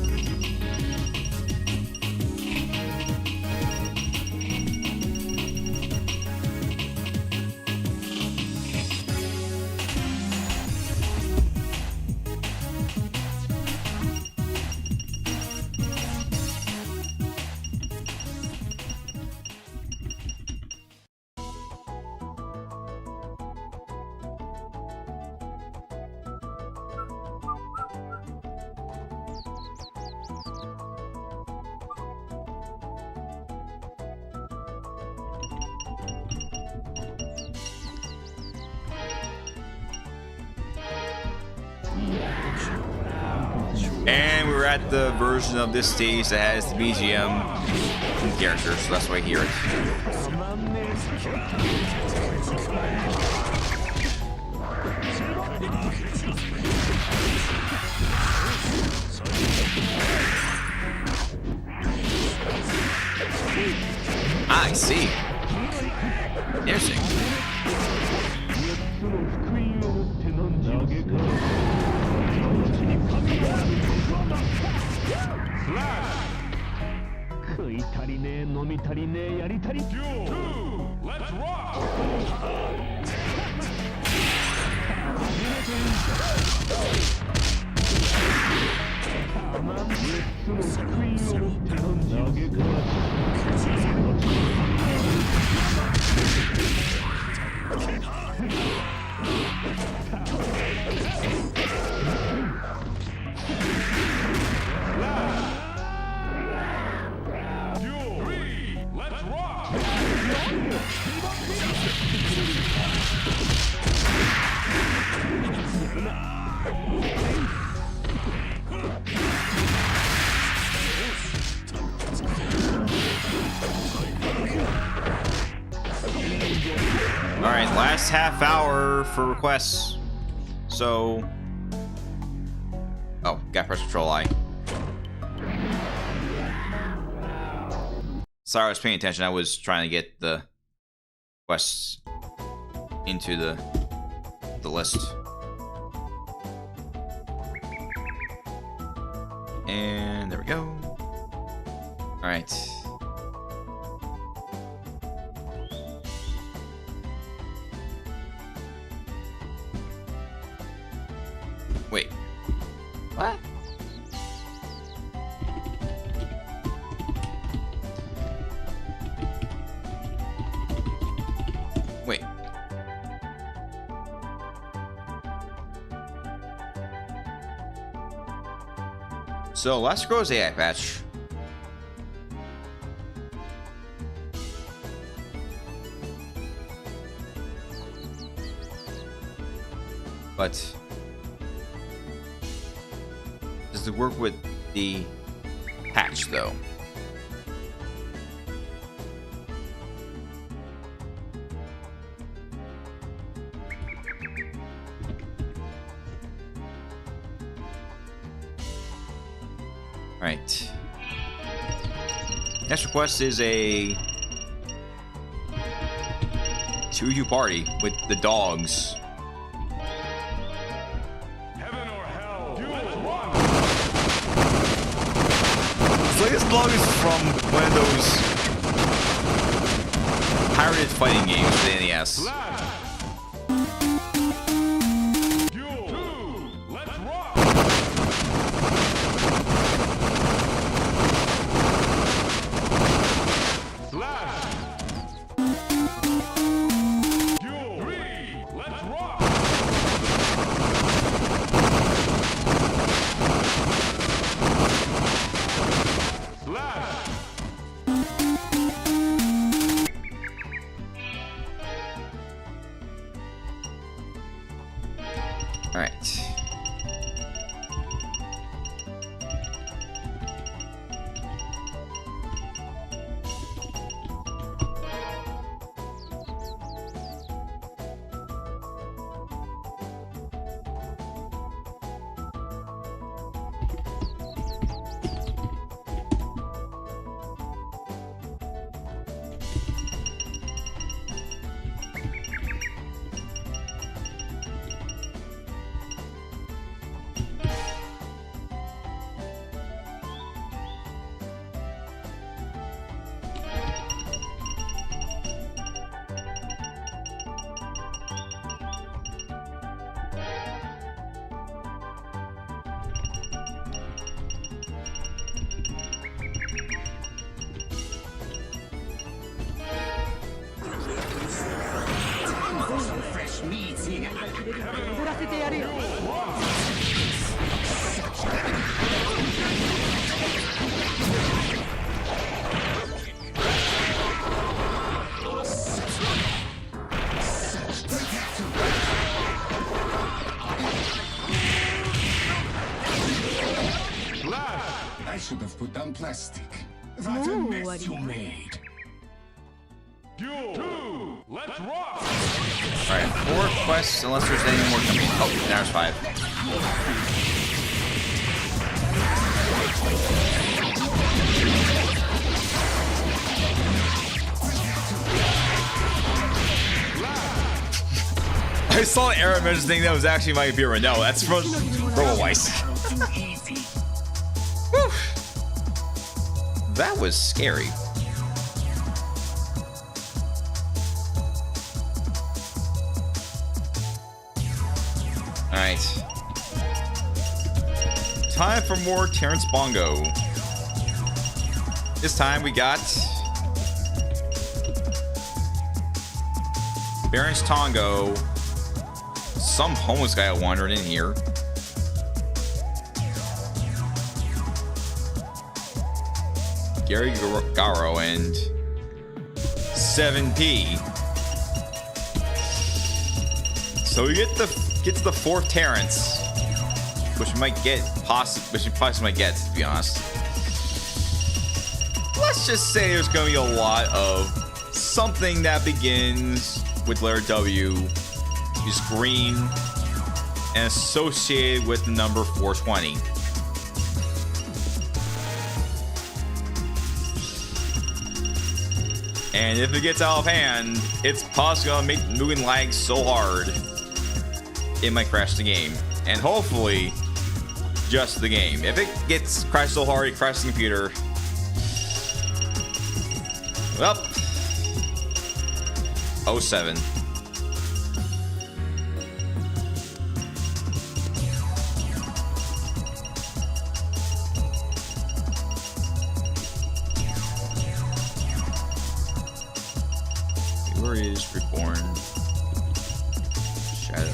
And we're at the version of this stage that has the BGM character, so that's why I hear it. I see. Interesting. Let's rock! Let's rock! Alright, last half hour for requests. So. Oh, got press control I. Sorry, I was paying attention. I was trying to get the quests into the list. And there we go. All right. Wait. What? Wait. So let's go to AI patch. But does it work with the patch, though. Right. Next request is a 2U party with the dogs. Heaven or hell. Duel 1. So this dog is from one of those pirated fighting games for the NES. Duel 2. Let's rock. Slash. Duel 3. Let's rock. Slash. All right. I should have put down plastic. What a mess you made. Duel 2. Let's rock. All right. 4 quests, unless there's any more coming. Oh, there's 5. I saw an error message thing that was actually my computer. No, that's from RoboWeiss. Whew. That was scary. Alright. Time for more Terrence Bongo. This time we got Baron's Tongo. Some homeless guy wandered in here. Gary Garo and 7P. So we get to the 4th Terrence, which we might get which we possibly might get, to be honest. Let's just say there's gonna be a lot of something that begins with letter W, is green, and associated with the number 420. And if it gets out of hand, it's possibly gonna make M.U.G.E.N lag so hard it might crash the game. And hopefully, just the game. If it gets crashed so hard it crashes the computer, well, 07. Where is Reborn? Shadow.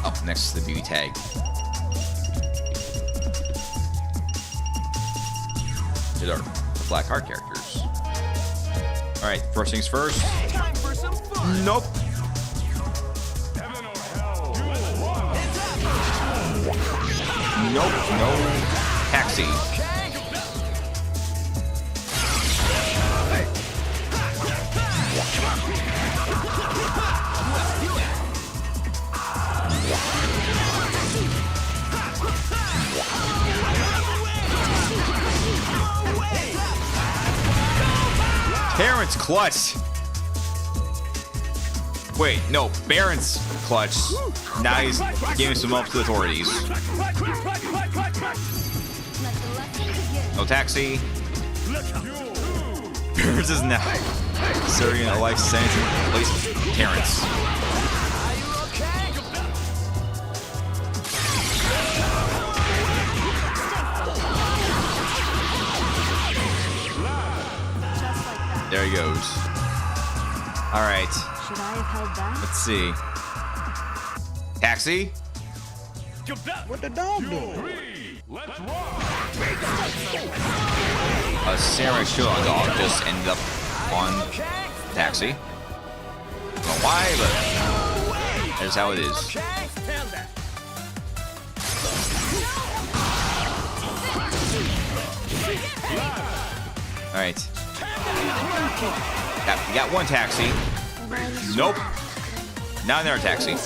Up next to the beauty tag. These are black heart characters. All right, first things first. Time for some fun. Nope. Heaven or hell. Duel 1. Nope. No. Taxi. Terrence clutch. Wait, no, Baron's clutch. Now he's giving some up to the authorities. No taxi. Barons is now serving a life sentence in place of Terrence. There he goes. All right. Should I have held back? Let's see. Taxi. What the dog do? Let's rock. A samurai show dog just ended up on taxi. Don't know why, but that's how it is. All right. You got one taxi. Nope. Not another taxi.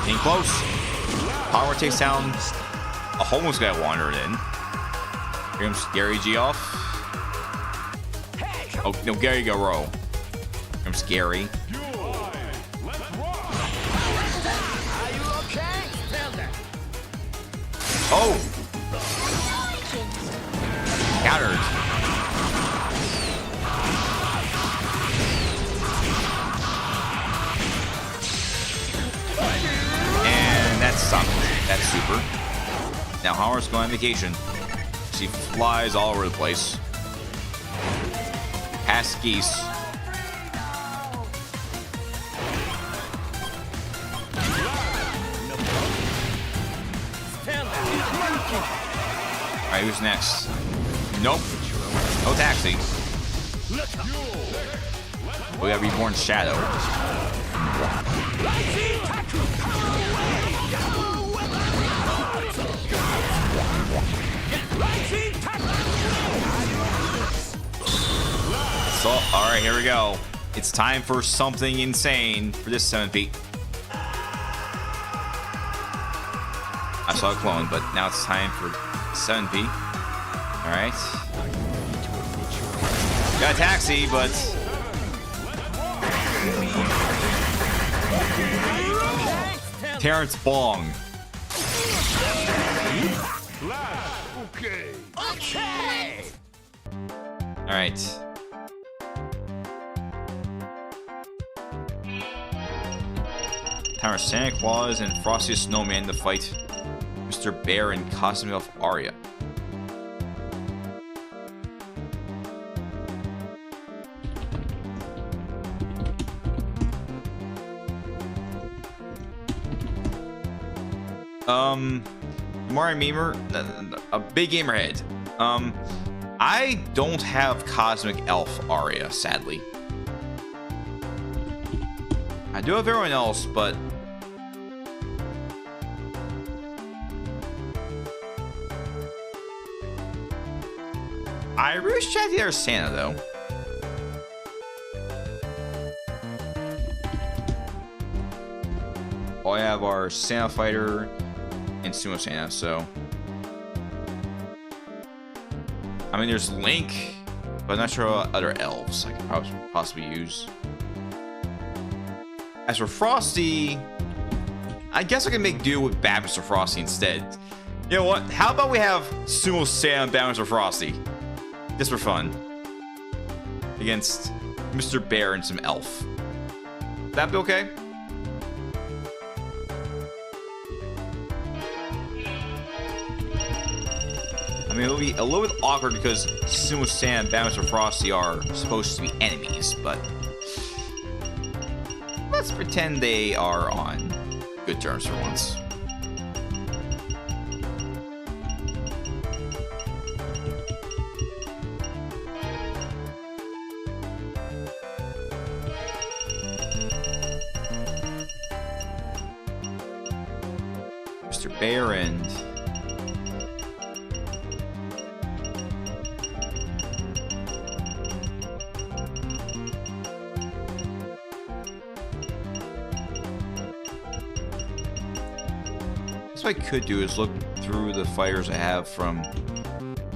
Getting close. Power takes down a homeless guy wandered in. Here comes Gary G off. Oh, no, Gary Garou. Here comes Gary. Oh! Countered. And that's something. That's super. Now Howard's going on vacation. She flies all over the place. Past geese. Alright, who's next? Nope. No taxi. We got Reborn Shadow. So, alright, here we go. It's time for something insane for this 7P. I saw a clone, but now it's time for 7P. Alright. Got a taxi, but... Terrence Bong. Okay. Alright. Time for Santa Claus and Frosty the Snowman to fight Mr. Bear and Costume Elf Aria. Mario Memer, a big gamer head. I don't have Cosmic Elf Aria, sadly. I do have everyone else, but I really wish I had the other Santa, though. All I have are Santa Fighter and Sumo Santa, so... I mean, there's Link, but I'm not sure what other elves I could possibly use. As for Frosty, I guess I can make do with Bad Mr. Frosty instead. You know what? How about we have Sumo Santa and Bad Mr. Frosty? Just for fun. Against Mr. Bear and some elf. Would that be okay? I mean, it'll be a little bit awkward because Sinnoh Sam and Bad Mr. Frosty are supposed to be enemies, but let's pretend they are on good terms for once. Mr. Bear and what I could do is look through the fighters I have from...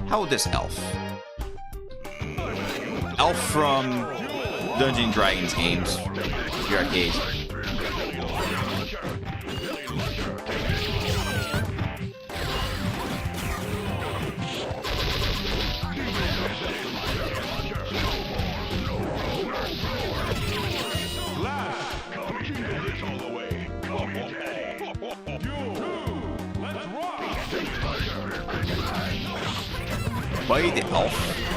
How about this elf? Elf from Dungeons and Dragons games. Your arcade. Buddy the elf.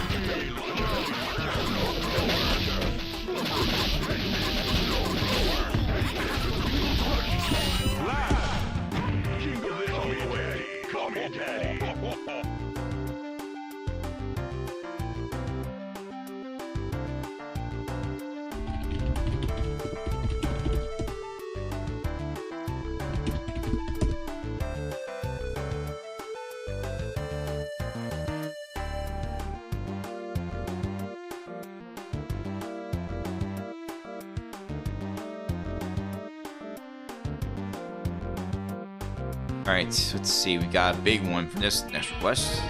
Alright, let's see. We got a big one for this next request.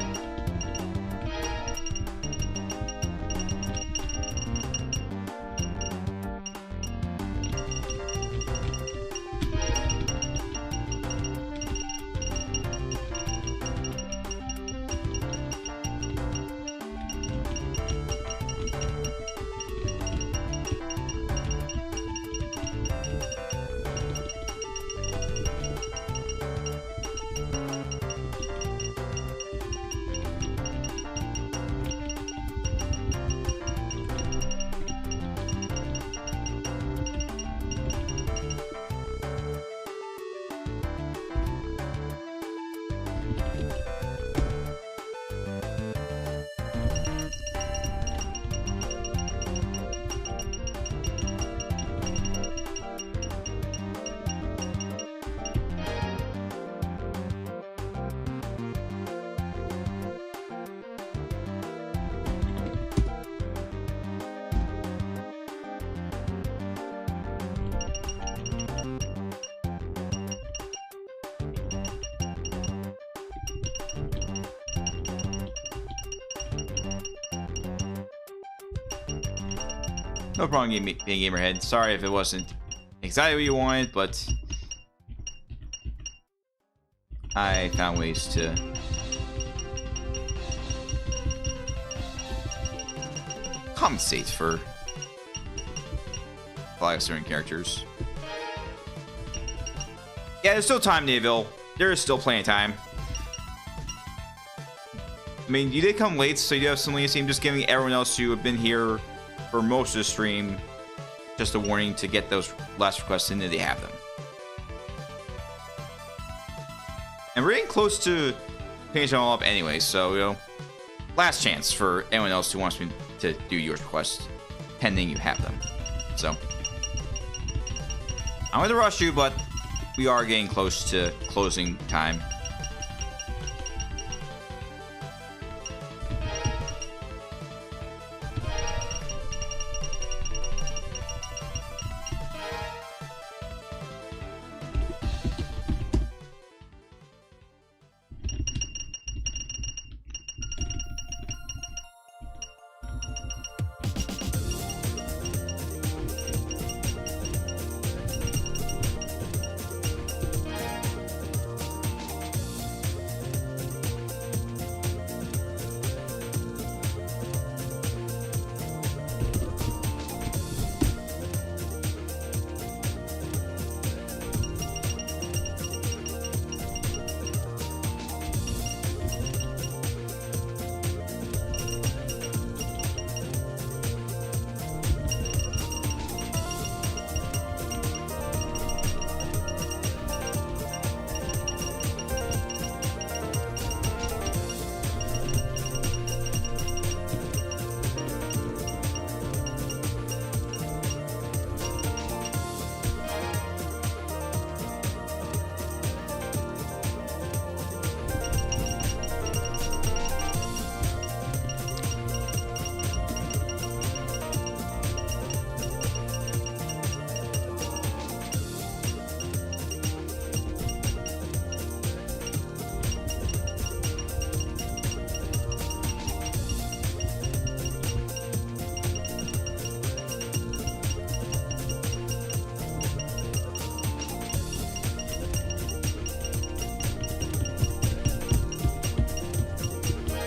No problem, being Gamerhead. Sorry if it wasn't exactly what you wanted, but I found ways to compensate for a lot of certain characters. Yeah, there's still time, Naville. There is still plenty of time. I mean, you did come late, so you do have some leniency. I'm just giving everyone else who have been here for most of the stream just a warning to get those last requests in if they have them. And we're getting close to finishing all up anyway, so, you know, last chance for anyone else who wants me to do your requests, pending you have them. So, I'm going to rush you, but we are getting close to closing time.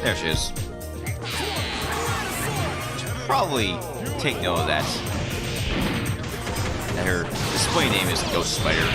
There she is. Should probably take note of that. That her display name is Ghost Spider.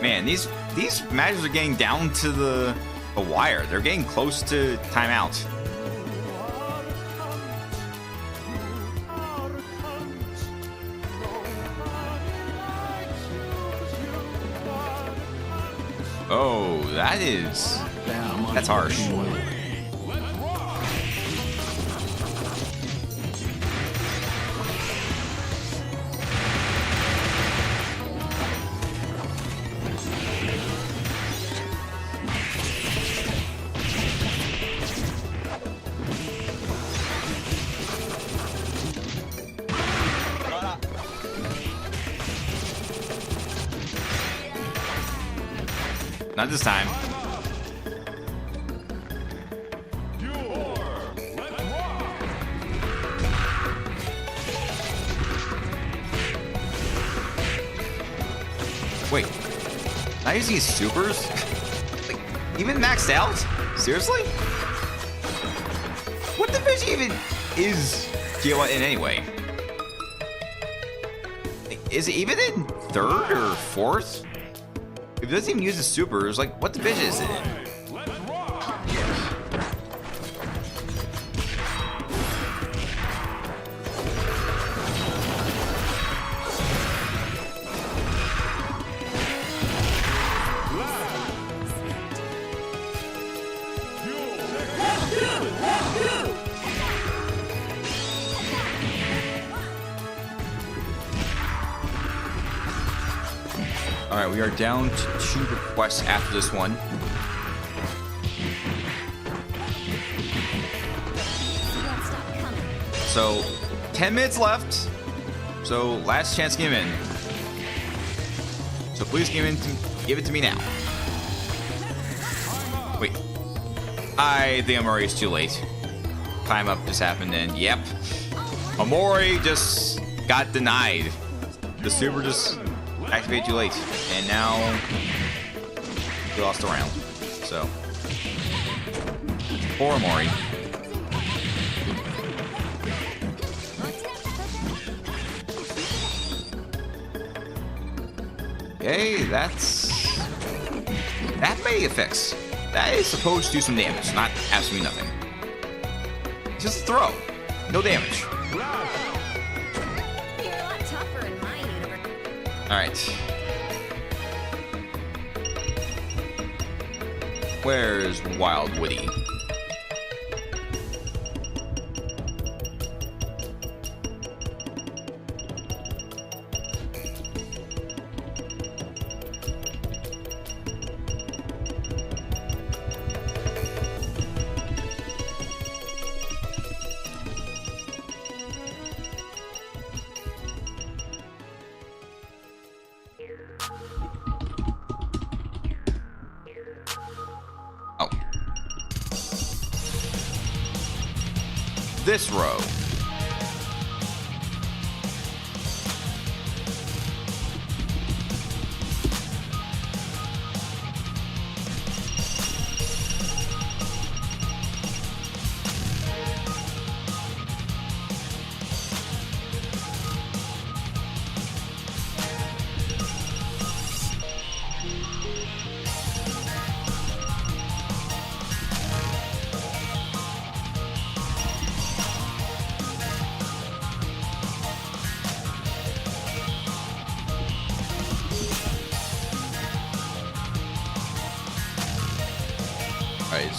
Man, these matches are getting down to the wire. They're getting close to timeout. Oh, that's harsh. Not this time. Wait, not using his supers? Like, even maxed out? Seriously? What division even is M.U.G.E.N anyway? Like, is it even in 3rd or 4th? If it doesn't even use the supers, like, what division is it in? Alright, we are down to 2 requests after this one. So, 10 minutes left. So, last chance to get him in. So please give it to me now. Wait. I think Amori's too late. Time up just happened and yep. Amori just got denied. The super just activated too late. And now we lost a round. So poor Amori. Okay, that may affect. That is supposed to do some damage, not absolutely nothing. Just a throw, no damage. You're a lot tougher in my universe. All right. Where's Wild Woody? Oh. This row.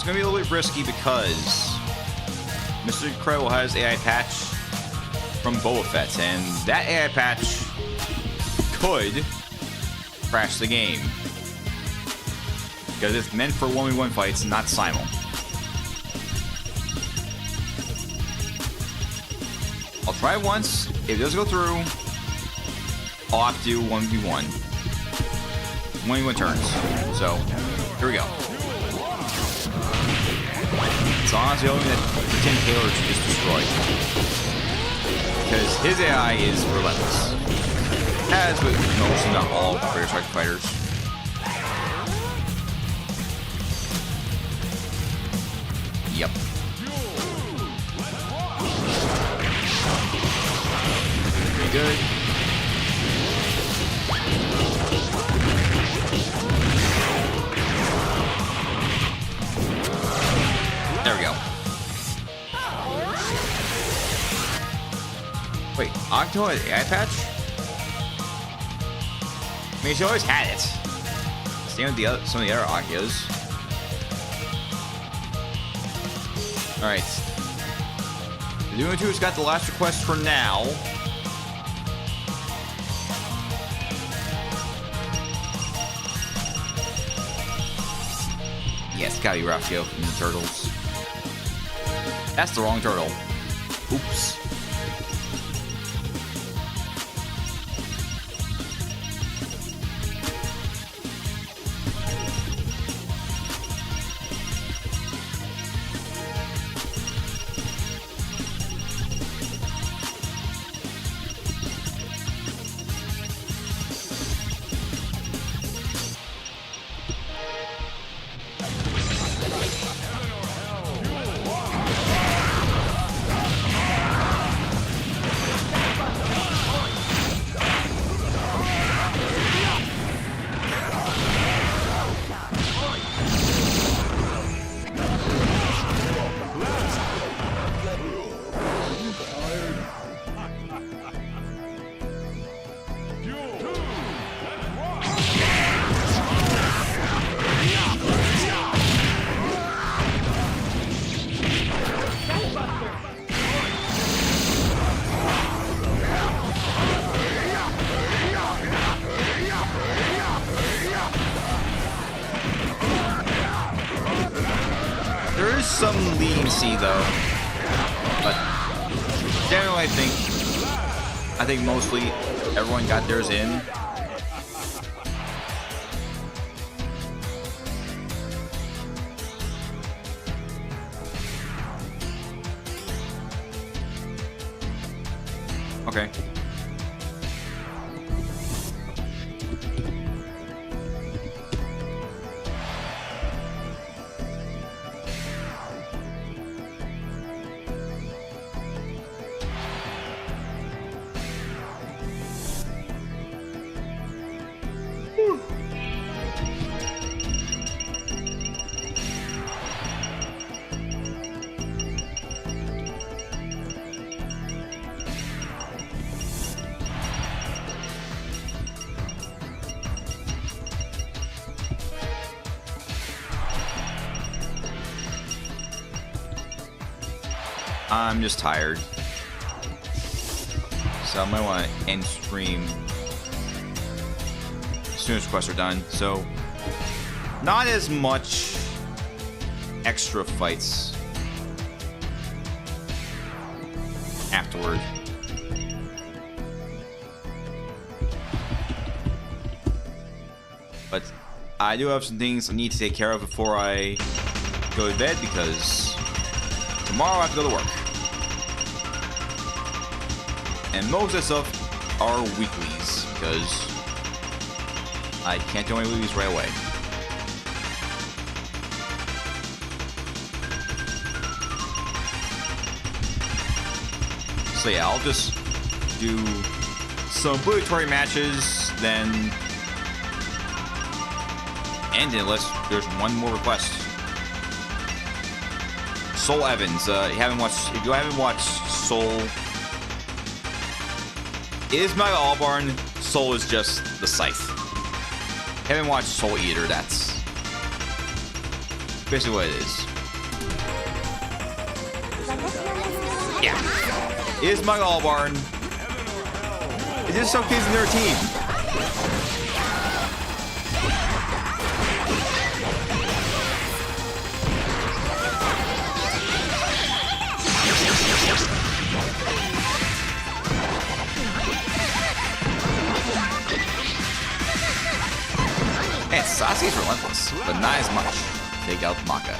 gonna be a little bit risky because Mr. Incredible has AI patch from Boba Fett, and that AI patch could crash the game because it's meant for 1v1 fights, not simul. I'll try it once. If it doesn't go through, I'll have to do 1v1. 1v1 turns. So, here we go. It's honestly hoping that the Tin Tailor is just destroyed. Because his AI is relentless. As with most, not all, Greater Strike fighters. Yep. Pretty good. There we go. Wait, Octo had AI patch? I mean, she always had it. Same with some of the other Akios. Alright. The Doom 2 has got the last request for now. Yeah, it's gotta be Raphael from the Turtles. That's the wrong turtle. Oops. There is some leniency though, but generally I think mostly everyone got theirs in. Okay. I'm just tired, so I might want to end stream as soon as quests are done. So, not as much extra fights afterward. But I do have some things I need to take care of before I go to bed, because tomorrow I have to go to work. And most of the stuff are weeklies, because I can't do any weeklies right away. So yeah, I'll just do some obligatory matches, then end it unless there's one more request. Soul Evans, if you haven't watched Soul, it is Mega Allbarn. Soul is just the scythe. Haven't watched Soul Eater, that's basically what it is. Yeah. Is my Allbarn. It is showcasing their team. And Sasuke's relentless, but not as much. Take out Maka.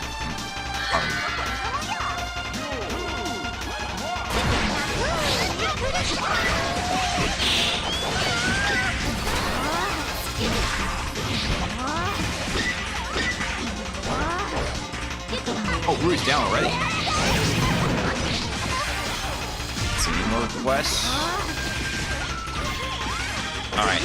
Oh, Rue's down already. See, Northwest. Alright.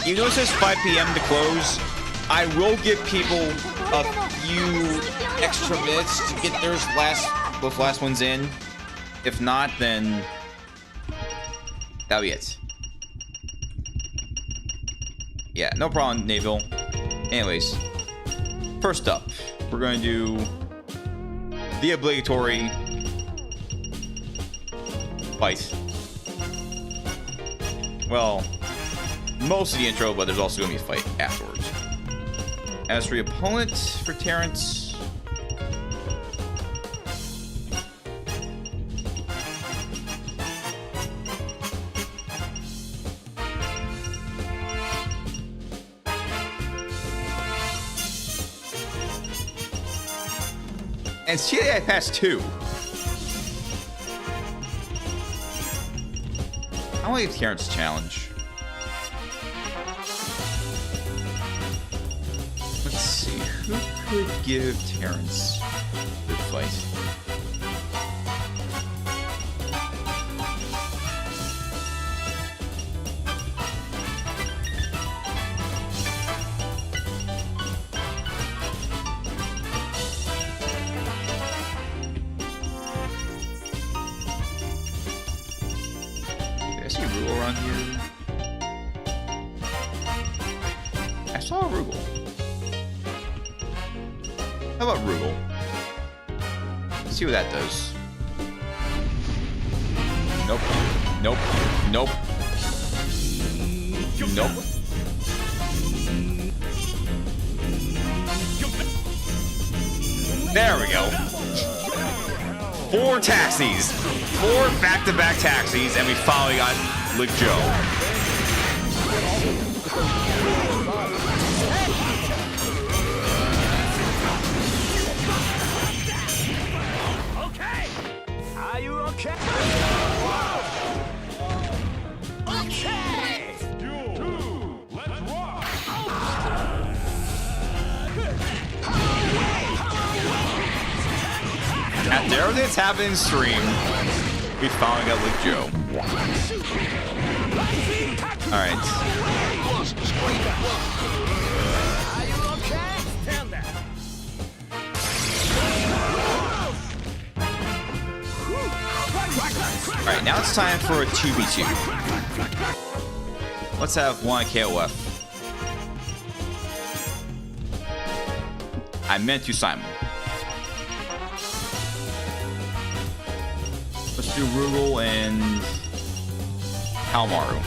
You know it says 5 p.m. to close. I will give people a few extra minutes to get theirs both last ones in. If not, then that'll be it. Yeah, no problem, Naville. Anyways, first up, we're going to do the obligatory fight. Well, most of the intro, but there's also going to be a fight afterwards. As for the opponent for Terrence, and CDI passed 2. I want to give Terrence a challenge. Let's see, who could give Terrence a good fight? Did I see Rugal around here? I saw Rugal. How about Rugal? Let's see what that does. Nope. Nope. Nope. Nope. There we go. 4 taxis. 4 back-to-back taxis, and we finally got Lick Joe. Okay. Are you okay? Okay. Duel 2. Let's rock. After everything that's happened in stream, we finally got Lick Joe. Alright. Are you okay? Stand there. Alright, now it's time for a 2v2. Let's have one KOF. I meant to Simon. Let's do Rugal and Kalmaru.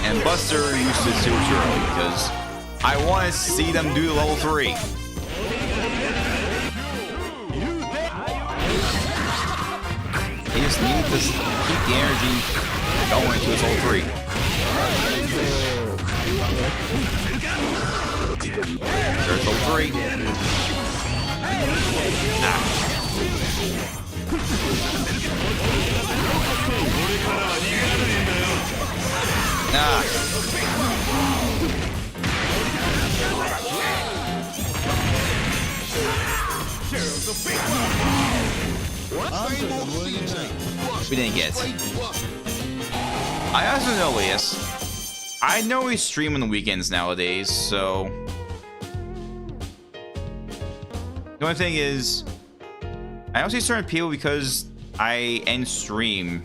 And Buster used to do early because I want to see them do the level 3. He just needs to keep the energy going to his whole 3. There's level 3. We didn't get. I also know Elias. I know we stream on the weekends nowadays, so the only thing is, I I don't see certain people because I end stream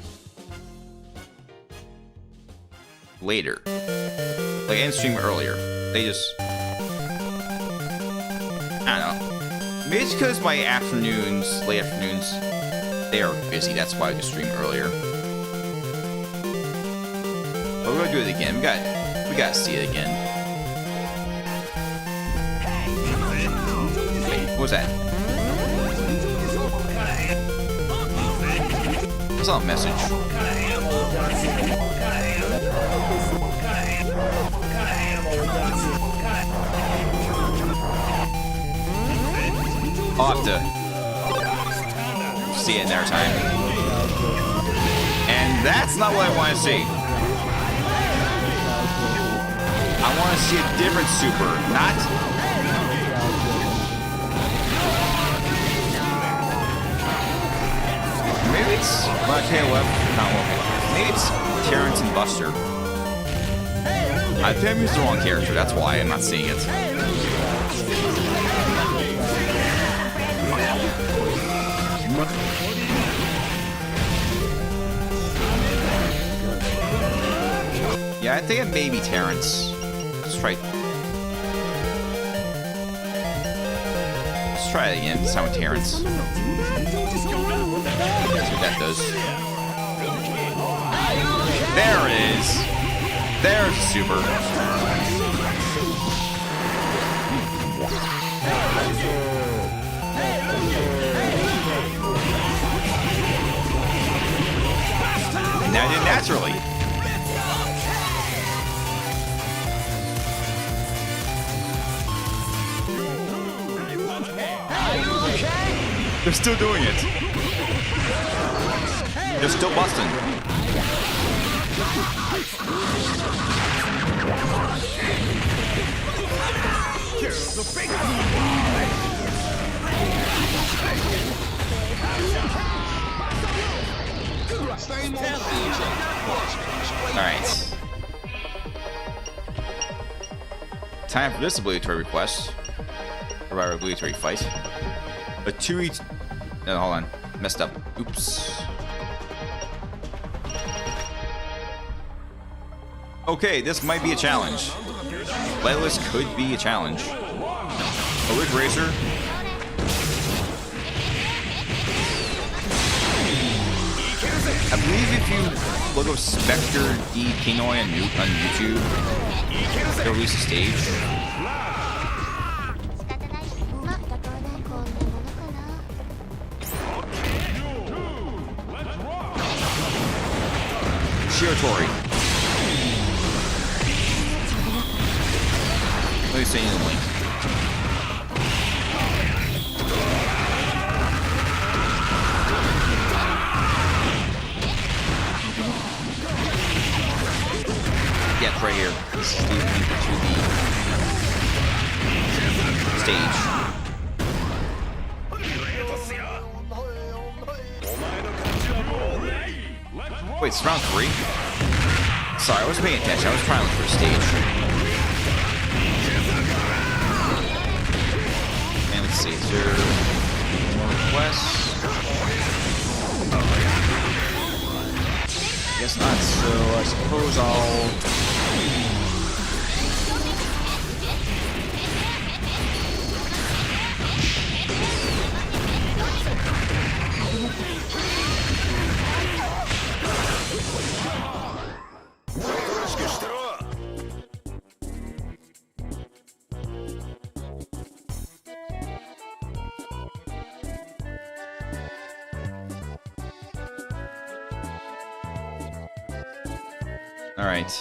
later. Like, end stream earlier. They just... I don't know. Maybe it's because my afternoons, late afternoons, they are busy. That's why I just stream earlier. But we're gonna do it again. We gotta see it again. Wait, what was that? It's not a message. I'll have to see it another time. And that's not what I want to see. I want to see a different super, not... Maybe it's... Well, okay, well, not okay. Maybe it's Terrence and Buster. I think I used the wrong character, that's why I'm not seeing it. Yeah, I think it may be Terrence. Let's try it again. This time with Terrence. See what that does. There it is. There's the super. And now I did it naturally. They're still doing it. They're still busting. Alright. Time for this obligatory request. Or our obligatory fight. A 2-each... No, hold on. Messed up. Oops. Okay, this might be a challenge. Legless could be a challenge. A Ridge Racer. I believe if you look up Spectre D Pinoy on YouTube, they'll release a stage. Shiratori. Let me see the link. Yeah, it's right here. This is the link to the stage. Wait, it's round 3? Sorry, I wasn't paying attention. I was trying to look for a stage. And let's see, is there Northwest? Guess not, so I suppose I'll... All right.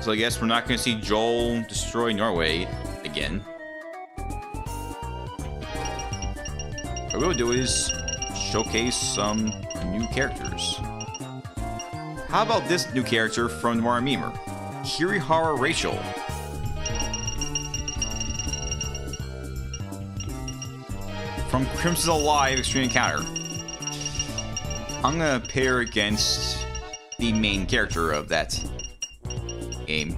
So I guess we're not going to see Joel destroy Norway again. What we'll do is showcase some new characters. How about this new character from the Mario Memer? Kirihara Rachel. From Crimson Alive Extreme Encounter. I'm gonna pair against the main character of that game.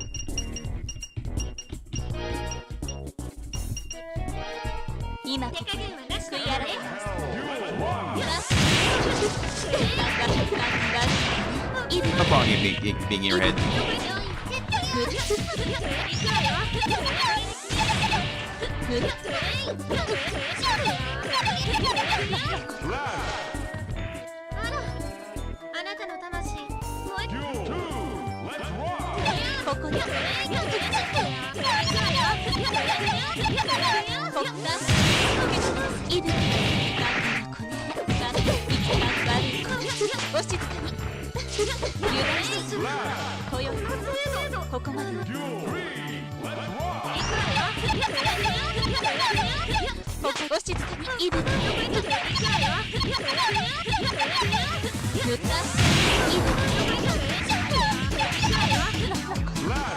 No problem being in your head.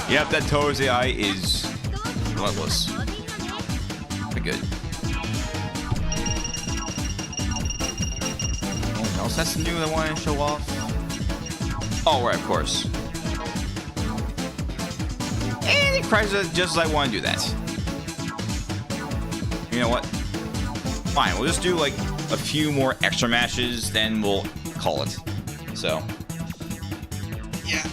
Yep, that Toads AI is relentless. Pretty good. Anything else that's new that I want to show off? Oh, right, of course. And it cries just as I want to do that. You know what? Fine, we'll just do like a few more extra matches, then we'll call it. So, yeah.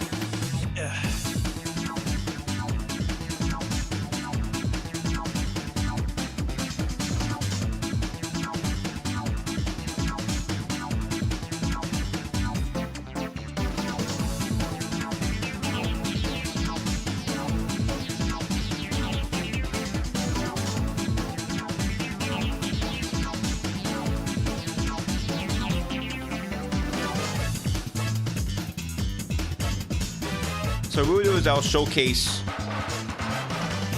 So what we'll do is I'll showcase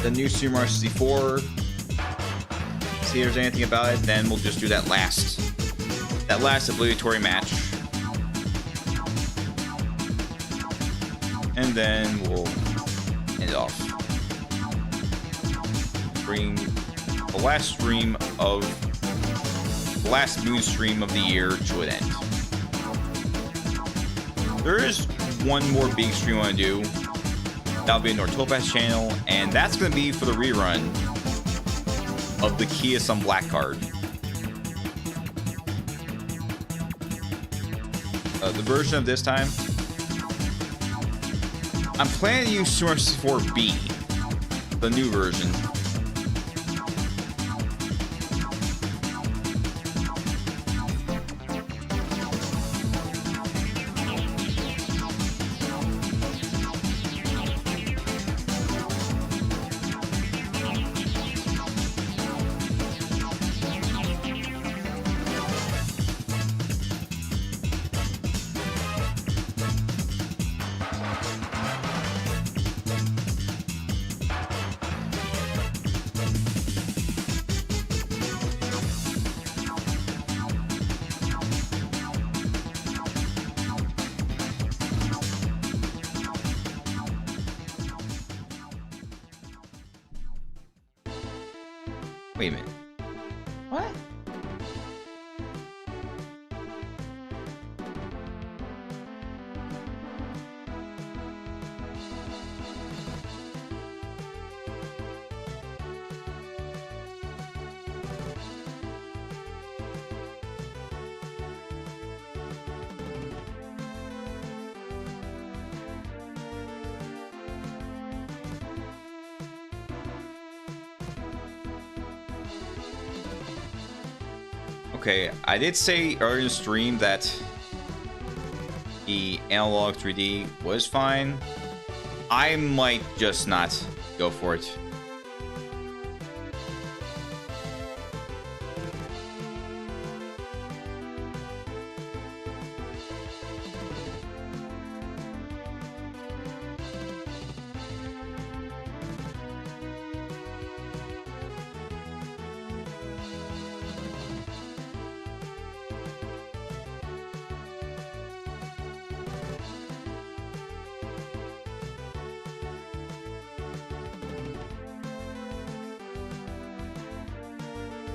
the new Super Mario 64. See if there's anything about it. Then we'll just do that last obligatory match, and then we'll end it off. Bring the last stream of the last Moon stream of the year to an end. There is one more big stream I want to do. That'll be in Nortopaz channel, and that's going to be for the rerun of the Kia Sun Black card. The version of this time, I'm planning to use Super Mario 64B, the new version. Wait a minute. What? Okay, I did say earlier in the stream that the analog 3D was fine. I might just not go for it.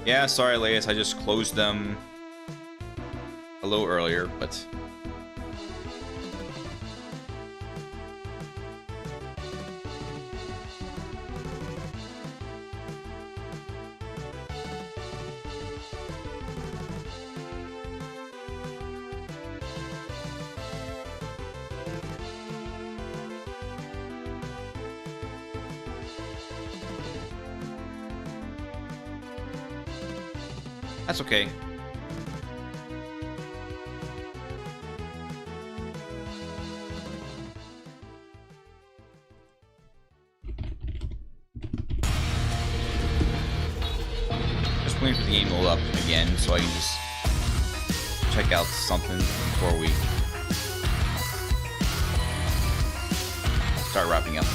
Yeah, sorry, Laius, I just closed them a little earlier, but That's okay. Just waiting for the game to load up again so I can just check out something before we start wrapping up.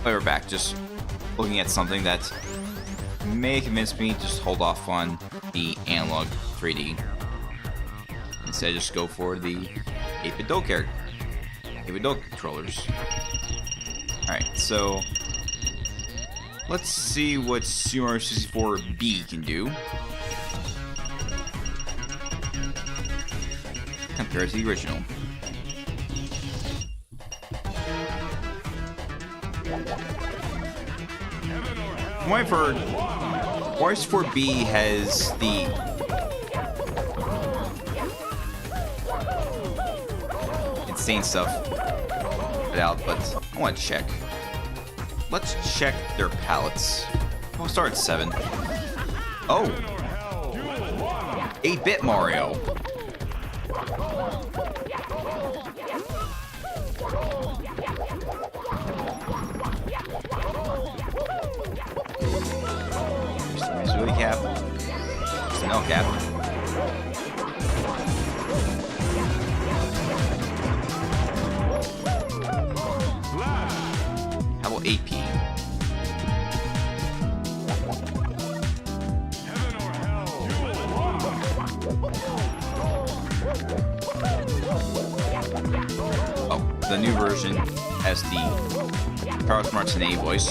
We're back, just looking at something that may convince me to just hold off on the analog 3D. Instead, just go for the 8-bit Do controllers. Alright, so let's see what Super Mario 64B can do compared to the original. From what I've heard, Mario 64B has the insane stuff put out, but I want to check. Let's check their palettes. We'll start at 7. Oh! 8-bit Mario. Cap. Just an L cap. How about 8P? Oh, the new version has the Carlos Martinet voice.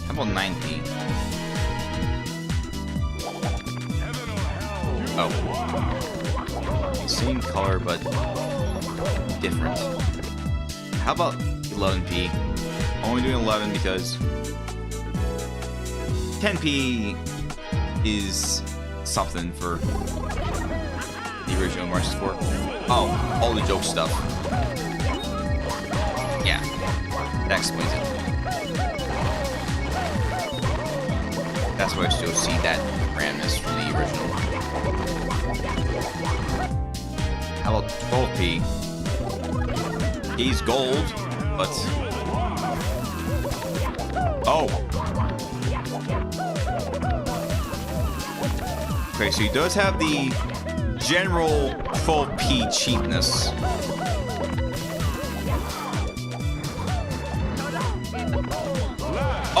How about 9P? Oh. Same color, but different. How about 11P? Only doing 11 because 10P is something for the original Mario 64. Oh, all the joke stuff. Yeah, that explains it. That's why I still see that randomness from the original. How about 12p? He's gold, but... Oh! Okay, so he does have the general 12p cheapness.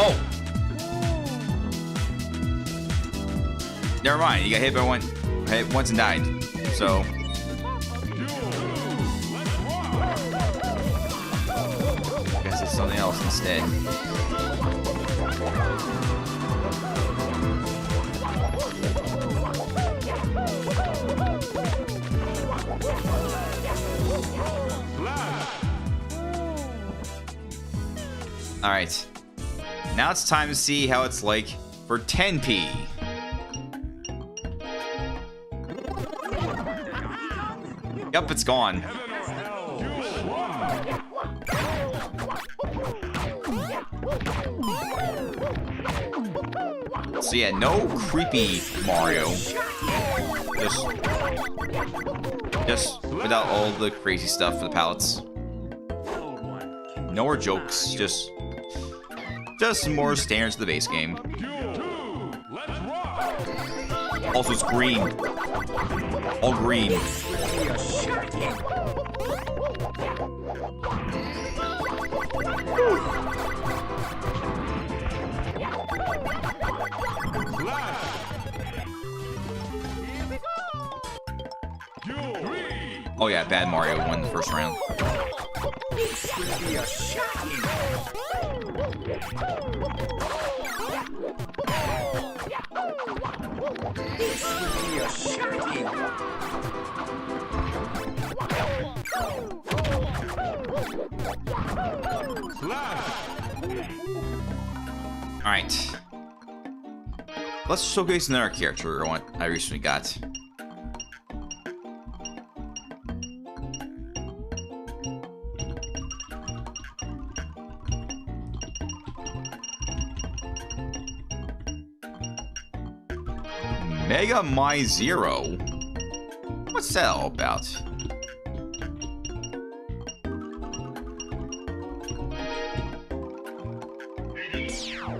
Oh! Never mind, he got hit by one, hit once and died. So... I guess it's something else instead. Alright. Now it's time to see how it's like for 10p. Yup, it's gone. So yeah, no creepy Mario. Just without all the crazy stuff for the palettes. No more jokes, just more standards of the base game. Also, it's green. All green. Oh yeah, Bad Mario won the first round. Alright. Let's showcase another character I recently got. M.U.G.E.N. What's that all about?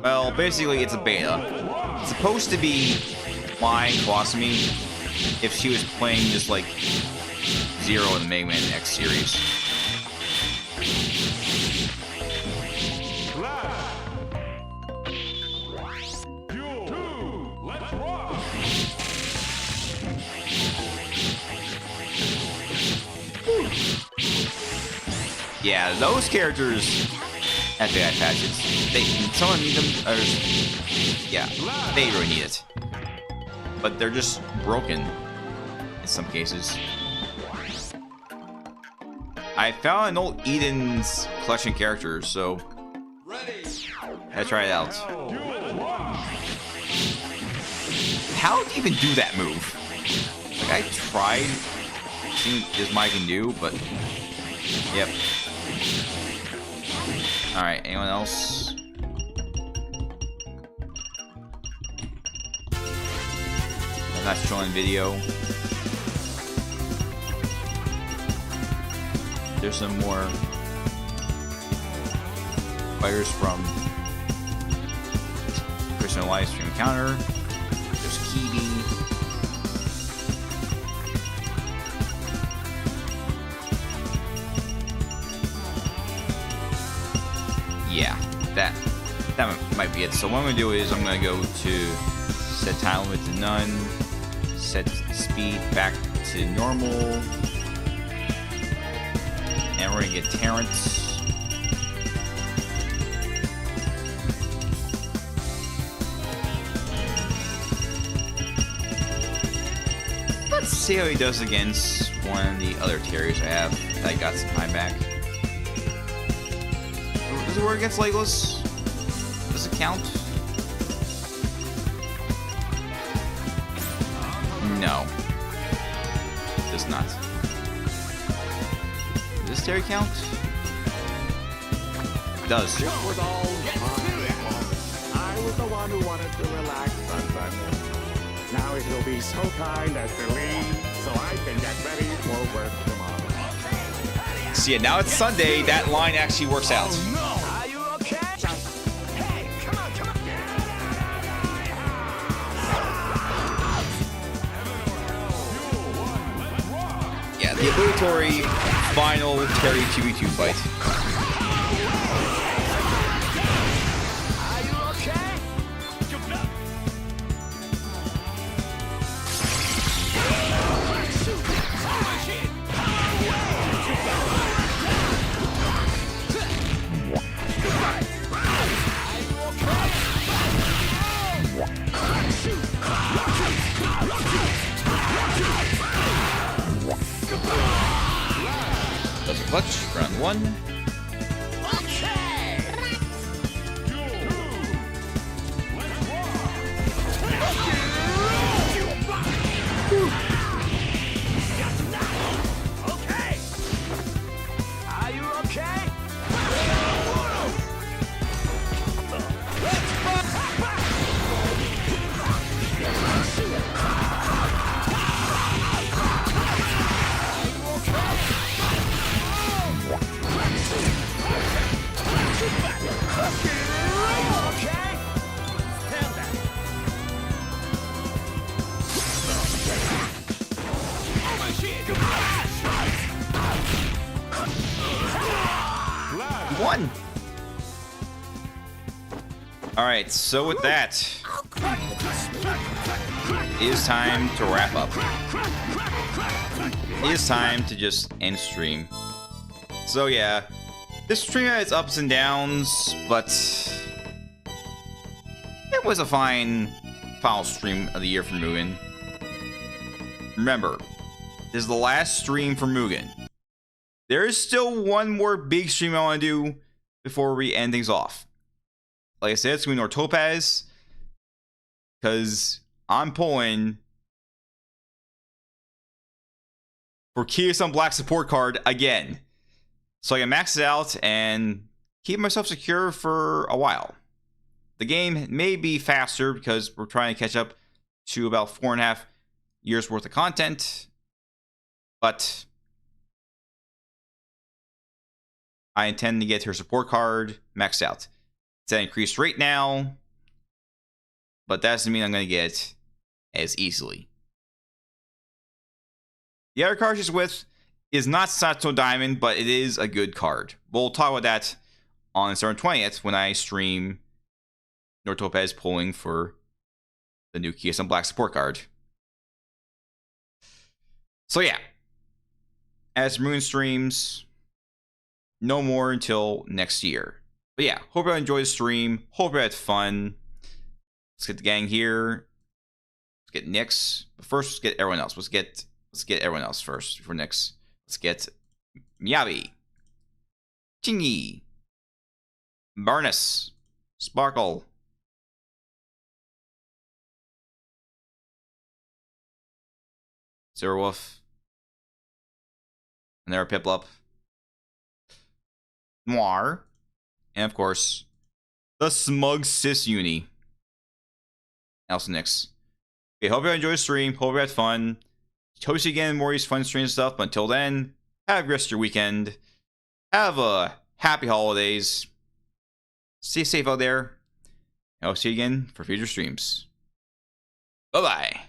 Well, basically it's a beta. It's supposed to be my Colossamy if she was playing just like Zero in the Mega Man X series. Yeah, those characters have bad patches. Someone need them, or yeah, they really need it. But they're just broken in some cases. I found an old Eden's collection character, so I try it out. How do you even do that move? Like, I tried seeing as I can do, but yep. Alright, anyone else? I'm not showing video. There's some more fighters from Personal Live Stream Encounter. There's Kibi. Yeah, that might be it. So what I'm gonna do is I'm gonna go to set time limit to none, set speed back to normal, and we're gonna get Terrence. Let's see how he does against one of the other Terrys I have that I got some time back. Does it work against Legolas? Does it count? No. It does not. Does this Terry count? It does. I was the one who wanted to relax sometime. Now it will be so kind as to leave, so I can get ready for work tomorrow. See, now it's Sunday. That line actually works out. Are you okay? Hey, come on, come on. Yeah, the obligatory final Terry 2v2 fight. Are you okay? Doesn't clutch. Round one. Okay. Are you okay? One. All right, so with that, it is time to wrap up. It is time to just end stream. So yeah, this stream had its ups and downs, but it was a fine final stream of the year for M.U.G.E.N. Remember, this is the last stream for M.U.G.E.N. There is still one more big stream I want to do before we end things off. Like I said, it's going to be Topaz, because I'm pulling for Kia-san Black support card again, so I can max it out and keep myself secure for a while. The game may be faster because we're trying to catch up to about 4.5 years worth of content, but I intend to get her support card maxed out. It's at increased rate now, but that doesn't mean I'm going to get it as easily. The other card she's with is not Sato Diamond, but it is a good card. We'll talk about that on December 20th when I stream Nortopez pulling for the new Kia-san Black support card. So yeah, as M.U.G.E.N streams, no more until next year. But yeah, hope you enjoyed the stream. Hope you had fun. Let's get the gang here. Let's get Nyx. But first, let's get everyone else. Let's get everyone else first before Nyx. Let's get Miyabi, Chingy, Barnes, Sparkle, Zero Wolf, and there Piplup, Noir, and of course, the Smug Sis Uni. Also Nyx. Okay, hope you enjoyed the stream. Hope you had fun. Hope you again more of these fun stream stuff. But until then, have the rest of your weekend. Have a happy holidays. Stay safe out there. I'll see you again for future streams. Bye-bye.